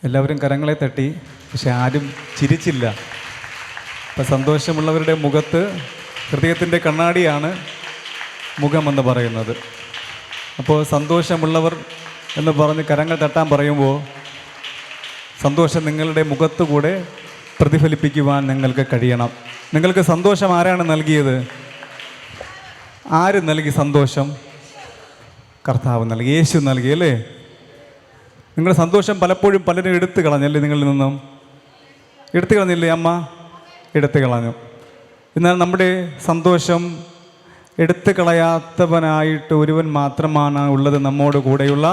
എല്ലാവരും കരങ്ങളെ തട്ടി, പക്ഷെ ആരും ചിരിച്ചില്ല. അപ്പം സന്തോഷമുള്ളവരുടെ മുഖത്ത് ഹൃദയത്തിൻ്റെ കണ്ണാടിയാണ് മുഖമെന്ന് പറയുന്നത്. അപ്പോൾ സന്തോഷമുള്ളവർ എന്ന് പറഞ്ഞ് കരങ്ങൾ തട്ടാൻ പറയുമ്പോൾ സന്തോഷം നിങ്ങളുടെ മുഖത്തുകൂടെ പ്രതിഫലിപ്പിക്കുവാൻ നിങ്ങൾക്ക് കഴിയണം. നിങ്ങൾക്ക് സന്തോഷം ആരാണ് നൽകിയത്? ആര് നൽകി സന്തോഷം? കർത്താവ് നൽകി, യേശു നൽകി, അല്ലേ? നിങ്ങളുടെ സന്തോഷം പലപ്പോഴും പലരും എടുത്തു കളഞ്ഞല്ലേ? നിങ്ങളിൽ നിന്നും എടുത്തു കളഞ്ഞില്ലേ? അമ്മ എടുത്തു കളഞ്ഞു. എന്നാൽ നമ്മുടെ സന്തോഷം എടുത്തു കളയാത്തവനായിട്ട് ഒരുവൻ മാത്രമാണ് ഉള്ളത്, നമ്മോട് കൂടെയുള്ള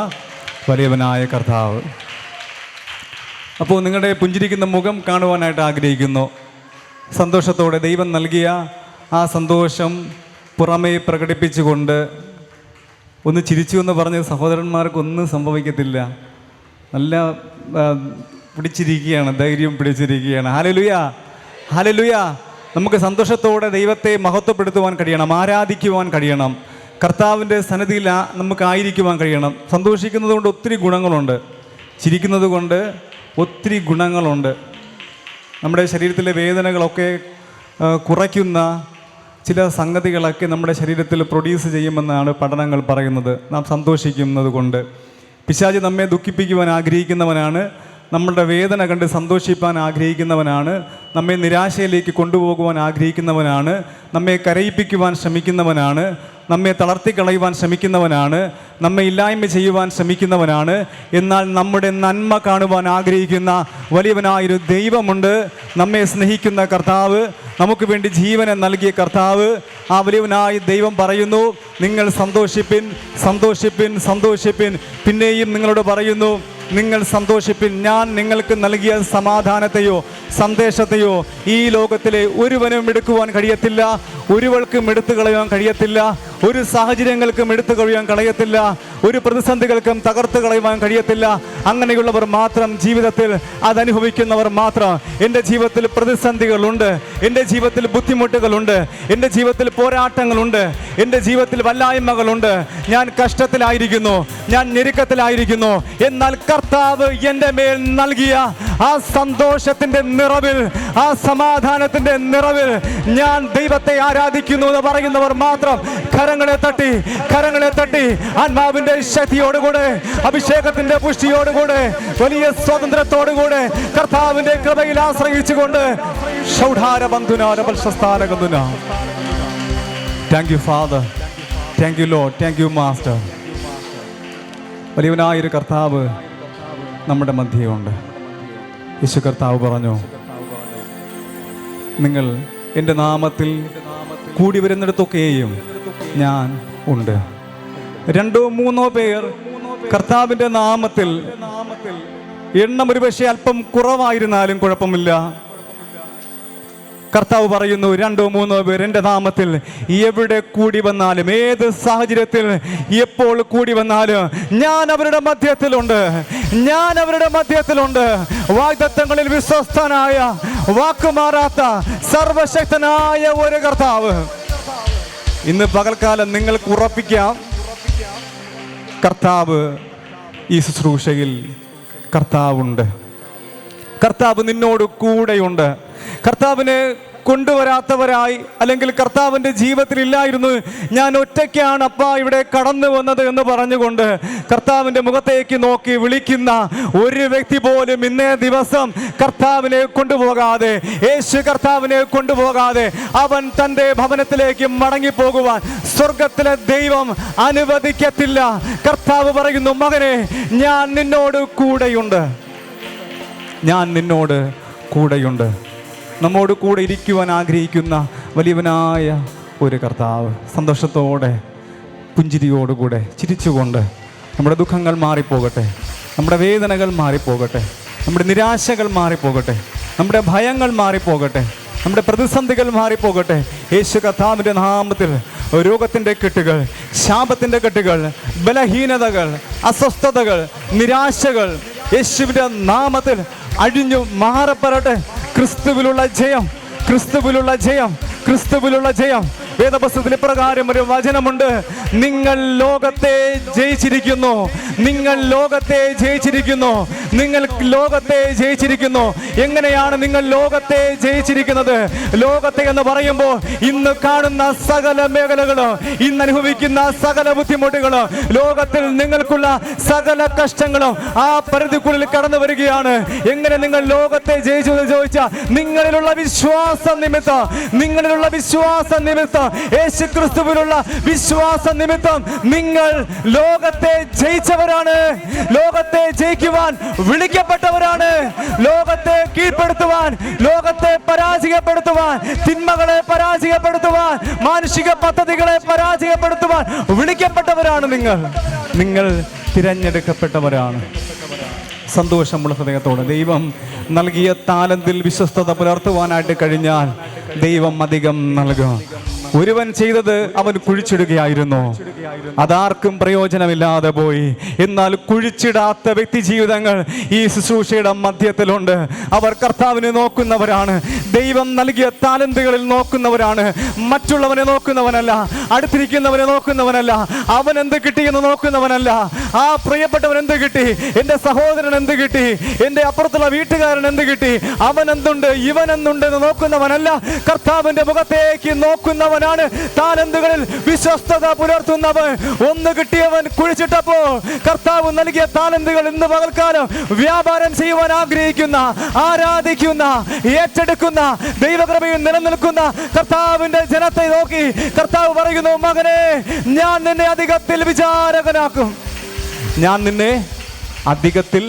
വലിയവനായ കർത്താവ്. അപ്പോൾ നിങ്ങളുടെ പുഞ്ചിരിക്കുന്ന മുഖം കാണുവാനായിട്ട് ആഗ്രഹിക്കുന്നു. സന്തോഷത്തോടെ ദൈവം നൽകിയ ആ സന്തോഷം പുറമേ പ്രകടിപ്പിച്ചുകൊണ്ട് ഒന്ന് ചിരിച്ചു എന്ന് പറഞ്ഞ് സഹോദരന്മാർക്കൊന്നും സംഭവിക്കത്തില്ല. നല്ല പിടിച്ചിരിക്കുകയാണ്, ധൈര്യം പിടിച്ചിരിക്കുകയാണ്. ഹല്ലേലൂയ, ഹല്ലേലൂയ. നമുക്ക് സന്തോഷത്തോടെ ദൈവത്തെ മഹത്വപ്പെടുത്തുവാൻ കഴിയണം, ആരാധിക്കുവാൻ കഴിയണം, കർത്താവിൻ്റെ സന്നിധിയിൽ നമുക്കായിരിക്കുവാൻ കഴിയണം. സന്തോഷിക്കുന്നത് കൊണ്ട് ഒത്തിരി ഗുണങ്ങളുണ്ട്, ചിരിക്കുന്നത് കൊണ്ട് ഒത്തിരി ഗുണങ്ങളുണ്ട്. നമ്മുടെ ശരീരത്തിലെ വേദനകളൊക്കെ കുറയ്ക്കുന്ന ചില സംഗതികളൊക്കെ നമ്മുടെ ശരീരത്തിൽ പ്രൊഡ്യൂസ് ചെയ്യുമെന്നാണ് പഠനങ്ങൾ പറയുന്നത്. നാം സന്തോഷിക്കുന്നത് കൊണ്ട്. പിശാച് നമ്മെ ദുഃഖിപ്പിക്കുവാൻ ആഗ്രഹിക്കുന്നവനാണ്, നമ്മളുടെ വേദന കണ്ട് സന്തോഷിപ്പാൻ ആഗ്രഹിക്കുന്നവനാണ്, നമ്മെ നിരാശയിലേക്ക് കൊണ്ടുപോകുവാൻ ആഗ്രഹിക്കുന്നവനാണ്, നമ്മെ കരയിപ്പിക്കുവാൻ ശ്രമിക്കുന്നവനാണ്, നമ്മെ തളർത്തിക്കളയുവാൻ ശ്രമിക്കുന്നവനാണ്, നമ്മെ ഇല്ലായ്മ ചെയ്യുവാൻ ശ്രമിക്കുന്നവനാണ്. എന്നാൽ നമ്മുടെ നന്മ കാണുവാൻ ആഗ്രഹിക്കുന്ന വലിയവനായൊരു ദൈവമുണ്ട്, നമ്മെ സ്നേഹിക്കുന്ന കർത്താവ്, നമുക്ക് വേണ്ടി ജീവനെ നൽകിയ കർത്താവ്. ആ വലിയവനായ ദൈവം പറയുന്നു, നിങ്ങൾ സന്തോഷിപ്പിൻ, സന്തോഷിപ്പിൻ, സന്തോഷിപ്പിൻ. പിന്നെയും നിങ്ങളോട് പറയുന്നു, നിങ്ങൾ സന്തോഷിപ്പിൻ. ഞാൻ നിങ്ങൾക്ക് നൽകിയ സമാധാനത്തെയോ സന്ദേശത്തെയോ ഈ ലോകത്തിലെ ഒരുവനും എടുക്കുവാൻ കഴിയത്തില്ല, ഒരുവൾക്കും എടുത്തു കളയാൻ കഴിയത്തില്ല, ഒരു സാഹചര്യങ്ങൾക്കും എടുത്തു കളയാൻ കഴിയത്തില്ല, ഒരു പ്രതിസന്ധികൾക്കും തകർത്ത് കളയുവാൻ കഴിയത്തില്ല. അങ്ങനെയുള്ളവർ മാത്രം, ജീവിതത്തിൽ അതനുഭവിക്കുന്നവർ മാത്രം. എൻ്റെ ജീവിതത്തിൽ പ്രതിസന്ധികളുണ്ട്, എൻ്റെ ജീവിതത്തിൽ ബുദ്ധിമുട്ടുകളുണ്ട്, എൻ്റെ ജീവിതത്തിൽ പോരാട്ടങ്ങളുണ്ട്, എൻ്റെ ജീവിതത്തിൽ വല്ലായ്മകളുണ്ട്, ഞാൻ കഷ്ടത്തിലായിരിക്കുന്നു, ഞാൻ ഞെരുക്കത്തിലായിരിക്കുന്നു. എന്നാൽ കർത്താവ് എൻ്റെ മേൽ നൽകിയ ആ സന്തോഷത്തിൻ്റെ നിറവിൽ, ആ സമാധാനത്തിൻ്റെ നിറവിൽ ഞാൻ ദൈവത്തെ ആരാധിക്കുന്നു എന്ന് പറയുന്നവർ മാത്രം കരങ്ങളെ തട്ടി, കരങ്ങളെ തട്ടി, ആത്മാവിൻ്റെ ശക്തിയോടുകൂടെ, അഭിഷേകത്തിന്റെ പുഷ്ടിയോടുകൂടെ, വലിയ സ്വാതന്ത്ര്യത്തോടുകൂടെ, കർത്താവിന്റെ കൃപയിൽ ആശ്രയിച്ചുകൊണ്ട് thank you father, thank you lord, thank you master. വലിയവനായൊരു കർത്താവ് നമ്മുടെ മധ്യയുണ്ട്. യേശു കർത്താവ് പറഞ്ഞു, നിങ്ങൾ എൻ്റെ നാമത്തിൽ കൂടി വരുന്നിടത്തൊക്കെയും ഞാൻ ഉണ്ട്. 2-3 പേർ കർത്താവിൻ്റെ നാമത്തിൽ, എണ്ണം ഒരുപക്ഷെ അല്പം കുറവായിരുന്നാലും കുഴപ്പമില്ല. കർത്താവ് പറയുന്നു, 2-3 പേർ എൻ്റെ നാമത്തിൽ എവിടെ കൂടി വന്നാലും, ഏത് സാഹചര്യത്തിൽ എപ്പോൾ കൂടി വന്നാലും ഞാൻ അവരുടെ മധ്യത്തിലുണ്ട്, ഞാൻ അവരുടെ മധ്യത്തിലുണ്ട്. വാഗ്ദത്തങ്ങളിൽ വിശ്വസ്തനായ, വാക്കുമാറാത്ത, സർവശക്തനായ ഒരു കർത്താവ്. ഇന്ന് പകൽക്കാലം നിങ്ങൾക്ക് ഉറപ്പിക്കാം, കർത്താവ് ഈ ശുശ്രൂഷയിൽ കർത്താവുണ്ട്. കർത്താവ് നിന്നോട് കൂടെയുണ്ട്. കർത്താവിനെ കൊണ്ടുവരാത്തവരായി, അല്ലെങ്കിൽ കർത്താവിൻ്റെ ജീവിതത്തിൽ ഇല്ലായിരുന്നു, ഞാൻ ഒറ്റയ്ക്കാണ് അപ്പാ ഇവിടെ കടന്നു വന്നത് എന്ന് പറഞ്ഞുകൊണ്ട് കർത്താവിൻ്റെ മുഖത്തേക്ക് നോക്കി വിളിക്കുന്ന ഒരു വ്യക്തി പോലും ഇന്നേ ദിവസം കർത്താവിനെ കൊണ്ടുപോകാതെ, യേശു കർത്താവിനെ കൊണ്ടുപോകാതെ അവൻ തൻ്റെ ഭവനത്തിലേക്ക് മടങ്ങിപ്പോകുവാൻ സ്വർഗത്തിലെ ദൈവം അനുവദിക്കത്തില്ല. കർത്താവ് പറയുന്നു, മകനെ, ഞാൻ നിന്നോട് കൂടെയുണ്ട്, ഞാൻ നിന്നോട് കൂടെയുണ്ട്. നമ്മോട് കൂടെ ഇരിക്കുവാൻ ആഗ്രഹിക്കുന്ന വലിയവനായ ഒരു കർത്താവ്. സന്തോഷത്തോടെ, പുഞ്ചിരിയോടുകൂടെ, ചിരിച്ചുകൊണ്ട് നമ്മുടെ ദുഃഖങ്ങൾ മാറിപ്പോകട്ടെ, നമ്മുടെ വേദനകൾ മാറിപ്പോകട്ടെ, നമ്മുടെ നിരാശകൾ മാറിപ്പോകട്ടെ, നമ്മുടെ ഭയങ്ങൾ മാറിപ്പോകട്ടെ, നമ്മുടെ പ്രതിസന്ധികൾ മാറിപ്പോകട്ടെ. യേശു കർത്താവിൻ്റെ നാമത്തിൽ രോഗത്തിൻ്റെ കെട്ടുകൾ, ശാപത്തിൻ്റെ കെട്ടുകൾ, ബലഹീനതകൾ, അസ്വസ്ഥതകൾ, നിരാശകൾ യേശുവിൻ്റെ നാമത്തിൽ അഴിഞ്ഞു മാറപ്പെടട്ടെ. ക്രിസ്തുവിലുള്ള ജയം, ക്രിസ്തുവിലുള്ള ജയം, ക്രിസ്തുവിലുള്ള ജയം. വേദപുസ്തകത്തിൽ ഇപ്രകാരം ഒരു വചനമുണ്ട്, നിങ്ങൾ ലോകത്തെ ജയിച്ചിരിക്കുന്നു, നിങ്ങൾ ലോകത്തെ ജയിച്ചിരിക്കുന്നു, നിങ്ങൾ ലോകത്തെ ജയിച്ചിരിക്കുന്നു. എങ്ങനെയാണ് നിങ്ങൾ ലോകത്തെ ജയിച്ചിരിക്കുന്നത്? ലോകത്തെ എന്ന് പറയുമ്പോൾ ഇന്ന് കാണുന്ന സകല മേഖലകളും, ഇന്ന് അനുഭവിക്കുന്ന സകല ബുദ്ധിമുട്ടുകളും, ലോകത്തിൽ നിങ്ങൾക്കുള്ള സകല കഷ്ടങ്ങളും ആ പരിധിക്കുള്ളിൽ കടന്നു വരികയാണ്. എങ്ങനെ നിങ്ങൾ ലോകത്തെ ജയിച്ചു എന്ന് ചോദിച്ചാൽ നിങ്ങളിലുള്ള വിശ്വാസ നിമിത്തം, നിങ്ങളിലുള്ള വിശ്വാസ നിമിത്തം, യേശു ക്രിസ്തുവിലുള്ള വിശ്വാസ നിമിത്തം നിങ്ങൾ ലോകത്തെ ജയിച്ചവരാണ്. ലോകത്തെ ജയിക്കുവാൻ വിളിക്കപ്പെട്ടവരാണ്. ലോകത്തെ കീഴ്പ്പെടുത്തുവാൻ, ലോകത്തെ പരാജയപ്പെടുത്തുവാൻ, തിന്മകളെ പരാജയപ്പെടുത്തുവാൻ, മാനുഷിക പദ്ധതികളെ പരാജയപ്പെടുത്തുവാൻ വിളിക്കപ്പെട്ടവരാണ് നിങ്ങൾ. നിങ്ങൾ തിരഞ്ഞെടുക്കപ്പെട്ടവരാണ്. സന്തോഷമുള്ള ഹൃദയത്തോടെ ദൈവം നൽകിയ താലന്തിൽ വിശ്വസ്തത പുലർത്തുവാനായിട്ട് കഴിഞ്ഞാൽ ദൈവം അധികം നൽകും. ഒരുവൻ ചെയ്തത് അവൻ കുഴിച്ചിടുകയായിരുന്നു, അതാർക്കും പ്രയോജനമില്ലാതെ പോയി. എന്നാൽ കുഴിച്ചിടാത്ത വ്യക്തി ജീവിതങ്ങൾ ഈ ശുശ്രൂഷയുടെ മധ്യത്തിലുണ്ട്. അവർ കർത്താവിനെ നോക്കുന്നവരാണ്, ദൈവം നൽകിയ താലന്തുകളിൽ നോക്കുന്നവരാണ്. മറ്റുള്ളവനെ നോക്കുന്നവനല്ല, അടുത്തിരിക്കുന്നവനെ നോക്കുന്നവനല്ല, അവൻ എന്ത് കിട്ടിയെന്ന് നോക്കുന്നവനല്ല. ആ പ്രിയപ്പെട്ടവൻ എന്ത് കിട്ടി, എൻ്റെ സഹോദരൻ എന്ത് കിട്ടി, എൻ്റെ അപ്പുറത്തുള്ള വീട്ടുകാരൻ എന്ത് കിട്ടി, അവൻ എന്തുണ്ട്, ഇവൻ എന്തുണ്ട് എന്ന് നോക്കുന്നവനല്ല, കർത്താവിൻ്റെ മുഖത്തേക്ക് നോക്കുന്നവൻ. താലന്തുകളിൽ വിശ്വസ്തത പുലർത്തുന്നവൻ. ഒന്ന് കിട്ടിയവൻ കുഴിച്ചിട്ടപ്പോ കർത്താവ് നൽകിയ താലന്തുകൾ ഇന്ന് പകൽക്കാലം വ്യാപാരം ചെയ്യുവാൻ ആഗ്രഹിക്കുന്ന, ആരാധിക്കുന്ന, ഏറ്റെടുക്കുന്ന, ദൈവകൃപയിൽ നിലനിൽക്കുന്ന കർത്താവിന്റെ ജനത്തെ നോക്കി കർത്താവ് പറയുന്നു, മകനെ, ഞാൻ നിന്നെ അധികത്തിൽ വിചാരകനാക്കും. ഞാൻ നിന്നെ അധികത്തിൽ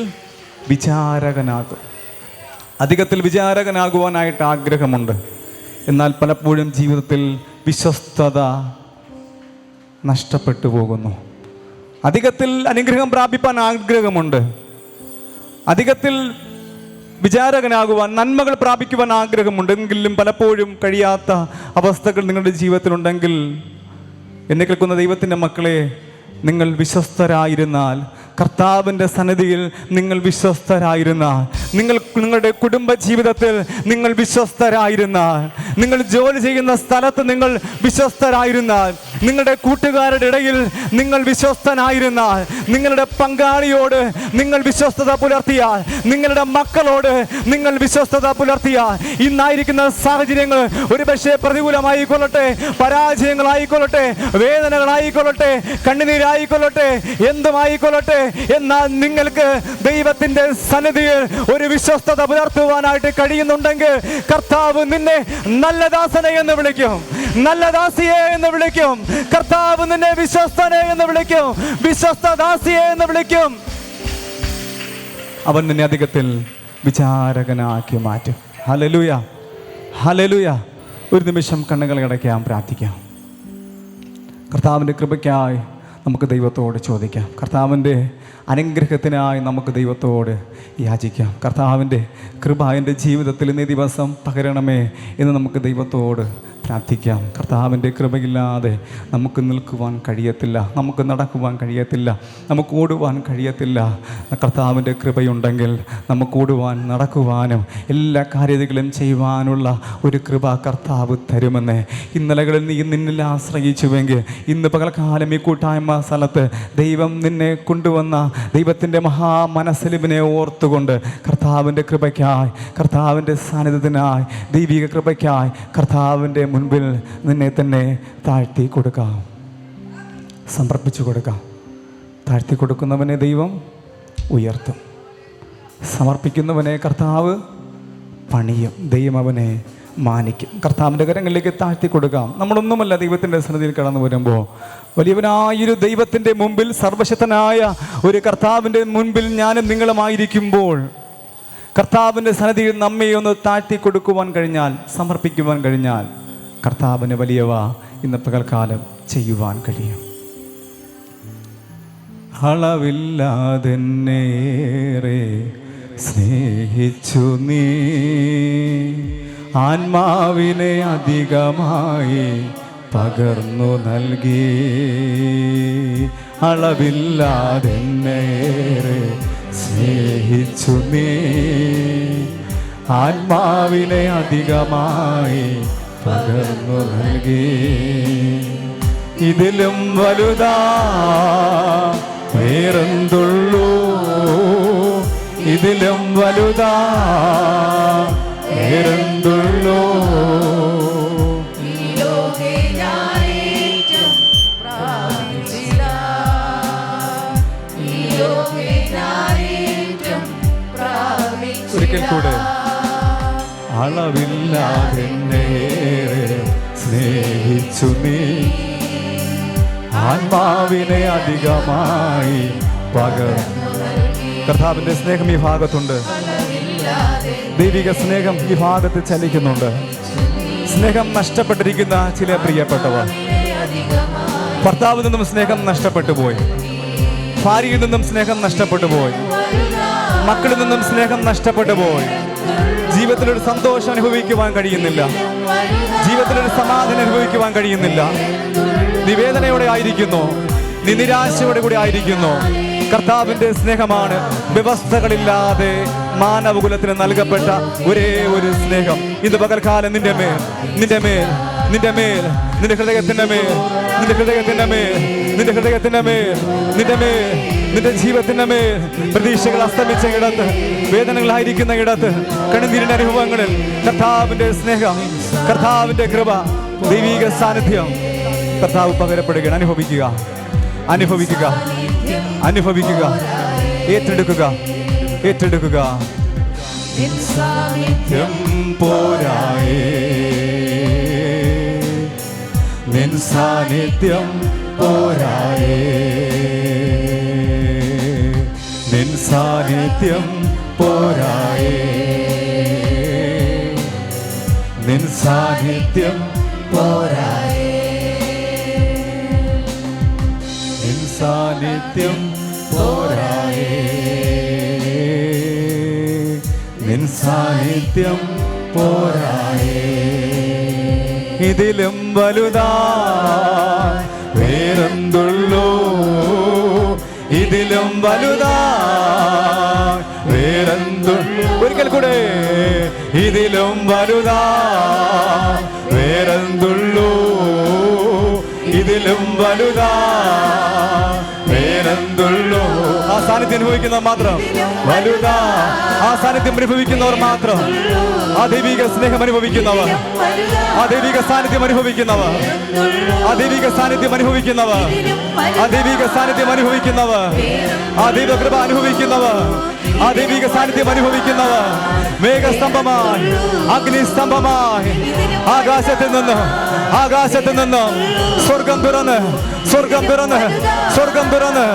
വിചാരകനാക്കും. അധികത്തിൽ വിചാരകനാകുവാനായിട്ട് ആഗ്രഹമുണ്ട്. എന്നാൽ പലപ്പോഴും ജീവിതത്തിൽ വിശ്വസ്തത നഷ്ടപ്പെട്ടു പോകുന്നു. അധികത്തിൽ അനുഗ്രഹം പ്രാപിപ്പാൻ ആഗ്രഹമുണ്ട്, അധികത്തിൽ വിചാരകനാകുവാൻ, നന്മകൾ പ്രാപിക്കുവാൻ ആഗ്രഹമുണ്ടെങ്കിലും പലപ്പോഴും കഴിയാത്ത അവസ്ഥകൾ നിങ്ങളുടെ ജീവിതത്തിലുണ്ടെങ്കിൽ, എന്നെ കേൾക്കുന്ന ദൈവത്തിൻ്റെ മക്കളെ, നിങ്ങൾ വിശ്വസ്തരായിരുന്നാൽ, കർത്താവിൻ്റെ സന്നിധിയിൽ നിങ്ങൾ വിശ്വസ്തരായിരുന്നാൽ, നിങ്ങളുടെ കുടുംബ ജീവിതത്തിൽ നിങ്ങൾ വിശ്വസ്തരായിരുന്നാൽ, നിങ്ങൾ ജോലി ചെയ്യുന്ന സ്ഥലത്ത് നിങ്ങൾ വിശ്വസ്തരായിരുന്നാൽ, നിങ്ങളുടെ കൂട്ടുകാരുടെ ഇടയിൽ നിങ്ങൾ വിശ്വസ്തനായിരുന്നാൽ, നിങ്ങളുടെ പങ്കാളിയോട് നിങ്ങൾ വിശ്വസ്തത പുലർത്തിയാൽ, നിങ്ങളുടെ മക്കളോട് നിങ്ങൾ വിശ്വസ്തത പുലർത്തിയാൽ, ഇന്നായിരിക്കുന്ന സാഹചര്യങ്ങൾ ഒരുപക്ഷെ പ്രതികൂലമായിക്കൊള്ളട്ടെ, പരാജയങ്ങളായിക്കൊള്ളട്ടെ, വേദനകളായിക്കൊള്ളട്ടെ, കണ്ണുനീരായിക്കൊള്ളട്ടെ, എന്തുമായിക്കൊള്ളട്ടെ, എന്നാൽ നിങ്ങൾക്ക് ദൈവത്തിന്റെ സന്നിധിയിൽ ഒരു വിശ്വസ്തത പുലർത്തുവാനായിട്ട് കഴിയുന്നുണ്ടെങ്കിൽ കർത്താവ് നിന്നെ നല്ല ദാസനെ എന്ന് വിളിക്കും, നല്ല ദാസിയെ എന്ന് വിളിക്കും. കർത്താവ് നിന്നെ വിശ്വസ്തനെ എന്ന് വിളിക്കും, വിശ്വസ്ത ദാസിയെ എന്ന് വിളിക്കും. അവൻ നിന്നെ അധികത്തിൽ വിചാരകനാക്കി മാറ്റും. Hallelujah, hallelujah. ഒരു നിമിഷം കണ്ണുകൾ അടയ്ക്കാം, പ്രാർത്ഥിക്കാം. കർത്താവിൻ്റെ കൃപയ്ക്കായി നമുക്ക് ദൈവത്തോട് ചോദിക്കാം. കർത്താവിൻ്റെ അനുഗ്രഹത്തിനായി നമുക്ക് ദൈവത്തോട് യാചിക്കാം. കർത്താവിൻ്റെ കൃപ എൻ്റെ ജീവിതത്തിൽ ഇന്നേ ദിവസം പകരണമേ എന്ന് നമുക്ക് ദൈവത്തോട് പ്രാർത്ഥിക്കാം. കർത്താവിൻ്റെ കൃപയില്ലാതെ നമുക്ക് നിൽക്കുവാൻ കഴിയത്തില്ല, നമുക്ക് നടക്കുവാൻ കഴിയത്തില്ല, നമുക്ക് ഓടുവാൻ കഴിയത്തില്ല. കർത്താവിൻ്റെ കൃപയുണ്ടെങ്കിൽ നമുക്ക് ഓടുവാൻ, നടക്കുവാനും എല്ലാ കാര്യങ്ങളും ചെയ്യുവാനുള്ള ഒരു കൃപ കർത്താവ് തരുമെന്ന്. ഇന്നലകളിൽ നീ നിന്നിൽ ആശ്രയിച്ചുവെങ്കിൽ ഇന്ന് പകൽക്കാലം ഈ കൂട്ടായ്മ സ്ഥലത്ത് ദൈവം നിന്നെ കൊണ്ടുവന്ന ദൈവത്തിൻ്റെ മഹാമനസ്സലിവിനെ ഓർത്തുകൊണ്ട് കർത്താവിൻ്റെ കൃപയ്ക്കായി, കർത്താവിൻ്റെ സാന്നിധ്യത്തിനായി, ദൈവിക കൃപയ്ക്കായി കർത്താവിൻ്റെ മുൻപിൽ നിന്നെ തന്നെ താഴ്ത്തി കൊടുക്കാം, സമർപ്പിച്ചു കൊടുക്കാം. താഴ്ത്തി കൊടുക്കുന്നവനെ ദൈവം ഉയർത്തും, സമർപ്പിക്കുന്നവനെ കർത്താവ് പണിയും, ദൈവം അവനെ മാനിക്കും. കർത്താവിൻ്റെ കരങ്ങളിലേക്ക് താഴ്ത്തി കൊടുക്കാം. നമ്മളൊന്നുമല്ല ദൈവത്തിൻ്റെ സന്നിധിയിൽ കടന്നു വരുമ്പോൾ, വലിയവനായൊരു ദൈവത്തിൻ്റെ മുമ്പിൽ, സർവശക്തനായ ഒരു കർത്താവിൻ്റെ മുൻപിൽ ഞാനും നിങ്ങളുമായിരിക്കുമ്പോൾ, കർത്താവിൻ്റെ സന്നിധിയിൽ നമ്മെ ഒന്ന് താഴ്ത്തി കൊടുക്കുവാൻ കഴിഞ്ഞാൽ, സമർപ്പിക്കുവാൻ കഴിഞ്ഞാൽ, കർത്താവിന് വലിയവ ഇന്ന് പകൽക്കാലം ചെയ്യുവാൻ കഴിയും. അളവില്ലാതെന്നേറെ സ്നേഹിച്ചു നീ, ആത്മാവിനെ അധികമായി പകർന്നു നൽകി. അളവില്ലാതെന്നേറെ സ്നേഹിച്ചു നീ, ആത്മാവിനെ അധികമായി പകർന്നു നൽകി. ഇതിലും വലുതാ വേറെന്തുള്ളൂ, ഇതിലും വലുതാ വേറെന്തുള്ളൂ. ഒരിക്കൽ കൂടെ അളവില്ലാതെന്നെ സ്നേഹിച്ചു നീ, ആത്മാവിനെ അധികമായി പകർന്നു. കർത്താവിന്റെ സ്നേഹം ഈ ഭാഗത്തുണ്ട്. ദൈവിക സ്നേഹം ഈ ഭാഗത്ത് ചലിക്കുന്നുണ്ട്. സ്നേഹം നഷ്ടപ്പെട്ടിരിക്കുന്ന ചില പ്രിയപ്പെട്ടവർ, ഭർത്താവിൽ നിന്നും സ്നേഹം നഷ്ടപ്പെട്ടു പോയി, ഭാര്യയിൽ നിന്നും സ്നേഹം നഷ്ടപ്പെട്ടു പോയി, മക്കളിൽ നിന്നും സ്നേഹം നഷ്ടപ്പെട്ടു പോയി. ജീവിതത്തിലൊരു സന്തോഷം അനുഭവിക്കുവാൻ കഴിയുന്നില്ല, ജീവിതത്തിലൊരു സമാധാനം അനുഭവിക്കുവാൻ കഴിയുന്നില്ല. നീ വേദനയോടെ ആയിരിക്കുന്നു, നീ നിരാശയോടെ കൂടി ആയിരിക്കുന്നു. കർത്താവിന്റെ സ്നേഹമാണ് വ്യവസ്ഥകളില്ലാതെ മാനവകുലത്തിന് നൽകപ്പെട്ട ഒരേ ഒരു സ്നേഹം. ഇത് പകൽക്കാലം നിന്റെ മേൽ, നിന്റെ മേൽ, നിന്റെ മേൽ, നിന്റെ ഹൃദയത്തിന്റെ മേൽ, നിന്റെ ഹൃദയത്തിന്റെ മേൽ, നിന്റെ ഹൃദയത്തിന്റെ മേൽ, നിന്റെ മേൽ, നിന്റെ ജീവിതത്തിന്റെ മേൽ പ്രതീക്ഷകൾ അസ്തമിച്ച ഇടത്ത്, വേദനകളായിരിക്കുന്ന ഇടത്ത്, കണ്ണുനീരിന്റെ അനുഭവങ്ങളിൽ കർത്താവിന്റെ സ്നേഹം, കർത്താവിന്റെ കൃപ, ദൈവിക സാന്നിധ്യം കർത്താവ് പകരപ്പെടുകയാണ്. അനുഭവിക്കുക, അനുഭവിക്കുക, അനുഭവിക്കുക, ഏറ്റെടുക്കുക, ഏറ്റെടുക്കുക. സാന്നിധ്യം പോരായേ, നിൻ സാന്നിധ്യം പോരായേ, നിൻ സാന്നിധ്യം പോരായേ, നിൻ സാന്നിധ്യം പോരായേ, നിൻ സാന്നിധ്യം പോരായേ, നിൻ സാന്നിധ്യം പോരായേ. ഇതിലും വലുതാ വേറെന്തുള്ളൂ, ഇതിലും വലുതാ വേറെന്തുള്ളൂ. ഒരിക്കൽ കൂടെ ഇതിലും വലുതാ വേറെന്തുള്ളൂ, ഇതിലും വലുതാ വേറെന്തുള്ളൂ. ആ സാന്നിധ്യം അനുഭവിക്കുന്നവർ മാത്രം വലുതാ, ആ സാന്നിധ്യം അനുഭവിക്കുന്നവർ മാത്രം, ആ ദൈവിക സ്നേഹം അനുഭവിക്കുന്നവർ, ആ ദൈവിക സാന്നിധ്യം അനുഭവിക്കുന്നവർ, ആ ദൈവിക സാന്നിധ്യം അനുഭവിക്കുന്നവർ, ആ ദൈവിക സാന്നിധ്യം അനുഭവിക്കുന്നവർ, ആ ദൈവകൃപ അനുഭവിക്കുന്നവർ, ആ ദൈവിക സാന്നിധ്യം അനുഭവിക്കുന്നവർ മേഘസ്തംഭമായി, അഗ്നിസ്തംഭമായി ആകാശത്തിൽ നിന്ന്, ആകാശത്തിൽ നിന്ന് സ്വർഗം തുറന്ന്, സ്വർഗം തുറന്ന്, സ്വർഗം തുറന്ന്,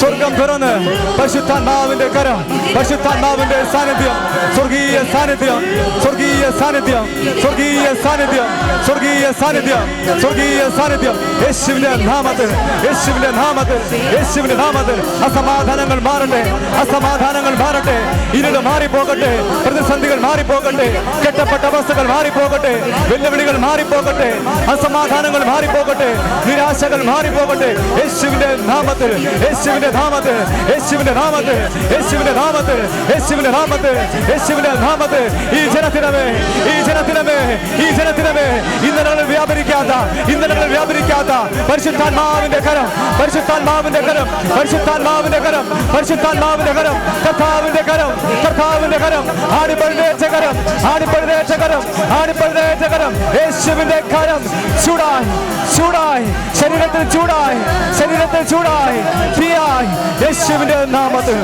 സ്വർഗം തുറന്ന് പരിശുദ്ധാത്മാവിന്റെ കരം, പരിശുദ്ധാത്മാവിന്റെ സാന്നിധ്യം, സ്വർഗീയ സാന്നിധ്യം, സ്വർഗീയ സാന്നിധ്യം, സ്വർഗീയ സാന്നിധ്യം, സ്വർഗീയ സാന്നിധ്യം, സ്വർഗീയ സാന്നിധ്യം. യേശുവിന്റെ നാമത്തിൽ, യേശുവിന്റെ നാമത്തിൽ, യേശുവിന്റെ നാമത്തിൽ അസമാധാനങ്ങൾ മാറട്ടെ, അസമാധാനങ്ങൾ മാറട്ടെ, ഇരുൾ മാറിപ്പോകട്ടെ, പ്രതിസന്ധികൾ മാറിപ്പോകട്ടെ, കെട്ടപ്പെട്ട അവസ്ഥകൾ മാറിപ്പോകട്ടെ, വെല്ലുവിളികൾ മാറിപ്പോകട്ടെ, അസമാധാനങ്ങൾ മാറിപ്പോകട്ടെ, നിരാശകൾ മാറിപ്പോകട്ടെ. യേശുവിന്റെ നാമത്തിൽ, യേശുവിന്റെ നാമത്തിൽ, യേശുവിന്റെ നാമത്തിൽ, യേശുവിന്റെ നാമത്തിൽ, യേശുവിന്റെ നാമത്തിൽ, യേശുവിന്റെ നാമത്തിൽ ഈ ജനത്തിനമേ, ഈ ജനത്തിനമേ, ഈ ജനത്തിനമേ ഇന്നലകളിൽ വ്യാപരിക്കാത്ത, ഇന്നലകളിൽ വ്യാപരിക്കാത്ത പരിശുദ്ധാത്മാവിന്റെ കരം, പരിശുദ്ധാത്മാവിന്റെ കരം, പരിശുദ്ധാത്മാവിന്റെ കരം, പരിശുദ്ധാത്മാവിന്റെ കരം, കർത്താവിന്റെ കരം, കർത്താവിന്റെ കരം, ആടിപ്പഴുതേറ്റ കരം, ആടിപ്പഴുതേറ്റ കരം, ആടിപ്പഴുതേറ്റ കരം, യേശുവിന്റെ കരം ചൂടായി, ചൂടായി, ശരീരത്തിൽ ചൂടായി, ശരീരത്തിൽ ചൂടായി, തീയായി, യേശുവിന്റെ നാമത്തിൽ.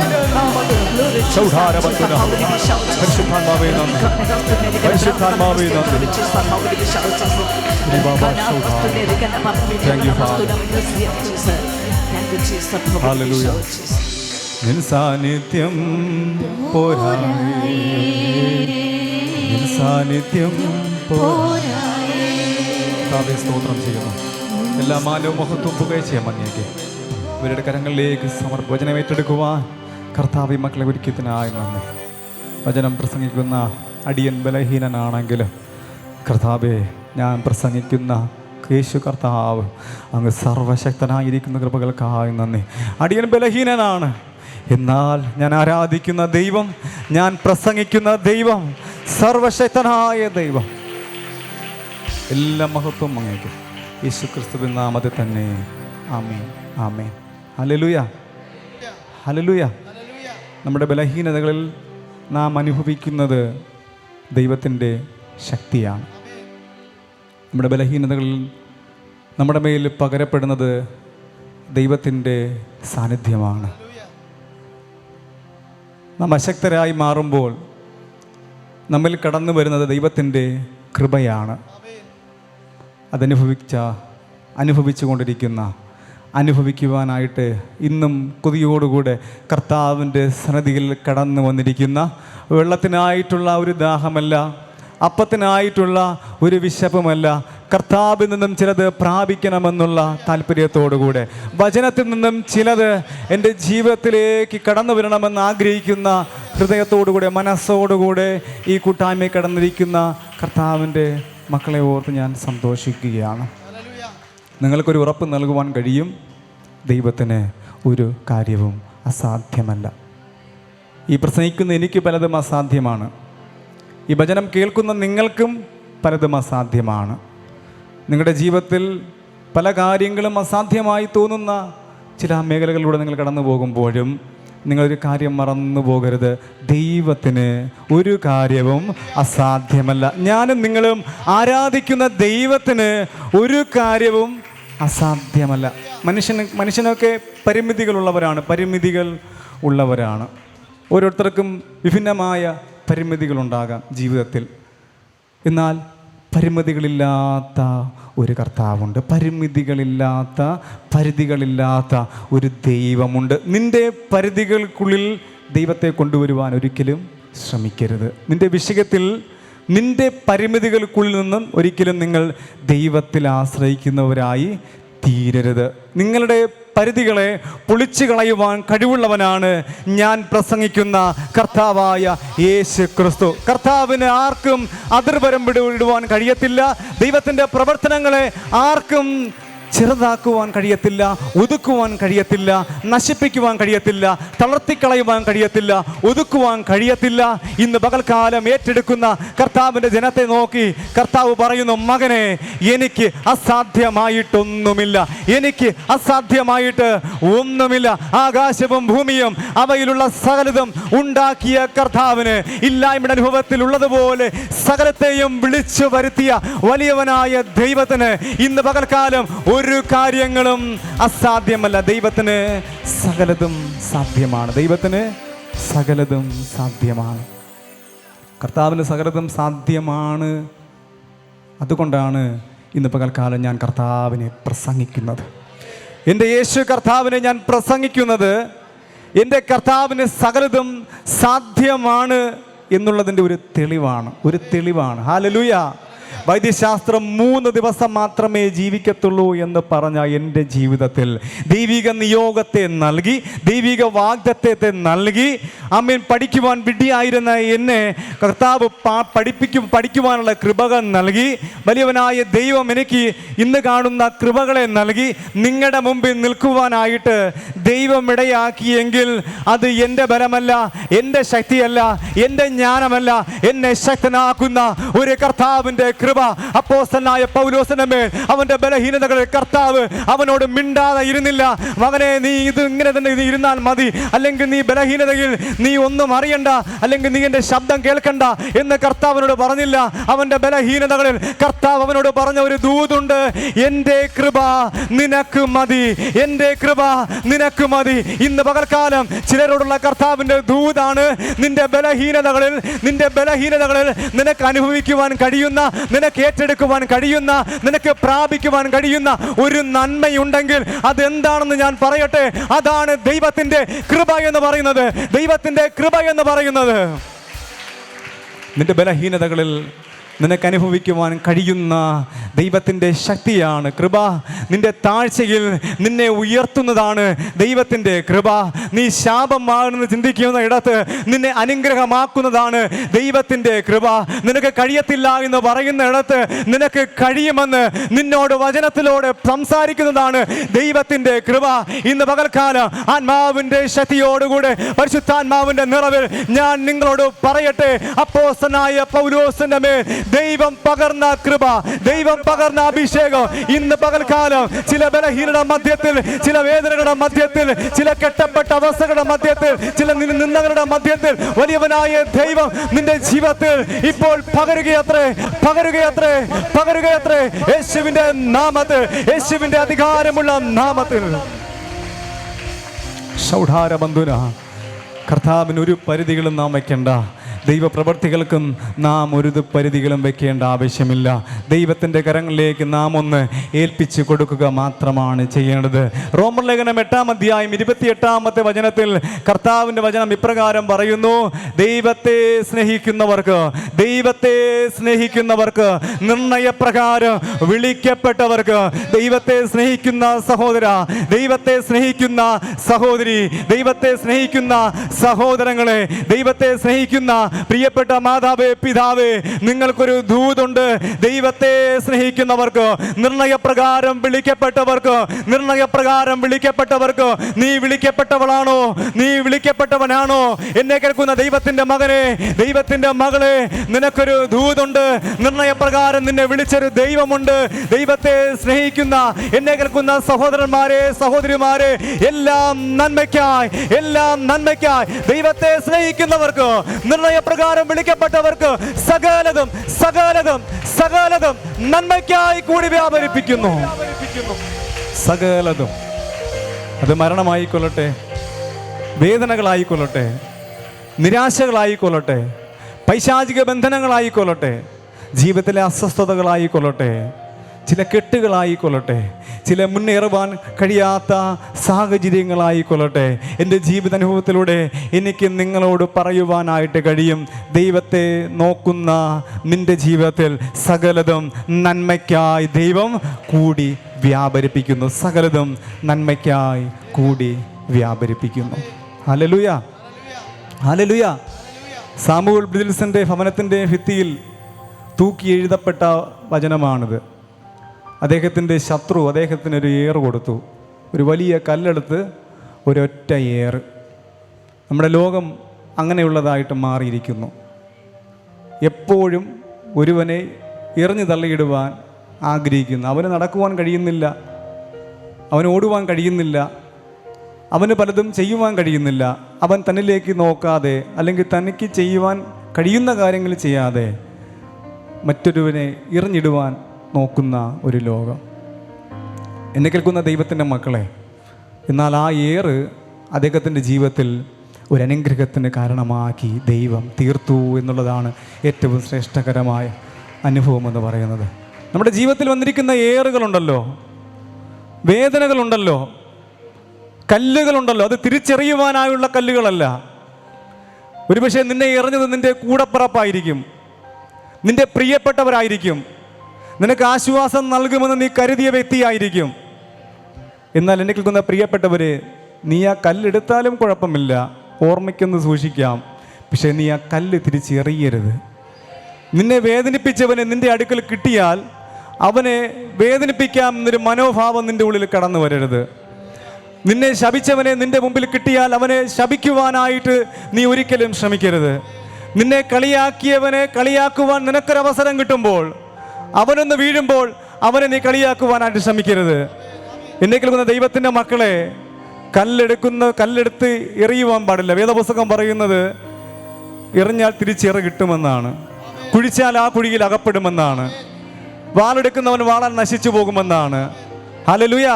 പരിശുദ്ധാത്മാവേ നന്ദി, പരിശുദ്ധാത്മാവേ നന്ദി. Thank you, Father. Hallelujah. നിൻ സാന്നിധ്യം പോരായേ, നിൻ സാന്നിധ്യം പോരായേ. കർത്താവേ സ്തോത്രം ചെയ്യുന്നു. എല്ലാ മാനവും മഹത്വം പുകഴ്ചയും അങ്ങേക്ക് ഇവരുടെ കരങ്ങളിലേക്ക് വചനം ഏറ്റെടുക്കുവാൻ കർത്താവ് മക്കളെ ഒരുക്കിയതിനായി നന്ദി. വചനം പ്രസംഗിക്കുന്ന അടിയൻ ബലഹീനനാണെങ്കിലും കർത്താവേ ഞാൻ പ്രസംഗിക്കുന്ന യേശു കർത്താവ് അങ്ങ് സർവശക്തനായിരിക്കുന്ന കൃപകൾക്കായി നന്ദി. അടിയൻ ബലഹീനനാണ്, എന്നാൽ ഞാൻ ആരാധിക്കുന്ന ദൈവം, ഞാൻ പ്രസംഗിക്കുന്ന ദൈവം സർവശക്തനായ ദൈവം. എല്ലാ മഹത്വം അങ്ങേക്ക് യേശു ക്രിസ്തുവിൻ നാമത്തിൽ തന്നെ. ആമേൻ, ആമേൻ. ഹല്ലേലൂയ, ഹല്ലേലൂയ. നമ്മുടെ ബലഹീനതകളിൽ നാം അനുഭവിക്കുന്നത് ദൈവത്തിൻ്റെ ശക്തിയാണ്. നമ്മുടെ ബലഹീനതകളിൽ നമ്മുടെ മേൽ പകരപ്പെടുന്നത് ദൈവത്തിൻ്റെ സാന്നിധ്യമാണ്. നാം അശക്തരായി മാറുമ്പോൾ നമ്മിൽ കടന്നു വരുന്നത് ദൈവത്തിൻ്റെ കൃപയാണ്. അനുഭവിക്കുവാനായിട്ട് ഇന്നും കൊതിയോടുകൂടെ കർത്താവിൻ്റെ സന്നിധിയിൽ കടന്നു വന്നിരിക്കുന്ന, വെള്ളത്തിനായിട്ടുള്ള ഒരു ദാഹമല്ല, അപ്പത്തിനായിട്ടുള്ള ഒരു വിശപ്പുമല്ല, കർത്താവിൽ നിന്നും ചിലത് പ്രാപിക്കണമെന്നുള്ള താല്പര്യത്തോടുകൂടെ, വചനത്തിൽ നിന്നും ചിലത് എൻ്റെ ജീവിതത്തിലേക്ക് കടന്നു വരണമെന്ന് ആഗ്രഹിക്കുന്ന ഹൃദയത്തോടുകൂടെ, മനസ്സോടുകൂടെ ഈ കൂട്ടായ്മയിൽ കടന്നിരിക്കുന്ന കർത്താവിൻ്റെ മക്കളെ ഓർത്ത് ഞാൻ സന്തോഷിക്കുകയാണ്. നിങ്ങൾക്കൊരു ഉറപ്പ് നൽകുവാൻ കഴിയും, ദൈവത്തിന് ഒരു കാര്യവും അസാധ്യമല്ല. ഈ പ്രസംഗിക്കുന്ന എനിക്ക് പലതും അസാധ്യമാണ്. ഈ വചനം കേൾക്കുന്ന നിങ്ങൾക്കും പലതും അസാധ്യമാണ്. നിങ്ങളുടെ ജീവിതത്തിൽ പല കാര്യങ്ങളും അസാധ്യമായി തോന്നുന്ന ചില മേഖലകളിലൂടെ നിങ്ങൾ കടന്നു പോകുമ്പോഴും നിങ്ങളൊരു കാര്യം മറന്നു പോകരുത്, ദൈവത്തിന് ഒരു കാര്യവും അസാധ്യമല്ല. ഞാനും നിങ്ങളും ആരാധിക്കുന്ന ദൈവത്തിന് ഒരു കാര്യവും അസാധ്യമല്ല. മനുഷ്യനൊക്കെ പരിമിതികൾ ഉള്ളവരാണ്. ഓരോരുത്തർക്കും വിഭിന്നമായ പരിമിതികളുണ്ടാകാം ജീവിതത്തിൽ. എന്നാൽ പരിമിതികളില്ലാത്ത ഒരു കർത്താവുണ്ട്, പരിധികളില്ലാത്ത ഒരു ദൈവമുണ്ട്. നിൻ്റെ പരിധികൾക്കുള്ളിൽ ദൈവത്തെ കൊണ്ടുവരുവാൻ ഒരിക്കലും ശ്രമിക്കരുത്. നിൻ്റെ വിഷയത്തിൽ, നിൻ്റെ പരിമിതികൾക്കുള്ളിൽ നിന്നും ഒരിക്കലും നിങ്ങൾ ദൈവത്തിൽ ആശ്രയിക്കുന്നവരായി തീരരുത്. നിങ്ങളുടെ പരിധികളെ പൊളിച്ചു കളയുവാൻ കഴിവുള്ളവനാണ് ഞാൻ പ്രസംഗിക്കുന്ന കർത്താവായ യേശു ക്രിസ്തു. കർത്താവിന് ആർക്കും അതിർവരമ്പിടുവാൻ കഴിയത്തില്ല. ദൈവത്തിൻ്റെ പ്രവർത്തനങ്ങളെ ആർക്കും ചെറുതാക്കുവാൻ കഴിയത്തില്ല, ഒതുക്കുവാൻ കഴിയത്തില്ല, നശിപ്പിക്കുവാൻ കഴിയത്തില്ല, തളർത്തിക്കളയുവാൻ കഴിയത്തില്ല, ഒതുക്കുവാൻ കഴിയത്തില്ല. ഇന്ന് പകൽക്കാലം ഏറ്റെടുക്കുന്ന കർത്താവിൻ്റെ ജനത്തെ നോക്കി കർത്താവ് പറയുന്നു, മകനെ, എനിക്ക് അസാധ്യമായിട്ടൊന്നുമില്ല, എനിക്ക് അസാധ്യമായിട്ട് ഒന്നുമില്ല. ആകാശവും ഭൂമിയും അവയിലുള്ള സകലതും ഉണ്ടാക്കിയ കർത്താവിന് ഇല്ലായ്മയുടെ അനുഭവത്തിൽ ഉള്ളതുപോലെ സകലത്തെയും വിളിച്ചു വരുത്തിയ വലിയവനായ ദൈവത്തിന് ഇന്ന് പകൽക്കാലം ഒരു കാര്യങ്ങളും അസാധ്യമല്ല. ദൈവത്തിന് സകലതും സാധ്യമാണ്. ദൈവത്തിന് സകലതും സാധ്യമാണ്. കർത്താവിന് സകലതും സാധ്യമാണ്. അതുകൊണ്ടാണ് ഇന്ന് പകൽക്കാലം ഞാൻ കർത്താവിനെ പ്രസംഗിക്കുന്നത്. എൻ്റെ യേശു കർത്താവിനെ ഞാൻ പ്രസംഗിക്കുന്നത് എൻ്റെ കർത്താവിന് സകലതും സാധ്യമാണ് എന്നുള്ളതിൻ്റെ ഒരു തെളിവാണ്. ഹല്ലേലൂയ. വൈദ്യശാസ്ത്രം 3 ദിവസം മാത്രമേ ജീവിക്കത്തുള്ളൂ എന്ന് പറഞ്ഞ എൻ്റെ ജീവിതത്തിൽ ദൈവിക നിയോഗത്തെ നൽകി, ദൈവിക വാഗ്ദത്തത്തെ നൽകി, പഠിക്കുവാൻ വിഡ്ഢിയായിരുന്ന എന്നെ കർത്താവ് പഠിക്കുവാനുള്ള കൃപകൾ നൽകി. വലിയവനായ ദൈവം എനിക്ക് ഇന്ന് കാണുന്ന കൃപകളെ നൽകി. നിങ്ങളുടെ മുമ്പിൽ നിൽക്കുവാനായിട്ട് ദൈവം ഇടയാക്കിയെങ്കിൽ അത് എൻ്റെ ബലമല്ല, എൻ്റെ ശക്തിയല്ല, എൻ്റെ ജ്ഞാനമല്ല, എന്നെ ശക്തനാക്കുന്ന ഒരു കർത്താവിൻ്റെ കൃപ. അപ്പോസ്തലനായ പൗലോസിന്റെ മേൽ അവന്റെ ബലഹീനതകളെ കർത്താവ് അവനോട് മിണ്ടാതെ ഇരുന്നില്ല. മകനെ, നീ ഇത് ഇങ്ങനെ തന്നെ ഇരുന്നാൽ മതി, അല്ലെങ്കിൽ നീ ബലഹീനതയിൽ നീ ഒന്നും അറിയണ്ട, അല്ലെങ്കിൽ നീ എൻ്റെ ശബ്ദം കേൾക്കണ്ട എന്ന് കർത്താവിനോട് പറഞ്ഞില്ല. അവന്റെ ബലഹീനതകളിൽ കർത്താവ് അവനോട് പറഞ്ഞ ഒരു ദൂതുണ്ട്, എൻ്റെ കൃപ നിനക്ക് മതി, എൻ്റെ കൃപ നിനക്ക് മതി. ഇന്ന് പകൽക്കാലം ചിലരോടുള്ള കർത്താവിന്റെ ദൂതാണ്, നിന്റെ ബലഹീനതകളിൽ നിനക്ക് അനുഭവിക്കുവാൻ കഴിയുന്ന, നിനക്ക് ഏറ്റെടുക്കുവാൻ കഴിയുന്ന, നിനക്ക് പ്രാപിക്കുവാൻ കഴിയുന്ന ഒരു നന്മയുണ്ടെങ്കിൽ അതെന്താണെന്ന് ഞാൻ പറയട്ടെ. അതാണ് ദൈവത്തിൻ്റെ കൃപ എന്ന് പറയുന്നത്. ദൈവത്തിൻ്റെ കൃപ എന്ന് പറയുന്നത് നിന്റെ ബലഹീനതകളിൽ നിനക്ക് അനുഭവിക്കുവാൻ കഴിയുന്ന ദൈവത്തിൻ്റെ ശക്തിയാണ് കൃപ. നിന്റെ താഴ്ചയിൽ നിന്നെ ഉയർത്തുന്നതാണ് ദൈവത്തിൻ്റെ കൃപ. നീ ശാപമാണെന്ന് ചിന്തിക്കുന്ന ഇടത്ത് നിന്നെ അനുഗ്രഹമാക്കുന്നതാണ് ദൈവത്തിൻ്റെ കൃപ. നിനക്ക് കഴിയത്തില്ല എന്ന് പറയുന്ന ഇടത്ത് നിനക്ക് കഴിയുമെന്ന് നിന്നോട് വചനത്തിലൂടെ സംസാരിക്കുന്നതാണ് ദൈവത്തിൻ്റെ കൃപ. ഇന്ന് പകൽക്കാലം ആത്മാവിൻ്റെ ശക്തിയോടുകൂടെ പരിശുദ്ധാത്മാവിൻ്റെ നിറവിൽ ഞാൻ നിങ്ങളോട് പറയട്ടെ, അപ്പോസ്തലനായ പൗലോസിന്റെ മേൽ ദൈവം പകർന്ന കൃപ, ദൈവം പകർന്ന അഭിഷേകം ഇന്ന് പകൽക്കാലം ചില ബലഹീനയുടെ മധ്യത്തിൽ, ചില വേദനകളുടെ മധ്യത്തിൽ, ചില കെട്ടപ്പെട്ട അവസ്ഥകളുടെ മധ്യത്തിൽ, ചില നിന്ദകളുടെ മധ്യത്തിൽ വലിയവനായ ദൈവം നിന്റെ ജീവിതത്തിൽ ഇപ്പോൾ പകരുകയത്രേ, പകരുകയത്രേ, പകരുകയത്രേ. യേശുവിന്റെ നാമത്തിൽ, യേശുവിന്റെ അധികാരമുള്ള നാമത്തിൽ. ഷൗഢാരബന്ധുന, കർത്താവിന് ഒരു പരിധികളും നാം വയ്ക്കണ്ട. ദൈവപ്രവർത്തികൾക്കും നാം ഒരു പരിധികളും വെക്കേണ്ട ആവശ്യമില്ല. ദൈവത്തിൻ്റെ കരങ്ങളിലേക്ക് നാം ഒന്ന് ഏൽപ്പിച്ച് കൊടുക്കുക മാത്രമാണ് ചെയ്യേണ്ടത്. റോമർ ലേഖനം 8-ാം അധ്യായം 28-ാമത്തെ വചനത്തിൽ കർത്താവിൻ്റെ വചനം ഇപ്രകാരം പറയുന്നു: ദൈവത്തെ സ്നേഹിക്കുന്നവർക്ക്, ദൈവത്തെ സ്നേഹിക്കുന്നവർക്ക്, നിർണയപ്രകാരം വിളിക്കപ്പെട്ടവർക്ക്, ദൈവത്തെ സ്നേഹിക്കുന്ന സഹോദര, ദൈവത്തെ സ്നേഹിക്കുന്ന സഹോദരി, ദൈവത്തെ സ്നേഹിക്കുന്ന സഹോദരങ്ങളെ, ദൈവത്തെ സ്നേഹിക്കുന്ന പ്രിയപ്പെട്ട മാതാവേ, പിതാവേ, നിങ്ങൾക്കൊരു ദൂതുണ്ട്. ദൈവത്തെ സ്നേഹിക്കുന്നവർക്ക്, നിർണയപ്രകാരം വിളിക്കപ്പെട്ടവർക്ക്, നിർണയപ്രകാരം വിളിക്കപ്പെട്ടവർക്ക്, നീ വിളിക്കപ്പെട്ടവളാണോ? നീ വിളിക്കപ്പെട്ടവനാണോ? എന്നെ കേൾക്കുന്ന ദൈവത്തിന്റെ മകനെ, ദൈവത്തിന്റെ മകളെ, നിനക്കൊരു ദൂതുണ്ട്. നിർണയപ്രകാരം നിന്നെ വിളിച്ചൊരു ദൈവമുണ്ട്. ദൈവത്തെ സ്നേഹിക്കുന്ന എന്നെ കേൾക്കുന്ന സഹോദരന്മാരെ, സഹോദരിമാരെ, എല്ലാം നന്മയ്ക്കായി, എല്ലാം നന്മയ്ക്കായി. ദൈവത്തെ സ്നേഹിക്കുന്നവർക്ക്, നിർണയപ്രകാരം വിളിക്കപ്പെട്ടവർക്ക് സകലതും സകലതും സകലതും നന്മയ്ക്കായി കൂടി വ്യാപരിപ്പിക്കുന്നു. സകലതും, അത് മരണമായിക്കൊള്ളട്ടെ, വേദനകളായിക്കൊള്ളട്ടെ, നിരാശകളായിക്കൊള്ളട്ടെ, പൈശാചിക ബന്ധനങ്ങളായിക്കൊള്ളട്ടെ, ജീവിതത്തിലെ അസ്വസ്ഥതകളായിക്കൊള്ളട്ടെ, ചില കെട്ടുകളായിക്കൊള്ളട്ടെ, ചില മുന്നേറുവാൻ കഴിയാത്ത സാഹചര്യങ്ങളായിക്കൊള്ളട്ടെ, എൻ്റെ ജീവിതാനുഭവത്തിലൂടെ എനിക്ക് നിങ്ങളോട് പറയുവാനായിട്ട് കഴിയും: ദൈവത്തെ നോക്കുന്ന നിൻ്റെ ജീവിതത്തിൽ സകലതും നന്മയ്ക്കായി ദൈവം കൂടി വ്യാപരിപ്പിക്കുന്നു. സകലതും നന്മയ്ക്കായി കൂടി വ്യാപരിപ്പിക്കുന്നു. ഹല്ലേലൂയ, ഹല്ലേലൂയ. സാമുവൽ ബ്രിജിൽസന്റെ ഭവനത്തിൻ്റെ ഭിത്തിയിൽ തൂക്കി എഴുതപ്പെട്ട വചനമാണിത്. അദ്ദേഹത്തിൻ്റെ ശത്രു അദ്ദേഹത്തിനൊരു ഏറ് കൊടുത്തു. ഒരു വലിയ കല്ലെടുത്ത് ഒരൊറ്റ ഏറ്. നമ്മുടെ ലോകം അങ്ങനെയുള്ളതായിട്ട് മാറിയിരിക്കുന്നു. എപ്പോഴും ഒരുവനെ എറിഞ്ഞു തള്ളിയിടുവാൻ ആഗ്രഹിക്കുന്നു. അവന് നടക്കുവാൻ കഴിയുന്നില്ല, അവന് ഓടുവാൻ കഴിയുന്നില്ല, അവന് പലതും ചെയ്യുവാൻ കഴിയുന്നില്ല. അവൻ തന്നിലേക്ക് നോക്കാതെ, അല്ലെങ്കിൽ തനിക്ക് ചെയ്യുവാൻ കഴിയുന്ന കാര്യങ്ങൾ ചെയ്യാതെ മറ്റൊരുവനെ എറിഞ്ഞിടുവാൻ നോക്കുന്ന ഒരു ലോകം. എന്നെ കേൾക്കുന്ന ദൈവത്തിൻ്റെ മക്കളെ, എന്നാൽ ആ ഏറ് അദ്ദേഹത്തിൻ്റെ ജീവിതത്തിൽ ഒരു അനുഗ്രഹത്തിന് കാരണമാക്കി ദൈവം തീർത്തു എന്നുള്ളതാണ് ഏറ്റവും ശ്രേഷ്ഠകരമായ അനുഭവം എന്ന് പറയുന്നത്. നമ്മുടെ ജീവിതത്തിൽ വന്നിരിക്കുന്ന ഏറുകളുണ്ടല്ലോ, വേദനകളുണ്ടല്ലോ, കല്ലുകളുണ്ടല്ലോ, അത് തിരിച്ചറിയുവാനായുള്ള കല്ലുകളല്ല. ഒരുപക്ഷെ നിന്നെ എറിഞ്ഞത് നിൻ്റെ കൂടപ്പിറപ്പായിരിക്കും, നിൻ്റെ പ്രിയപ്പെട്ടവരായിരിക്കും, നിനക്ക് ആശ്വാസം നൽകുമെന്ന് നീ കരുതിയ വ്യക്തിയായിരിക്കും. എന്നാൽ എന്നെ കേൾക്കുന്ന പ്രിയപ്പെട്ടവരെ, നീ ആ കല്ലെടുത്താലും കുഴപ്പമില്ല, ഓർമ്മയ്ക്കൊന്ന് സൂക്ഷിക്കാം. പക്ഷെ നീ ആ കല്ല് തിരിച്ചെറിയരുത്. നിന്നെ വേദനിപ്പിച്ചവനെ നിൻ്റെ അടുക്കൽ കിട്ടിയാൽ അവനെ വേദനിപ്പിക്കാം എന്നൊരു മനോഭാവം നിൻ്റെ ഉള്ളിൽ കടന്നു വരരുത്. നിന്നെ ശപിച്ചവനെ നിൻ്റെ മുമ്പിൽ കിട്ടിയാൽ അവനെ ശപിക്കുവാനായിട്ട് നീ ഒരിക്കലും ശ്രമിക്കരുത്. നിന്നെ കളിയാക്കിയവനെ കളിയാക്കുവാൻ നിനക്കൊരവസരം കിട്ടുമ്പോൾ, അവനൊന്ന് വീഴുമ്പോൾ അവനെ നീ കളിയാക്കുവാനായിട്ട് ശ്രമിക്കരുത്. എന്നെ കേൾക്കുന്ന ദൈവത്തിൻ്റെ മക്കളെ, കല്ലെടുത്ത് എറിയുവാൻ പാടില്ല. വേദപുസ്തകം പറയുന്നത് എറിഞ്ഞാൽ തിരിച്ചെറി കിട്ടുമെന്നാണ്, കുഴിച്ചാൽ ആ കുഴിയിൽ അകപ്പെടുമെന്നാണ്, വാളെടുക്കുന്നവൻ വാളാൽ നശിച്ചു പോകുമെന്നാണ്. ഹല്ലേലൂയ.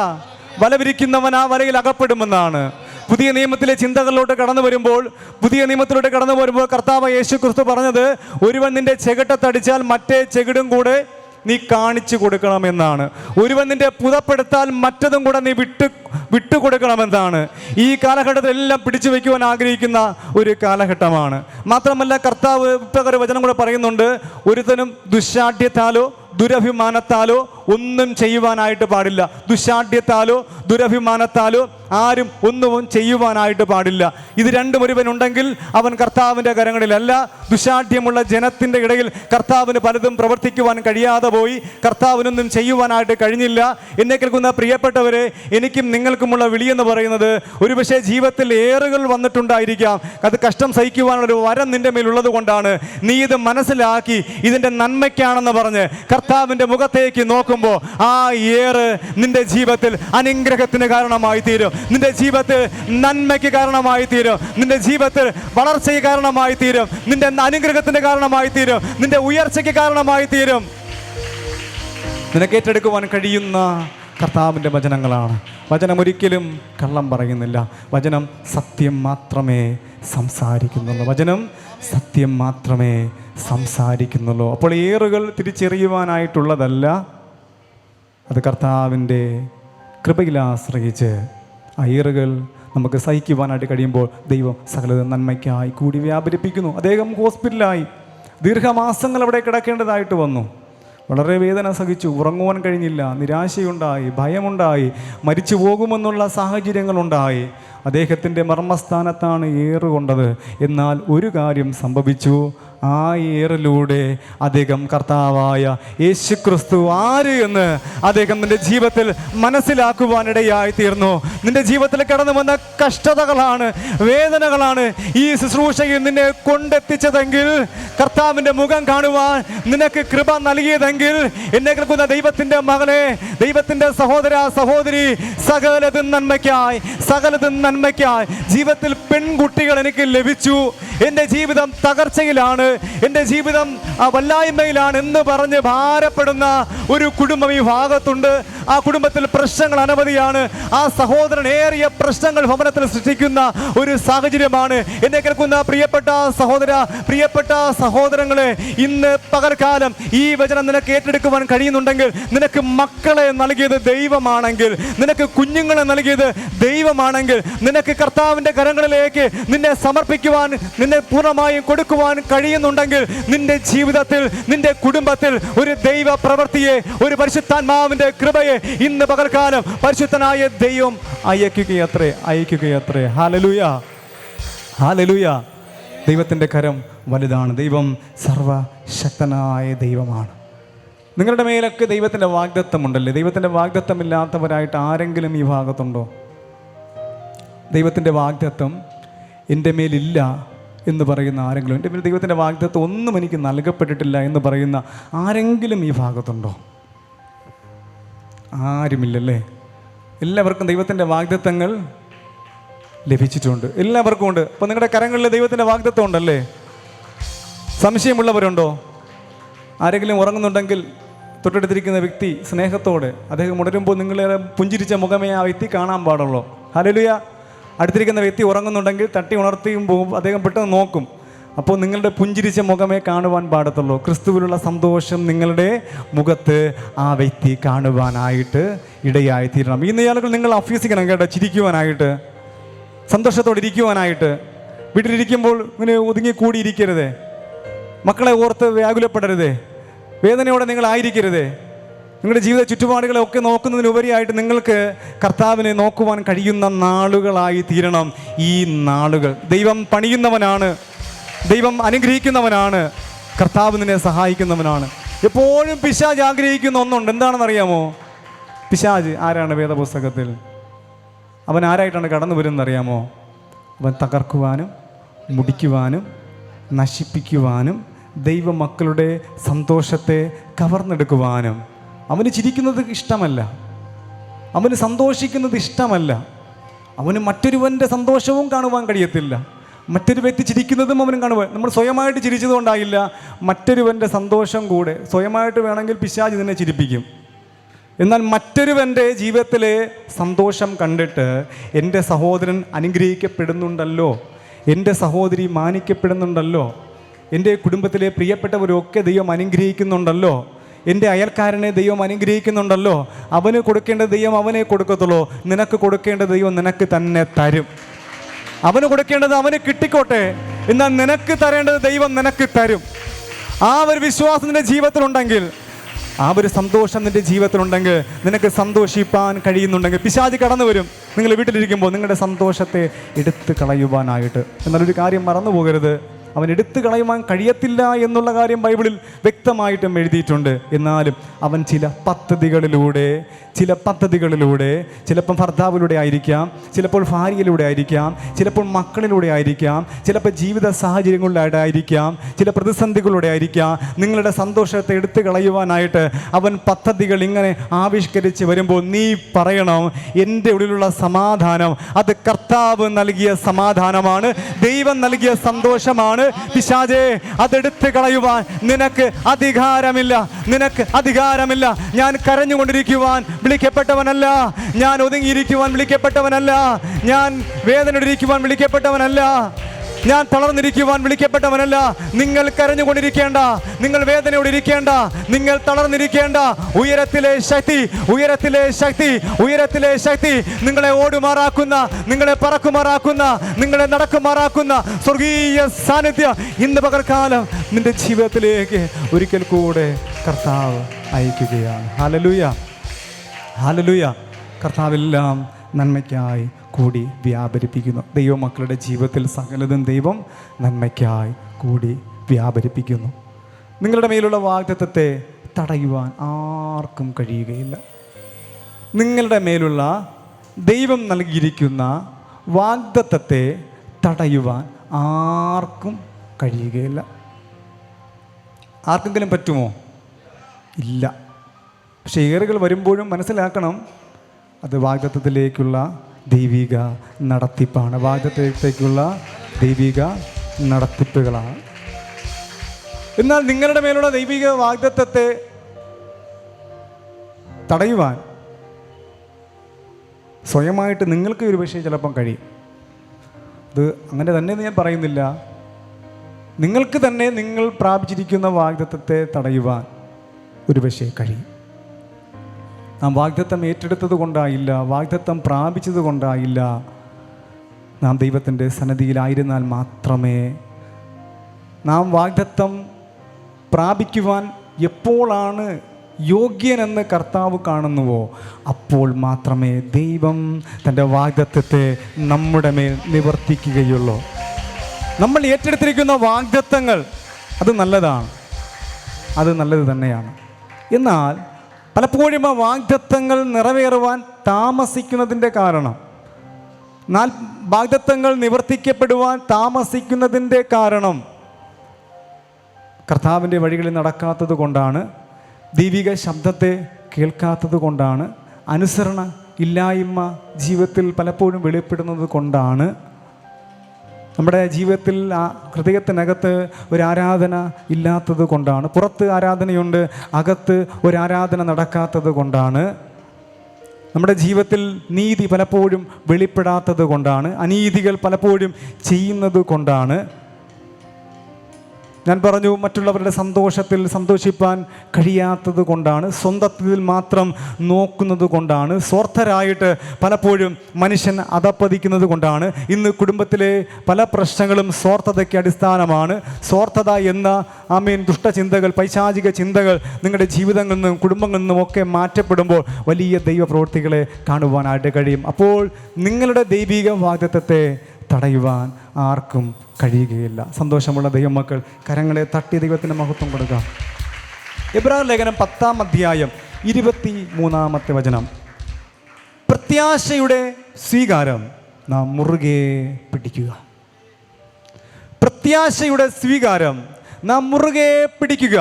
വല വിരിക്കുന്നവൻ ആ വലയിൽ അകപ്പെടുമെന്നാണ്. പുതിയ നിയമത്തിലെ ചിന്തകളിലോട്ട് കടന്നു വരുമ്പോൾ കർത്താവ് യേശു ക്രിസ്തു പറഞ്ഞത്, ഒരുവൻ നിന്റെ ചെകിട്ടത്തടിച്ചാൽ മറ്റേ ചെകിടും കൂടെ നീ കാണിച്ചു കൊടുക്കണമെന്നാണ്. ഒരുവൻ നിന്റെ പുതപ്പെടുത്താൽ മറ്റതും കൂടെ നീ വിട്ടുകൊടുക്കണമെന്നാണ്. ഈ കാലഘട്ടത്തിൽ എല്ലാം പിടിച്ചു വയ്ക്കുവാൻ ആഗ്രഹിക്കുന്ന ഒരു കാലഘട്ടമാണ്. മാത്രമല്ല, കർത്താവ് ഇപ്രകാരം വചനം കൂടെ പറയുന്നുണ്ട്: ഒരുത്തനും ദുശ്ശാഠ്യത്താലോ ദുരഭിമാനത്താലോ ഒന്നും ചെയ്യുവാനായിട്ട് പാടില്ല. ദുശാഠ്യത്താലോ ദുരഭിമാനത്താലോ ആരും ഒന്നും ചെയ്യുവാനായിട്ട് പാടില്ല. ഇത് രണ്ടും ഒരുവനുണ്ടെങ്കിൽ അവൻ കർത്താവിൻ്റെ കരങ്ങളിലല്ല. ദുശാഠ്യമുള്ള ജനത്തിൻ്റെ ഇടയിൽ കർത്താവിന് പലതും പ്രവർത്തിക്കുവാൻ കഴിയാതെ പോയി. കർത്താവിനൊന്നും ചെയ്യുവാനായിട്ട് കഴിഞ്ഞില്ല. എന്നെ കേൾക്കുന്ന പ്രിയപ്പെട്ടവരെ, എനിക്കും നിങ്ങൾക്കുമുള്ള വിളിയെന്ന് പറയുന്നത്, ഒരുപക്ഷെ ജീവിതത്തിൽ ഏറുകൾ വന്നിട്ടുണ്ടായിരിക്കാം. അത് കഷ്ടം സഹിക്കുവാനുള്ളൊരു വരം നിന്റെ മേലുള്ളത് കൊണ്ടാണ്. നീ ഇത് മനസ്സിലാക്കി ഇതിൻ്റെ നന്മയ്ക്കാണെന്ന് പറഞ്ഞ് കർത്താവിൻ്റെ മുഖത്തേക്ക് നോക്കുമ്പോൾ ആ ഏറ് നിന്റെ ജീവിതത്തിൽ അനുഗ്രഹത്തിന് കാരണമായി തീരും. നിന്റെ ജീവിതത്തിൽ നന്മയ്ക്ക് കാരണമായി തീരും. നിന്റെ ജീവിതത്തിൽ വളർച്ചയ്ക്ക് കാരണമായി തീരും. നിന്റെ അനുഗ്രഹത്തിന് കാരണമായി തീരും. നിന്റെ ഉയർച്ചയ്ക്ക് കാരണമായി തീരും. നിനക്ക് ഏറ്റെടുക്കുവാൻ കഴിയുന്ന കർത്താവിൻ്റെ വചനങ്ങളാണ്. വചനം ഒരിക്കലും കള്ളം പറയുന്നില്ല. വചനം സത്യം മാത്രമേ സംസാരിക്കുന്നുള്ളൂ. വചനം സത്യം മാത്രമേ സംസാരിക്കുന്നുള്ളൂ. അപ്പോൾ ഏറുകൾ തിരിച്ചറിയുവാനായിട്ടുള്ളതല്ല, അത് കർത്താവിൻ്റെ കൃപയിൽ ആശ്രയിച്ച് ആ ഏറുകൾ നമുക്ക് സഹിക്കുവാനായിട്ട് കഴിയുമ്പോൾ ദൈവം സകല നന്മയ്ക്കായി കൂടി വ്യാപരിപ്പിക്കുന്നു. അദ്ദേഹം ഹോസ്പിറ്റലായി ദീർഘമാസങ്ങൾ അവിടെ കിടക്കേണ്ടതായിട്ട് വന്നു. വളരെ വേദന സഹിച്ചു, ഉറങ്ങുവാൻ കഴിഞ്ഞില്ല, നിരാശയുണ്ടായി, ഭയമുണ്ടായി, മരിച്ചു പോകുമെന്നുള്ള സാഹചര്യങ്ങളുണ്ടായി. അദ്ദേഹത്തിൻ്റെ മർമ്മസ്ഥാനത്താണ് ഏറുകൊണ്ടത്. എന്നാൽ ഒരു കാര്യം സംഭവിച്ചു. ആ ഏറിലൂടെ അദ്ദേഹം കർത്താവായ യേശുക്രിസ്തു ആര് എന്ന് അദ്ദേഹം നിന്റെ ജീവിതത്തിൽ മനസ്സിലാക്കുവാനിടയായി തീർന്നു. നിന്റെ ജീവിതത്തിൽ കടന്നു വന്ന കഷ്ടതകളാണ്, വേദനകളാണ് ഈ ശുശ്രൂഷയിൽ നിന്നെ കൊണ്ടെത്തിച്ചതെങ്കിൽ, കർത്താവിൻ്റെ മുഖം കാണുവാൻ നിനക്ക് കൃപ നൽകിയതെങ്കിൽ, എന്നെ കേൾക്കുന്ന ദൈവത്തിൻ്റെ മകളെ, ദൈവത്തിൻ്റെ സഹോദര സഹോദരി, സകലതും നന്മയ്ക്കായി, സകലതും നന്മയ്ക്കായി. ജീവിതത്തിൽ പെൺകുട്ടികൾ എനിക്ക് ലഭിച്ചു, എൻ്റെ ജീവിതം തകർച്ചയിലാണ്, എൻ്റെ ജീവിതം വല്ലായ്മയിലാണ് എന്ന് പറഞ്ഞ് ഭാരപ്പെടുന്ന ഒരു കുടുംബം ഈ ഭാഗത്തുണ്ട്. ആ കുടുംബത്തിൽ പ്രശ്നങ്ങൾ അനവധിയാണ്. ആ സഹോദരൻ ഏറിയ പ്രശ്നങ്ങൾ ഭവനത്തിൽ സൃഷ്ടിക്കുന്ന ഒരു സാഹചര്യമാണ്. എന്നെ കേൾക്കുന്ന പ്രിയപ്പെട്ട സഹോദര, പ്രിയപ്പെട്ട സഹോദരങ്ങളെ, ഇന്ന് പകൽക്കാലം ഈ വചനം നിനക്ക് ഏറ്റെടുക്കുവാൻ കഴിയുന്നുണ്ടെങ്കിൽ, നിനക്ക് മക്കളെ നൽകിയത് ദൈവമാണെങ്കിൽ, നിനക്ക് കുഞ്ഞുങ്ങളെ നൽകിയത് ദൈവമാണെങ്കിൽ, നിനക്ക് കർത്താവിൻ്റെ കരങ്ങളിലേക്ക് നിന്നെ സമർപ്പിക്കുവാൻ, നിന്നെ പൂർണ്ണമായും കൊടുക്കുവാൻ കഴിയുന്നുണ്ടെങ്കിൽ, നിന്റെ ജീവിതത്തിൽ, നിന്റെ കുടുംബത്തിൽ ഒരു ദൈവ പ്രവൃത്തിയെ, ഒരു പരിശുദ്ധാത്മാവിൻ്റെ കൃപയെ ഇന്ന് പകൽക്കാലം പരിശുദ്ധനായ ദൈവം അയക്കുകയത്രേ. Hallelujah, hallelujah. ദൈവത്തിൻ്റെ കരം വലുതാണ്. ദൈവം സർവശക്തനായ ദൈവമാണ്. നിങ്ങളുടെ മേലൊക്കെ ദൈവത്തിൻ്റെ വാഗ്ദത്തമുണ്ടല്ലേ? ദൈവത്തിൻ്റെ വാഗ്ദത്തമില്ലാത്തവരായിട്ട് ആരെങ്കിലും ഈ ഭാഗത്തുണ്ടോ? ദൈവത്തിൻ്റെ വാഗ്ദത്തം എൻ്റെ മേലില്ല എന്ന് പറയുന്ന ആരെങ്കിലും, എൻ്റെ മേൽ ദൈവത്തിൻ്റെ വാഗ്ദത്തം ഒന്നും എനിക്ക് നൽകപ്പെട്ടിട്ടില്ല എന്ന് പറയുന്ന ആരെങ്കിലും ഈ ഭാഗത്തുണ്ടോ? ആരുമില്ലല്ലേ? എല്ലാവർക്കും ദൈവത്തിൻ്റെ വാഗ്ദത്തങ്ങൾ ലഭിച്ചിട്ടുണ്ട്. എല്ലാവർക്കും ഉണ്ട്. അപ്പോൾ നിങ്ങളുടെ കരങ്ങളിൽ ദൈവത്തിൻ്റെ വാഗ്ദത്തം ഉണ്ടല്ലേ? സംശയമുള്ളവരുണ്ടോ? ആരെങ്കിലും ഉറങ്ങുന്നുണ്ടെങ്കിൽ തൊട്ടടുത്തിരിക്കുന്ന വ്യക്തി സ്നേഹത്തോടെ, അദ്ദേഹം ഉണരുമ്പോൾ നിങ്ങളെ പുഞ്ചിരിച്ച മുഖമേ ആ വ്യക്തി കാണാൻ പാടുള്ളൂ. ഹല്ലേലൂയ. അടുത്തിരിക്കുന്ന വ്യക്തി ഉറങ്ങുന്നുണ്ടെങ്കിൽ തട്ടി ഉണർത്തിയും പോകും, അദ്ദേഹം പെട്ടെന്ന് നോക്കും. അപ്പോൾ നിങ്ങളുടെ പുഞ്ചിരിച്ച മുഖമേ കാണുവാൻ പാടത്തുള്ളൂ. ക്രിസ്തുവിലുള്ള സന്തോഷം നിങ്ങളുടെ മുഖത്ത് ആ വ്യക്തി കാണുവാനായിട്ട് ഇടയായി തീരണം. ഈ ആളുകൾ നിങ്ങൾ അഭ്യസിക്കണം കേട്ടോ, ചിരിക്കുവാനായിട്ട്, സന്തോഷത്തോടെ ഇരിക്കുവാനായിട്ട്. വീട്ടിലിരിക്കുമ്പോൾ ഇങ്ങനെ ഒതുങ്ങിക്കൂടിയിരിക്കരുതേ. മക്കളെ ഓർത്ത് വ്യാകുലപ്പെടരുതേ. വേദനയോടെ നിങ്ങളായിരിക്കരുതേ. നിങ്ങളുടെ ജീവിത ചുറ്റുപാടുകളെ ഒക്കെ നോക്കുന്നതിനുപരിയായിട്ട് നിങ്ങൾക്ക് കർത്താവിനെ നോക്കുവാൻ കഴിയുന്ന നാളുകളായി തീരണം ഈ നാളുകൾ. ദൈവം പണിയുന്നവനാണ്, ദൈവം അനുഗ്രഹിക്കുന്നവനാണ്, കർത്താവ് നിന്നെ സഹായിക്കുന്നവനാണ്. എപ്പോഴും പിശാച് ആഗ്രഹിക്കുന്ന ഒന്നുണ്ട്. എന്താണെന്നറിയാമോ? പിശാച് ആരാണ് വേദപുസ്തകത്തിൽ? അവൻ ആരായിട്ടാണ് കടന്നു വരുന്നതെന്നറിയാമോ? അവൻ തകർക്കുവാനും മുടിക്കുവാനും നശിപ്പിക്കുവാനും ദൈവമക്കളുടെ സന്തോഷത്തെ കവർന്നെടുക്കുവാനും. അവന് ചിരിക്കുന്നത് ഇഷ്ടമല്ല, അവന് സന്തോഷിക്കുന്നത് ഇഷ്ടമല്ല, അവന് മറ്റൊരുവൻ്റെ സന്തോഷവും കാണുവാൻ കഴിയത്തില്ല. മറ്റൊരു വ്യക്തി ചിരിക്കുന്നതും അവനും കാണുവാൻ, നമ്മൾ സ്വയമായിട്ട് ചിരിച്ചതുകൊണ്ടായില്ല, മറ്റൊരുവൻ്റെ സന്തോഷം കൂടെ സ്വയമായിട്ട് വേണമെങ്കിൽ പിശാച് നിന്നെ ചിരിപ്പിക്കും. എന്നാൽ മറ്റൊരുവൻ്റെ ജീവിതത്തിലെ സന്തോഷം കണ്ടിട്ട് എൻ്റെ സഹോദരൻ അനുഗ്രഹിക്കപ്പെടുന്നുണ്ടല്ലോ, എൻ്റെ സഹോദരി മാനിക്കപ്പെടുന്നുണ്ടല്ലോ, എൻ്റെ കുടുംബത്തിലെ പ്രിയപ്പെട്ടവരൊക്കെ ദൈവം അനുഗ്രഹിക്കുന്നുണ്ടല്ലോ, എൻ്റെ അയൽക്കാരനെ ദൈവം അനുഗ്രഹിക്കുന്നുണ്ടല്ലോ, അവന് കൊടുക്കേണ്ട ദൈവം അവനെ കൊടുക്കത്തുള്ളൂ. നിനക്ക് കൊടുക്കേണ്ട ദൈവം നിനക്ക് തന്നെ തരും. അവന് കൊടുക്കേണ്ടത് അവന് കിട്ടിക്കോട്ടെ, എന്നാൽ നിനക്ക് തരേണ്ടത് ദൈവം നിനക്ക് തരും. ആ ഒരു വിശ്വാസം നിന്റെ ജീവിതത്തിലുണ്ടെങ്കിൽ, ആ ഒരു സന്തോഷം നിൻ്റെ ജീവിതത്തിലുണ്ടെങ്കിൽ, നിനക്ക് സന്തോഷിപ്പാൻ കഴിയുന്നുണ്ടെങ്കിൽ, പിശാച് കടന്നു വരും നിങ്ങൾ വീട്ടിലിരിക്കുമ്പോൾ നിങ്ങളുടെ സന്തോഷത്തെ എടുത്തു കളയുവാനായിട്ട്. എന്നാലൊരു കാര്യം മറന്നു പോകരുത്, അവൻ എടുത്തു കളയുവാൻ കഴിയത്തില്ല എന്നുള്ള കാര്യം ബൈബിളിൽ വ്യക്തമായിട്ടും എഴുതിയിട്ടുണ്ട്. എന്നാലും അവൻ ചില പദ്ധതികളിലൂടെ ചിലപ്പം ഭർത്താവിലൂടെ ആയിരിക്കാം, ചിലപ്പോൾ ഭാര്യയിലൂടെ ആയിരിക്കാം, ചിലപ്പോൾ മക്കളിലൂടെ ആയിരിക്കാം, ചിലപ്പോൾ ജീവിത സാഹചര്യങ്ങളിലായിട്ടായിരിക്കാം, ചില പ്രതിസന്ധികളിലൂടെ ആയിരിക്കാം, നിങ്ങളുടെ സന്തോഷത്തെ എടുത്തു കളയുവാനായിട്ട് അവൻ പദ്ധതികൾ ഇങ്ങനെ ആവിഷ്കരിച്ച് വരുമ്പോൾ നീ പറയണം, എൻ്റെ ഉള്ളിലുള്ള സമാധാനം അത് കർത്താവ് നൽകിയ സമാധാനമാണ്, ദൈവം നൽകിയ സന്തോഷമാണ്. പിശാചേ, അതെടുത്ത് കളയുവാൻ നിനക്ക് അധികാരമില്ല. ഞാൻ കരഞ്ഞുകൊണ്ടിരിക്കുവാൻ വിളിക്കപ്പെട്ടവനല്ല, ഞാൻ ഒതുങ്ങിയിരിക്കുവാൻ വിളിക്കപ്പെട്ടവനല്ല, ഞാൻ വേദനയോടിരിക്കുവാൻ വിളിക്കപ്പെട്ടവനല്ല, ഞാൻ തളർന്നിരിക്കുവാൻ വിളിക്കപ്പെട്ടവനല്ല. നിങ്ങൾ കരഞ്ഞുകൊണ്ടിരിക്കേണ്ട, നിങ്ങൾ വേദനയോടിരിക്കേണ്ട, നിങ്ങൾ തളർന്നിരിക്കേണ്ട. ഉയരത്തിലെ ശക്തി നിങ്ങളെ ഓടുമാറാക്കുന്ന, നിങ്ങളെ പറക്കുമാറാക്കുന്ന, നിങ്ങളെ നടക്കുമാറാക്കുന്ന സ്വർഗീയ സാന്നിധ്യം ഇന്ന് പകൽക്കാലം നിന്റെ ജീവിതത്തിലേക്ക് ഒരിക്കൽ കൂടെ കർത്താവ് അയക്കുകയാണ്. ഹല്ലേലൂയ. കർത്താവെല്ലാം നന്മയ്ക്കായി കൂടി വ്യാപരിപ്പിക്കുന്നു. ദൈവമക്കളുടെ ജീവിതത്തിൽ സകലതും ദൈവം നന്മയ്ക്കായി കൂടി വ്യാപരിപ്പിക്കുന്നു. നിങ്ങളുടെ മേലുള്ള വാഗ്ദത്തത്തെ തടയുവാൻ ആർക്കും കഴിയുകയില്ല. നിങ്ങളുടെ മേലുള്ള ദൈവം നൽകിയിരിക്കുന്ന വാഗ്ദത്തത്തെ തടയുവാൻ ആർക്കും കഴിയുകയില്ല. ആർക്കെങ്കിലും പറ്റുമോ? ഇല്ല. പക്ഷേ ഏറുകൾ വരുമ്പോഴും മനസ്സിലാക്കണം, അത് വാഗ്ദത്തത്തിലേക്കുള്ള ദൈവിക നടത്തിപ്പാണ്, വാഗ്ദത്തത്തിലേക്കുള്ള ദൈവിക നടത്തിപ്പുകളാണ്. എന്നാൽ നിങ്ങളുടെ മേലുള്ള ദൈവിക വാഗ്ദത്തത്തെ തടയുവാൻ സ്വയമായിട്ട് നിങ്ങൾക്ക് ഒരു പക്ഷേ ചിലപ്പം കഴിയും. അത് അങ്ങനെ തന്നെ ഞാൻ പറയുന്നില്ല. നിങ്ങൾക്ക് തന്നെ നിങ്ങൾ പ്രാപിച്ചിരിക്കുന്ന വാഗ്ദത്തത്തെ തടയുവാൻ ഒരു പക്ഷേ കഴിയും. നാം വാഗ്ദത്തം ഏറ്റെടുത്തത് കൊണ്ടായില്ല, വാഗ്ദത്തം പ്രാപിച്ചത് കൊണ്ടായില്ല. നാം ദൈവത്തിൻ്റെ സന്നിധിയിലായിരുന്നാൽ മാത്രമേ, നാം വാഗ്ദത്തം പ്രാപിക്കുവാൻ എപ്പോഴാണ് യോഗ്യനെന്ന് കർത്താവ് കാണുന്നുവോ അപ്പോൾ മാത്രമേ ദൈവം തൻ്റെ വാഗ്ദത്തത്തെ നമ്മുടെ മേൽ നിവർത്തിക്കുകയുള്ളൂ. നമ്മൾ ഏറ്റെടുത്തിരിക്കുന്ന വാഗ്ദത്തങ്ങൾ അത് നല്ലതാണ്, അത് നല്ലത് തന്നെയാണ്. എന്നാൽ പലപ്പോഴും ആ വാഗ്ദത്തങ്ങൾ നിറവേറുവാൻ താമസിക്കുന്നതിൻ്റെ കാരണം, വാഗ്ദത്തങ്ങൾ നിവർത്തിക്കപ്പെടുവാൻ താമസിക്കുന്നതിൻ്റെ കാരണം കർത്താവിൻ്റെ വഴികളിൽ നടക്കാത്തത് കൊണ്ടാണ്, ദൈവിക ശബ്ദത്തെ കേൾക്കാത്തത് കൊണ്ടാണ്, അനുസരണ ഇല്ലായ്മ ജീവിതത്തിൽ പലപ്പോഴും വെളിപ്പെടുന്നത് കൊണ്ടാണ്. നമ്മുടെ ജീവിതത്തിൽ ആ ഹൃദയത്തിനകത്ത് ഒരു ആരാധന ഇല്ലാത്തത് കൊണ്ടാണ്, പുറത്ത് ആരാധനയുണ്ട്, അകത്ത് ഒരു ആരാധന നടക്കാത്തത് കൊണ്ടാണ്. നമ്മുടെ ജീവിതത്തിൽ നീതി പലപ്പോഴും വെളിപ്പെടാത്തത് കൊണ്ടാണ്, അനീതികൾ പലപ്പോഴും ചെയ്യുന്നത് കൊണ്ടാണ്. ഞാൻ പറഞ്ഞു, മറ്റുള്ളവരുടെ സന്തോഷത്തിൽ സന്തോഷിപ്പാൻ കഴിയാത്തത് കൊണ്ടാണ്, സ്വന്തത്തിൽ മാത്രം നോക്കുന്നത് കൊണ്ടാണ്, സ്വാർത്ഥരായിട്ട് പലപ്പോഴും മനുഷ്യൻ അധപ്പതിക്കുന്നത് കൊണ്ടാണ്. ഇന്ന് കുടുംബത്തിലെ പല പ്രശ്നങ്ങളും സ്വാർത്ഥതയ്ക്ക് അടിസ്ഥാനമാണ്. സ്വാർത്ഥത എന്ന ദുഷ്ടചിന്തകൾ, പൈശാചിക ചിന്തകൾ നിങ്ങളുടെ ജീവിതങ്ങളിൽ നിന്നും കുടുംബങ്ങളിൽ നിന്നും ഒക്കെ മാറ്റപ്പെടുമ്പോൾ വലിയ ദൈവപ്രവൃത്തികളെ കാണുവാനായിട്ട് കഴിയും. അപ്പോൾ നിങ്ങളുടെ ദൈവിക വാഗ്ദത്തത്തെ തടയുവാൻ ആർക്കും കഴിയുകയില്ല. സന്തോഷമുള്ള ദൈവമക്കൾ കരങ്ങളെ തട്ടി ദൈവത്തിന് മഹത്വം കൊടുക്കാം. എബ്രായർ ലേഖനം 10-ാം അധ്യായം 23-ാമത്തെ വചനം. പ്രത്യാശയുടെ സ്വീകാരം നാം മുറുകെ പിടിക്കുക. പ്രത്യാശയുടെ സ്വീകാരം നാം മുറുകെ പിടിക്കുക.